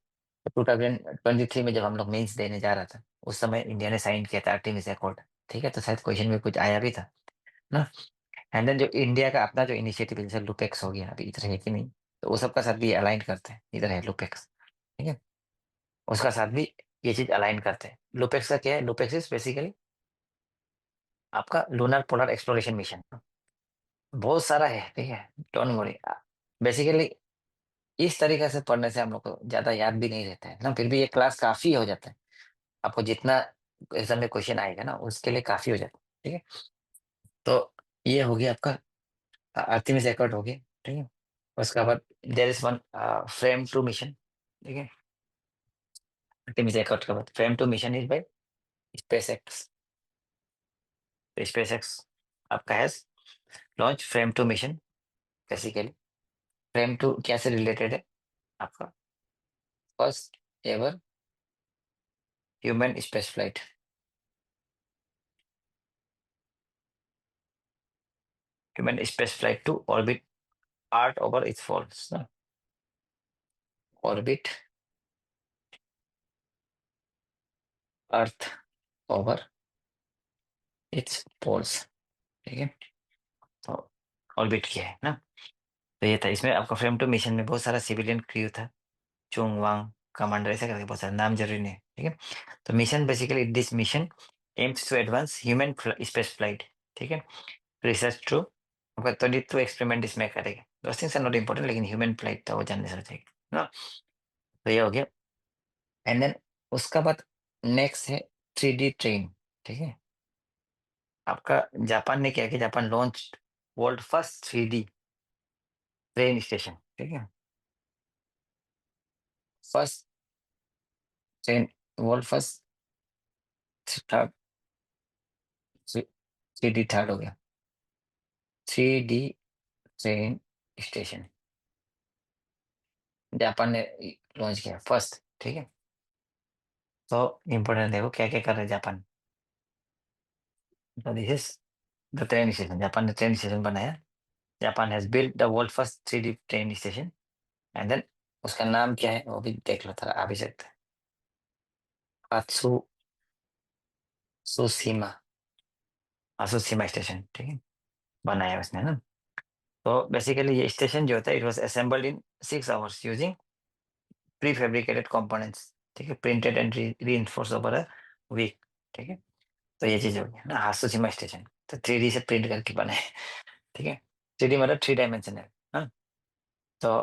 2023 में जब हम लोग मेंस देने जा रहा था, उस समय इंडिया ने साइन किया था आर्टिमिस अकॉर्ड, ठीक है। तो शायद क्वेश्चन में कुछ आया भी था ना। एंड देन जो इंडिया का अपना जो इनिशिएटिव जैसे लुपेक्स हो गया, अभी इधर है कि नहीं, तो वो सबका साथ भी अलाइन करते हैं, इधर है लुपेक्स, ठीक है। उसका साथ भी ये चीज अलाइन करते हैं। लुपेक्स का क्या है, लुपेक्स इज बेसिकली आपका लूनर पोलर एक्सप्लोरेशन मिशन, बहुत सारा है, ठीक है। डोंट वरी, बेसिकली इस तरीके से पढ़ने से हम लोग को ज्यादा याद भी नहीं रहता है ना, फिर भी ये क्लास काफी हो जाता है, आपको जितना एग्जाम में क्वेश्चन आएगा ना उसके लिए काफी हो जाता है, ठीक है। तो ये हो गया आपका आर्टिमिस एकॉर्ड हो गया, ठीक है। उसके बाद there is one Fram two mission, ठीक है। आर्टिमिस एकॉर्ड के बाद Fram two mission is by SpaceX. SpaceX आपका है launch Fram two mission. Basically Fram two क्या से रिलेटेड है, आपका first ever human space flight, human space flight to orbit earth over its falls ना, orbit earth over its poles, ठीक है। तो ऑर्बिट किया है ना। तो ये था, इसमें आपका फ्रेम टू मिशन में बहुत सारा सिविलियन क्रू था, चुंग वांग कमांडर ऐसा करके बहुत सारा नाम जरूरी नहीं है, ठीक है। तो mission basically this mission aims to advance human space flight, ठीक है। रिसर्च टू आपका 32 एक्सपेरिमेंट इसमें करेगा, those things are not important, लेकिन ह्यूमन फ्लाइट था वो जानने से चाहिए ना। तो ये हो गया। एंड देन उसका बाद नेक्स्ट है 3D ट्रेन, ठीक है। आपका जापान ने क्या किया, Japan launch world first 3D train station, ठीक है। First train, world first, third, 3D third हो गया, 3D ट्रेन स्टेशन जापान ने लॉन्च किया फर्स्ट, ठीक है। तो इम्पोर्टेंट देखो क्या क्या कर रहे हैं जापान। तो this is the train station, Japan ने ट्रेन स्टेशन बनाया। Japan has built the world first 3D train station. And then उसका नाम क्या है वो भी देख लो, थोड़ा आ भी सकते हैं, आत्सु सुसीमा, आसुसीमा स्टेशन, ठीक है, बनाया उसने ना। तो बेसिकली ये स्टेशन जो होता है, it was assembled in 6 hours using prefabricated components, ठीक है, printed and reinforced over a week, ठीक है। तो ये चीज हो गया ना, हासुशिमा स्टेशन तो 3D से प्रिंट करके बने, ठीक है। 3D मतलब 3 डायमेंशन है हाँ। तो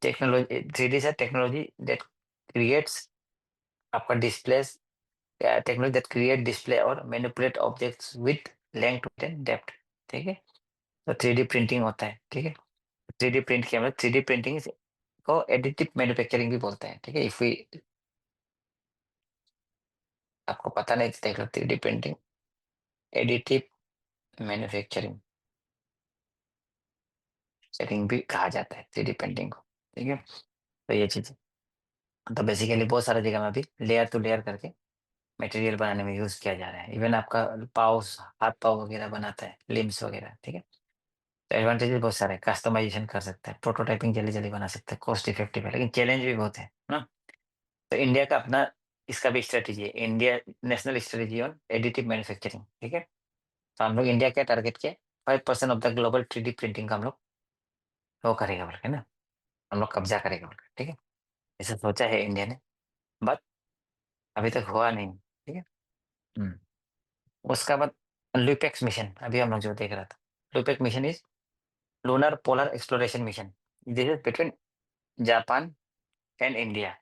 टेक्नोलॉजी 3D से टेक्नोलॉजी दैट क्रिएट्स आपका displays, technology that create display और manipulate objects with length and depth, ठीक है। तो 3D प्रिंटिंग होता है, ठीक है। 3D प्रिंट किया मतलब 3D प्रिंटिंग को एडिटिव मैन्युफैक्चरिंग भी बोलते हैं, ठीक है। इफ वी आपको पता नहीं तो देख लो, 3D printing additive manufacturing setting भी कहा जाता है 3D प्रिंटिंग को, ठीक है। तो ये चीज, तो बेसिकली बहुत सारा जगह में अभी लेयर टू लेयर करके मटेरियल बनाने में यूज़ किया जा रहा है। इवन आपका पाव्स, हाथ पाव वगैरह बनाता है, लिम्स वगैरह, ठीक है? तो एडवांटेजेस बहुत सारे हैं, कस्टमाइज़ेशन कर सकते हैं, प्रोटोटाइपिंग जल्दी-जल्दी बना सकते हैं, कॉस्ट इफेक्टिव है, लेकिन चैलेंज भी बहुत है ना? तो इंडिया का अपना इसका भी स्ट्रैटेजी है, India national strategy on additive manufacturing, ठीक है? तो हम लोग इंडिया क्या टारगेट किया, 5% of the global 3D printing का हम लोग वो करेगा बोल के ना, हम लोग कब्ज़ा करेगा बोल के, ठीक है? ऐसा सोचा है इंडिया ने, बट अभी तक हुआ नहीं, ठीक है? हुँ। उसका बाद लुपेक्स मिशन, अभी हम लोग जो देख रहा था, LUPEX mission is lunar polar exploration mission. This is between Japan and India,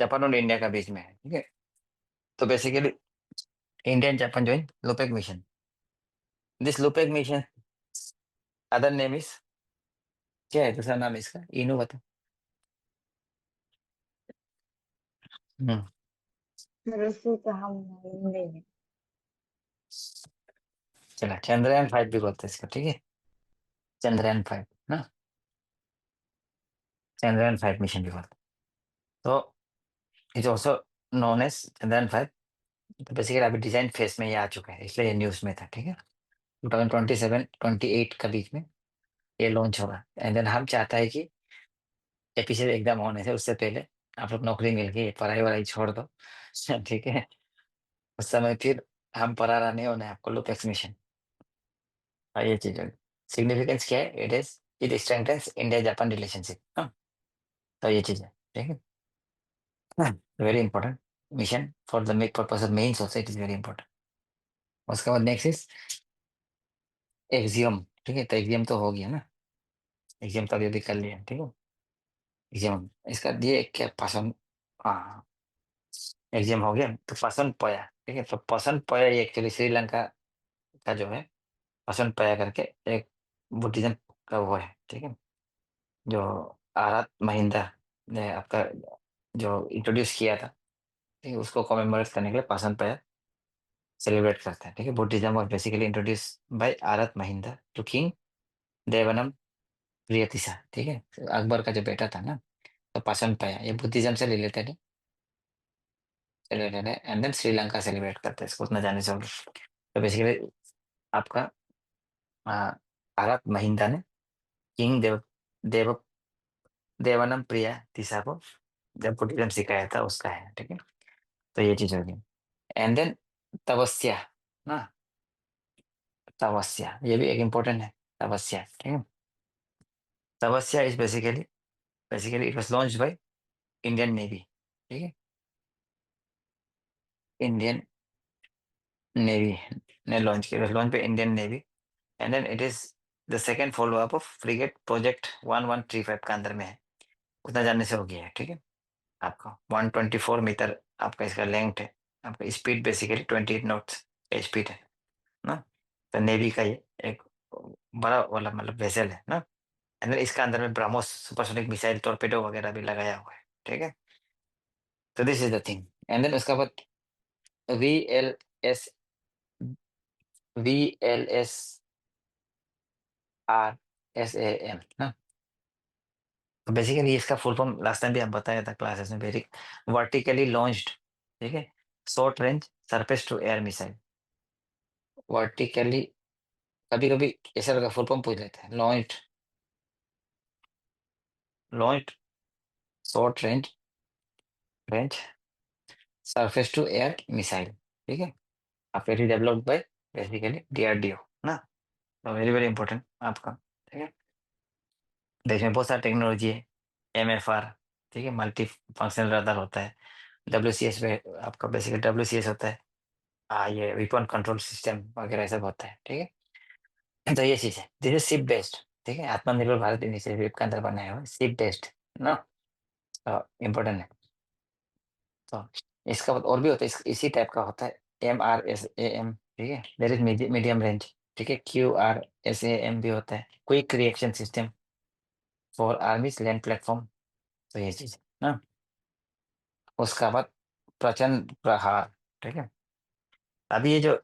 Japan और इंडिया का बीच में है, ठीक है? तो basically India and Japan join LUPEX mission. This LUPEX mission other name is, क्या है दूसरा नाम इसका? इनु बता। हुँ। वैसे तो हम हिंदी में चला चंद्रयान 5 भी बोलते हैं इसको, ठीक है? चंद्रयान 5 ना? चंद्रयान 5 मिशन भी बोलते हैं। तो it's also known as Chandrayaan 5। तो बेसिकली अभी डिज़ाइन फेज़ में ये आ चुका है, इसलिए ये न्यूज़ में था, ठीक है? 2027-28 का बीच में ये लॉन्च होगा, एंड देन हम चाहता है कि एपिसोड एग्ज़ाम होने से उससे पहले आप लोग नौकरी मिल गई, पढ़ाई-वढ़ाई छोड़ दो, ठीक है? उस समय फिर हम परारा नहीं होना है आपको, लुपेक्स मिशन। हाँ, ये चीज़ है। सिग्निफिकेंस क्या है? इट स्ट्रेंथेन्स इंडिया-जापान रिलेशनशिप, हाँ? तो ये चीज़ है, ठीक है? Very important mission for the make purpose of mains also, it is very important. उसके बाद नेक्स्ट इज़ एक्सियम, ठीक है? तो एक्सियम तो हो गया ना, एक्सियम तो अभी-अभी कर लिया, ठीक है? एक्सियम इसका ये क्या पसंद, हाँ, एक्सियम हो गया, तो पसंद पया, ठीक है? तो पसंद पया ये एक्चुअली श्रीलंका का जो है, पसंद पया करके एक बुद्धिज़्म का वो है, ठीक है? जो आराध महिंद्रा ने आपका जो इंट्रोड्यूस किया था, ठीक है? उसको कमेमोरेट करने के लिए पसंद पया सेलिब्रेट करते हैं, ठीक है? Buddhism was basically introduced by Arahat Mahinda to king Devanam Piyatissa, ठीक है? अकबर का जो बेटा था ना, तो पसंद पया ये बुद्धिज़्म से रिलेटेड है, एंड देन श्रीलंका सेलिब्रेट करते हैं इसको, उतना जाने से होगा। तो बेसिकली आपका अ, आराध महिंद्रा ने किंग देव देवानंद प्रिया तीसरा को जब बुद्धिज्म सिखाया था उसका है, ठीक है? तो ये चीज़ होगी, एंड देन तपस्या ना, तपस्या ये भी एक इम्पोर्टेंट है, तपस्या, ठीक है? Tapasya is basically it was launched by Indian navy, ठीक है? इंडियन नेवी ने लॉन्च किया, launch by Indian navy, and then it is the second follow up of frigate project 1135 का अंदर में है, उतना जानने से हो गया है, ठीक है? आपका 124 मीटर आपका इसका लेंथ है, आपका स्पीड बेसिकली 28 नॉट्स का स्पीड है ना? तो नेवी का ये एक बड़ा वाला मतलब वेसल है ना? एंड देन इसका अंदर में ब्रह्मोस सुपरसोनिक मिसाइल टॉर्पेडो वगैरह भी लगाया हुआ है, ठीक है? तो this is the thing, and then उसका बाद वीएलएस वीएलएसआरएसएएम ना? तो बेसिकली इसका फुल फॉर्म लास्ट टाइम भी हम बताया था क्लासेस में, वेरी वर्टिकली लॉन्च्ड, ठीक है? Short range surface to air missile, vertically कभी-कभी ऐसा लगा फुल फॉर्म पूछ लेते हैं, launched short range surface to air missile, ठीक है? अब it is developed by basically DRDO ना? तो वेरी वेरी इंपॉर्टेंट आपका, ठीक है? देश में बहुत सारी टेक्नोलॉजी है, एमएफआर, ठीक है? मल्टी फंक्शनल रडार होता है, डब्ल्यूसीएस में आपका बेसिकली डब्ल्यूसीएस होता है, ये वेपन कंट्रोल सिस्टम वगैरह सब होता है, ठीक है? तो ये चीज़ है, दिस इज शिप बेस्ड, ठीक है? आत्मनिर्भर भारत इनिशिएटिव के अंदर बनाया हुआ है, शिप बेस्ड ना? तो इम्पोर्टेंट है। तो इसका बाद और भी होता है, इसी टाइप का होता है एमआरएसएएम, ठीक है? दैट इज मीडियम रेंज, ठीक है? क्यूआरएसएएम भी होता है, quick reaction system for आर्मीज land platform, तो ये चीज़ है ना? उसका बाद प्रचंड प्रहार, ठीक है? अभी ये जो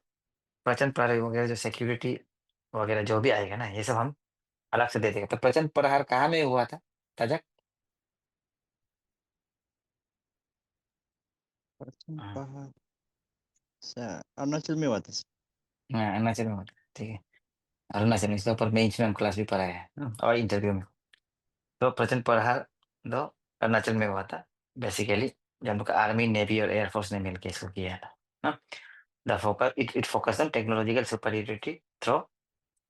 प्रचंड प्रहार वगैरह जो सिक्योरिटी वगैरह जो भी आएगा ना, ये सब हम अलग से दे देंगे। तो प्रचंड प्रहार कहाँ में हुआ था, ताजा? पश्चिम हाँ। पहाड़ अच्छा, अरुणाचल में हुआ था। हाँ, अरुणाचल में होता है, ठीक है। अरुणाचल में इसके ऊपर मेंस में हम क्लास भी पढ़ाया है और इंटरव्यू में। तो प्रचंड प्रहार दो अरुणाचल में हुआ था बेसिकली, जब हम लोग का आर्मी नेवी और एयरफोर्स ने मिलकर इसको किया था ना। The focus it focus on technological superiority through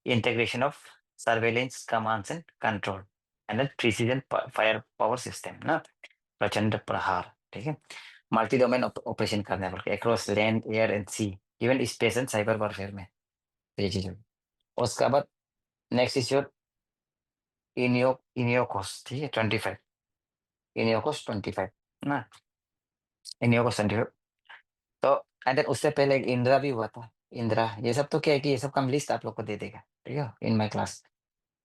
integration of surveillance commands and control and then precision fire power system ना। प्रचंड प्रहार, ठीक है। मल्टी डोमेन ऑपरेशन करने वाले across land air and sea, even space and cyber warfare में, तो ये चीज होगी। उसके बाद नेक्स्ट इज योर इनियोकोस, ठीक है 25, इनियोकोस 25 ना, इनियोकोस 25। तो एंड देन उससे पहले एक इंदिरा भी हुआ था। इंदिरा, ये सब तो क्या है कि ये सब का लिस्ट आप लोग को दे देगा, ठीक है, इन माई क्लास।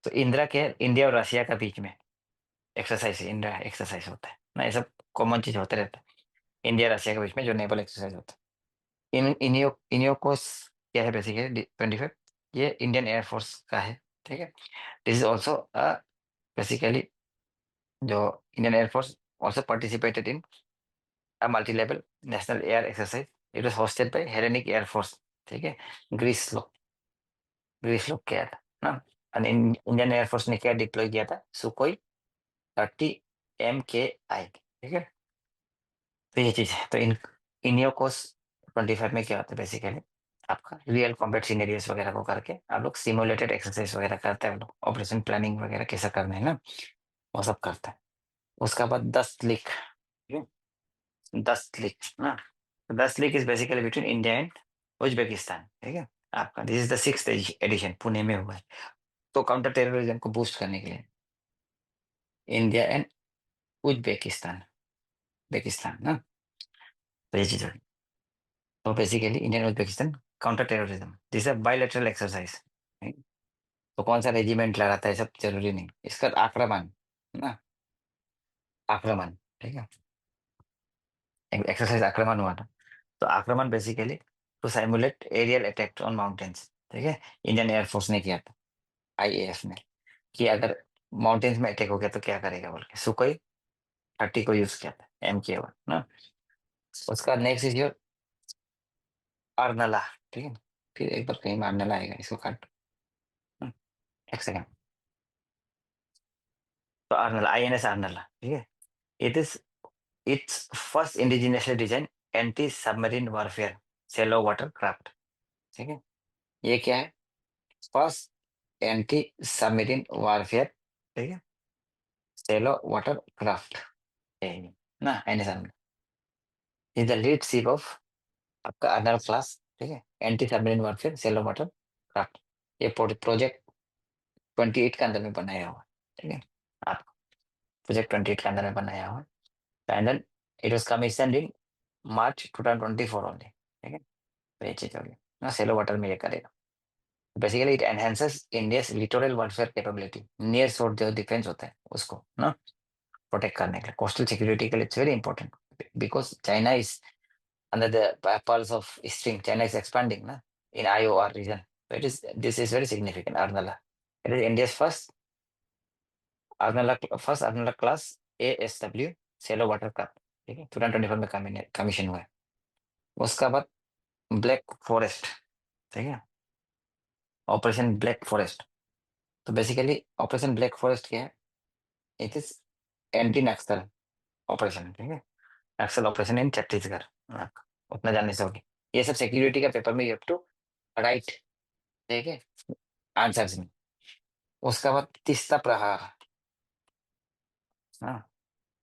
तो इंदिरा के इंडिया और रशिया का बीच में एक्सरसाइज, इंडिया एक्सरसाइज होता है ना, ये सब कॉमन चीज होते रहता है इंडिया रशिया के बीच में जो नेवल एक्सरसाइज होता है। इनियोकोस क्या है बेसिकली 25, ये इंडियन एयरफोर्स का है, ठीक है। दिस इज ऑल्सो बेसिकली जो Indian air force also participated in a multi level national air exercise. It was hosted by Hellenic air force, ठीक है। ग्रीस लोग किया था ना। और इंडियन एयरफोर्स ने क्या डिप्लॉय किया था, सुकोई 30 MKI, ठीक है। तो ये चीज है। तो इनियोकोस 25 में क्या होता है बेसिकली, आपका रियल कॉम्बैट सिनेरियोस वगैरह को करके आप लोग सिमुलेटेड एक्सरसाइज वगैरह करते हैं, लोग ऑपरेशन प्लानिंग वगैरह कैसा करना है ना, वो सब करता है। उसका बाद 10 लीग, 10 लीग ना। 10 league is basically between India and Uzbekistan, ठीक है। आपका this is the 6th edition, Pune में हुआ है। तो काउंटर टेररिज्म को बूस्ट करने के लिए इंडिया एंड उज्बेकिस्तान, बेकिस्तान ना, तो ये चीज होगी। तो basically Indian Uzbekistan counter terrorism, this is bilateral exercise. तो कौन सा रेजिमेंट लड़ाता है सब जरूरी नहीं, इसका आक्रमण ना, आक्रमण, ठीक है। एक्सरसाइज आक्रमण हुआ था। तो Aakraman basically to simulate aerial attack on mountains, ठीक है। इंडियन एयरफोर्स ने किया था, IAF ने, कि अगर माउंटेन्स में अटैक हो गया तो क्या करेगा बोल के सुकोई 30 को यूज किया था, MK1 ना। उसका नेक्स्ट इज योर अर्नला, ठीक है। फिर एक बार कहीं अर्नला आएगा, इसको काट, एक सेकंड। तो अर्नला, INS अर्नला, ठीक है। It is it's first indigenously design anti submarine warfare shallow water craft, ठीक है। ये क्या है, फर्स्ट एंटी सबमरीन वॉरफेयर, ठीक है, सेलो वाटर क्राफ्ट ना, NS Arnala is the lead ship of आपका अर्नल क्लास, ठीक है, anti submarine warfare shallow water craft. ये प्रोजेक्ट 28 के अंदर में बनाया हुआ है, ठीक है। आपको प्रोजेक्ट 28 के अंदर में बनाया हुआ है। And then it was commissioned in March 2024 only, ठीक है। तो ये चीज होगी ना, सेलो वाटर में ये करेगा। Basically it enhances India's littoral warfare capability, near शोर जो डिफेंस होता है उसको ना प्रोटेक्ट करने के लिए, कोस्टल सिक्योरिटी के लिए it's very important, because China is under the pulse of string, China is expanding na, in IOR region. So this is very significant, Arnala. It is India's first Arnala class ASW cello water craft, ठीक है, 2024 में commission हुआ है। उसका बाद black forest, ठीक है, operation black forest. तो बेसिकली ऑपरेशन ब्लैक फॉरेस्ट क्या है, it is anti Naxal operation, ठीक है, नक्सल ऑपरेशन इन छत्तीसगढ़। हाँ, उतना जानने से होगी। ये सब सिक्योरिटी का पेपर में यू हैव टू राइट, ठीक है, आंसर्स में। उसका बाद तीस्ता प्रहार, हाँ,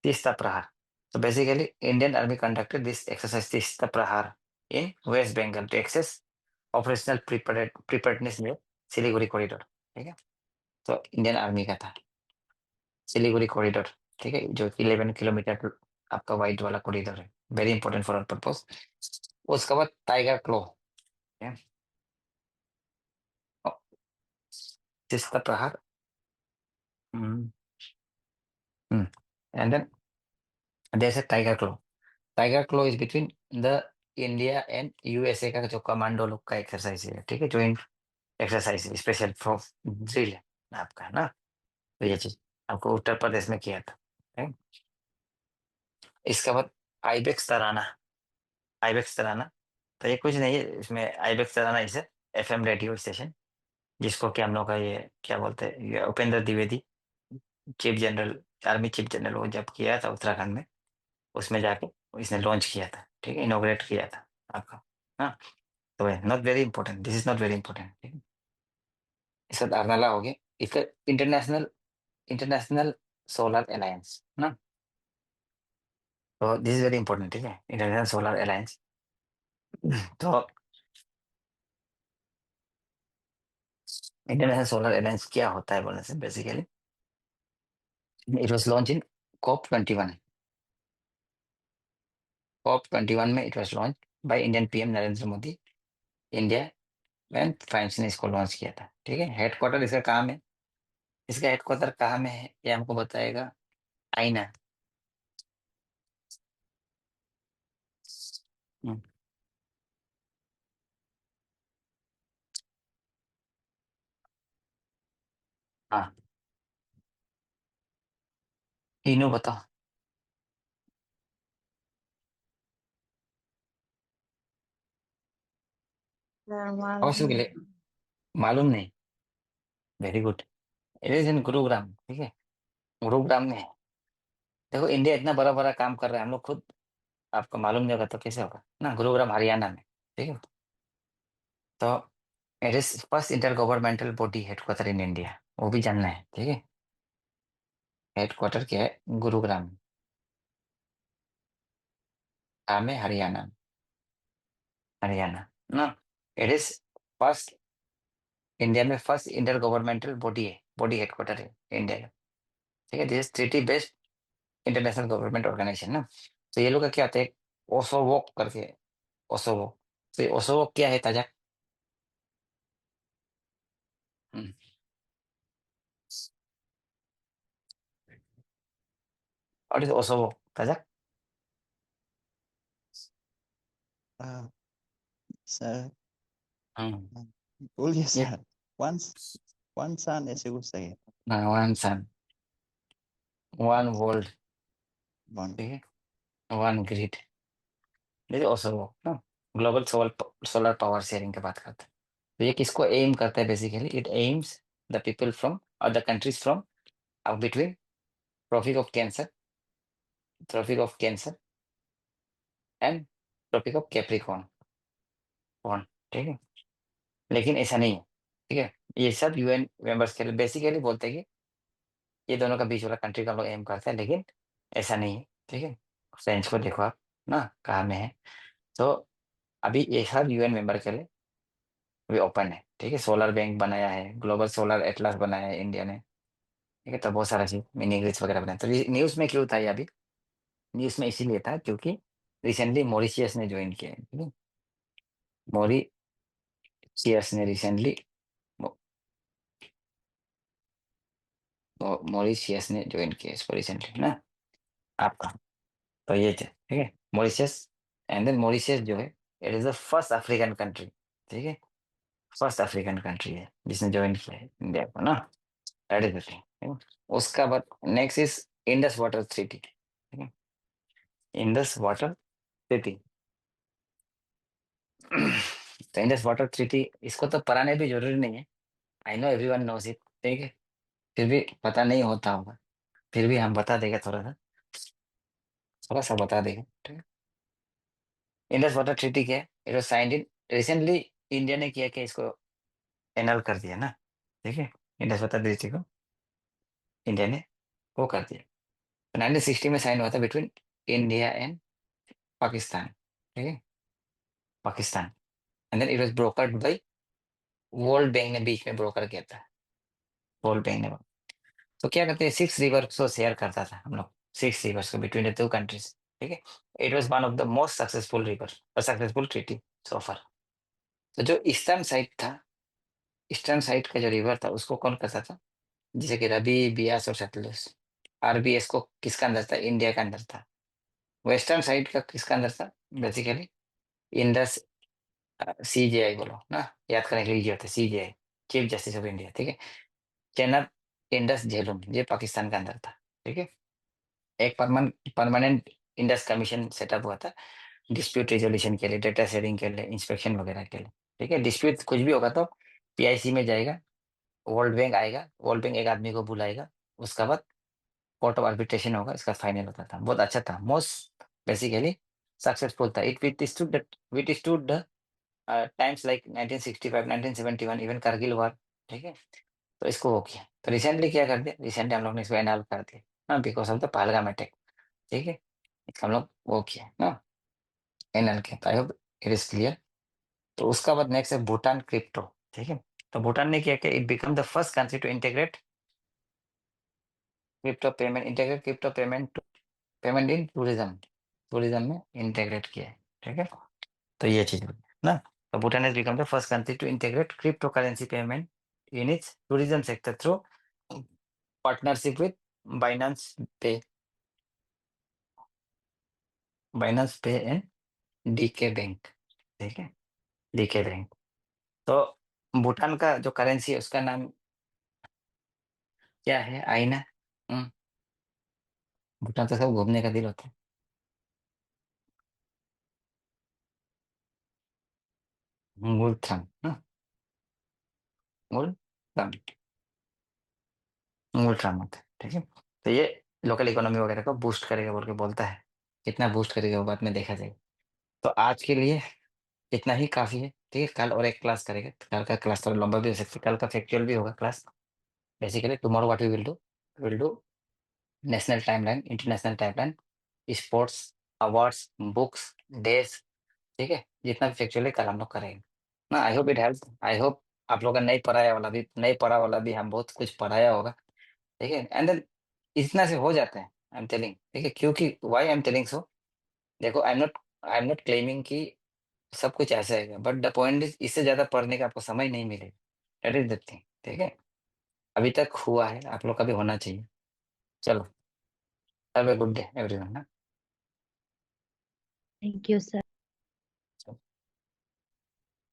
तीस्ता प्रहार। तो basically Indian army conducted this exercise Teesta Prahar in West Bengal to assess operational preparedness में सिलीगुड़ी कॉरिडोर, ठीक है। तो इंडियन आर्मी का था सिलीगुड़ी कॉरिडोर, ठीक है, जो 11 किलोमीटर आपका वाइड वाला कॉरिडोर है, very important for our purpose. उसके बाद tiger claw, Teesta Prahar, and then there's a tiger claw is between the India and USA का जो कमांडो लोग का एक्सरसाइज है, ठीक है, joint exercise special for drill आपका ना। तो ये चीज आपको उत्तर प्रदेश में किया था, ठीक? इसके बाद आइबेक्स तराना, आईबेक्स चलाना। तो ये कुछ नहीं है, इसमें आईबेक्स चलाना इसे एफएम रेडियो स्टेशन, जिसको कि हम लोग का ये क्या बोलते हैं, ये Upendra Dwivedi chief general, army chief general, वो जब किया था उत्तराखंड में, उसमें जाके इसने लॉन्च किया था, ठीक है, इनोग्रेट किया था आपका। हाँ, तो not very important, this is not very important, ठीक है। इसका धारनाला हो गया, इसका इंटरनेशनल इंटरनेशनल सोलर अलायंस ना, तो दिस इज वेरी इंपॉर्टेंट, ठीक है, इंटरनेशनल सोलर अलायंस। तो इंटरनेशनल सोलर अलायंस क्या होता है बोलने से basically, it was launch in COP 21। COP 21 में it was launch by Indian PM Narendra Modi, India में फ्रांस ने इसको लॉन्च किया था, ठीक है। हेडक्वार्टर इसका कहाँ में, इसका हेडक्वार्टर कहाँ में है ये हमको बताएगा आईना। हम्म, हाँ, इनो बताओ। अवश्य के लिए मालूम नहीं, very good, it is in Gurugram, ठीक है, गुरुग्राम में है। देखो इंडिया इतना बड़ा बड़ा काम कर रहा है, हम लोग खुद आपको मालूम नहीं होगा तो कैसे होगा ना, गुरुग्राम हरियाणा में, ठीक है। तो it is first intergovernmental body headquarter in India, वो भी जानना है, ठीक है। हेडक्वार्टर क्या है, गुरुग्राम, काम है हरियाणा, हरियाणा ना। इट इज फर्स्ट, इंडिया में फर्स्ट इंटर गवर्नमेंटल बॉडी है, बॉडी हेडक्वार्टर है इंडिया का, ठीक है। This treaty based international government organisation ना। तो ये लोग का क्या होता है, ओसोवोक करके, ओसोवोक। तो ये ओसोवोक क्या है ताजा? हम्म, और इस ओसोवोक ताजा। हाँ सर, हम्म, भूल गया ये सर। वंस वन सन ऐसे कुछ है। वन सन, वन वर्ल्ड, वन। ठीक है, वन ग्रिड, ये ओसोवोक ना, ग्लोबल सोलर पावर शेयरिंग की बात करते हैं। तो ये किसको एम करता है basically, it aims the people from और the countries from between tropic of cancer, tropic of cancer and tropic of capricorn, कौन, ठीक है। लेकिन ऐसा नहीं है, ठीक है, ये सब यूएन मेंबर्स के लिए बेसिकली बोलते हैं कि ये दोनों का बीच वाला कंट्री का हम लोग एम करते हैं, लेकिन ऐसा नहीं है, ठीक है। फ्रेंच को देखो आप ना, कहाँ में है। तो अभी ये सब यूएन मेंबर के लिए अभी ओपन है, ठीक है। सोलर बैंक बनाया है, ग्लोबल सोलर एटलस बनाया है इंडिया ने, ठीक है। तो बहुत सारा चीज, मिनी ग्रिड्स वगैरह बनाए। तो न्यूज में क्यों था ये अभी, न्यूज में इसीलिए था क्योंकि रिसेंटली मॉरिशियस ने ज्वाइन किया है, ठीक है। मॉरिशियस ने रिसेंटली, मॉरिशियस ने ज्वाइन किया इसको रिसेंटली ना आपका। तो ये थे, ठीक है, मॉरिशियस। एंड देन मॉरिशियस जो है, it is the first African country, ठीक है, फर्स्ट अफ्रीकन कंट्री है जिसने ज्वाइन किया है इंडिया को ना, दैट इज द थिंग, ठीक है। उसका बाद next is Indus water treaty, ठीक है, इंडस वाटर ट्रीटी। तो इंडस वाटर ट्रीटी, इसको तो पढ़ाने भी जरूरी नहीं है, I know everyone knows it, ठीक है। फिर भी पता नहीं होता होगा, फिर भी हम बता देंगे, थोड़ा सा बता देंगे, ठीक है। इंडस वाटर ट्रीटी क्या है, it was signed in recently, India ने किया कि इसको एनल कर दिया ना, ठीक है। इंडस वाटर ट्रीटी को इंडिया ने वो कर दिया। तो 1960 में साइन हुआ था बिटवीन इंडिया एंड पाकिस्तान, ठीक है, Pakistan. And then it was brokered by World Bank ने बीच में ब्रोकर किया था, वर्ल्ड बैंक ने। तो क्या करते हैं, 6 रिवर्स को शेयर करता था हम लोग, 6 रिवर्स को बिटवीन द टू कंट्रीज, ठीक है। It was one of the most successful river और सक्सेसफुल ट्रीटी सो फार। तो जो ईस्टर्न साइड था, ईस्टर्न साइड का जो रिवर था उसको कौन करता था, जैसे कि रवि, बियास और सतलुज। आरबीएस को किसका अंदर था, इंडिया का अंदर था। वेस्टर्न साइड का किसका अंदर था, बेसिकली इंडस, सीजेआई बोलो ना, याद करने के लिए इजी होता है, CJI, chief justice of India, ठीक है। चेनाब, इंडस झेलुम, ये पाकिस्तान का अंदर था, ठीक है। एक परमानेंट इंडस कमीशन सेटअप हुआ था डिस्प्यूट रिजोल्यूशन के लिए, डेटा शेयरिंग के लिए, इंस्पेक्शन वगैरह के लिए, ठीक है। डिस्प्यूट कुछ भी होगा तो पीआईसी में जाएगा, वर्ल्ड बैंक आएगा, वर्ल्ड बैंक एक आदमी को बुलाएगा, उसका बाद कोर्ट ऑफ आर्बिट्रेशन होगा, इसका फाइनल होता था। बहुत अच्छा था, मोस्ट बेसिकली सक्सेसफुल था। It withstood times like 1965, 1971, even Kargil war, ठीक है। तो इसको वो किया। तो रिसेंटली क्या कर दिया, रिसेंटली हम लोग ने इसको एनाल कर दिया, हाँ, because of the Pahalgam attack, ठीक है। इसका हम लोग वो किया ना, एनाल किया। I hope it is clear. तो उसका बाद नेक्स्ट है भूटान क्रिप्टो, ठीक है। तो भूटान ने क्या किया, it become the first country to integrate crypto payment in tourism में इंटीग्रेट किया है, ठीक है। तो ये चीज हुई ना। तो Bhutan has become the first country to integrate cryptocurrency payment in its tourism sector through partnership with Binance Pay, Binance Pay and DK bank, ठीक है, डीके बैंक। तो भूटान का जो करेंसी है उसका नाम क्या है, आईना। भूटान तो सब घूमने का दिल होता है। मूलथान, मूलथान, मूलथान होता है, ठीक है। तो ये लोकल इकोनॉमी वगैरह को बूस्ट करेगा बोल के बोलता है। कितना बूस्ट करेगा वो बाद में देखा जाएगा। तो आज के लिए इतना ही काफी है, ठीक है। कल और एक क्लास करेगा, कल का क्लास थोड़ा लंबा भी हो सकता है, कल का फैक्चुअल भी होगा class. Basically tomorrow what we will do national timeline, international timeline, sports, awards, books, days, ठीक है। जितना भी फैक्चुअल है कल हम लोग करेंगे ना। I hope it help. I hope आप लोग का नहीं पढ़ा वाला भी हम बहुत कुछ पढ़ाया होगा, ठीक है। एंड देन इतना से हो जाता है, आई एम टेलिंग, ठीक है। क्योंकि why I am telling so, देखो आई एम नॉट क्लेमिंग कि सब कुछ ऐसा है, बट द पॉइंट इज इससे ज्यादा पढ़ने का आपको समय नहीं मिलेगा, दैट इज द थिंग, ठीक है। अभी तक हुआ है, आप लोग का भी होना चाहिए। चलो, have a good day everyone. Thank you sir.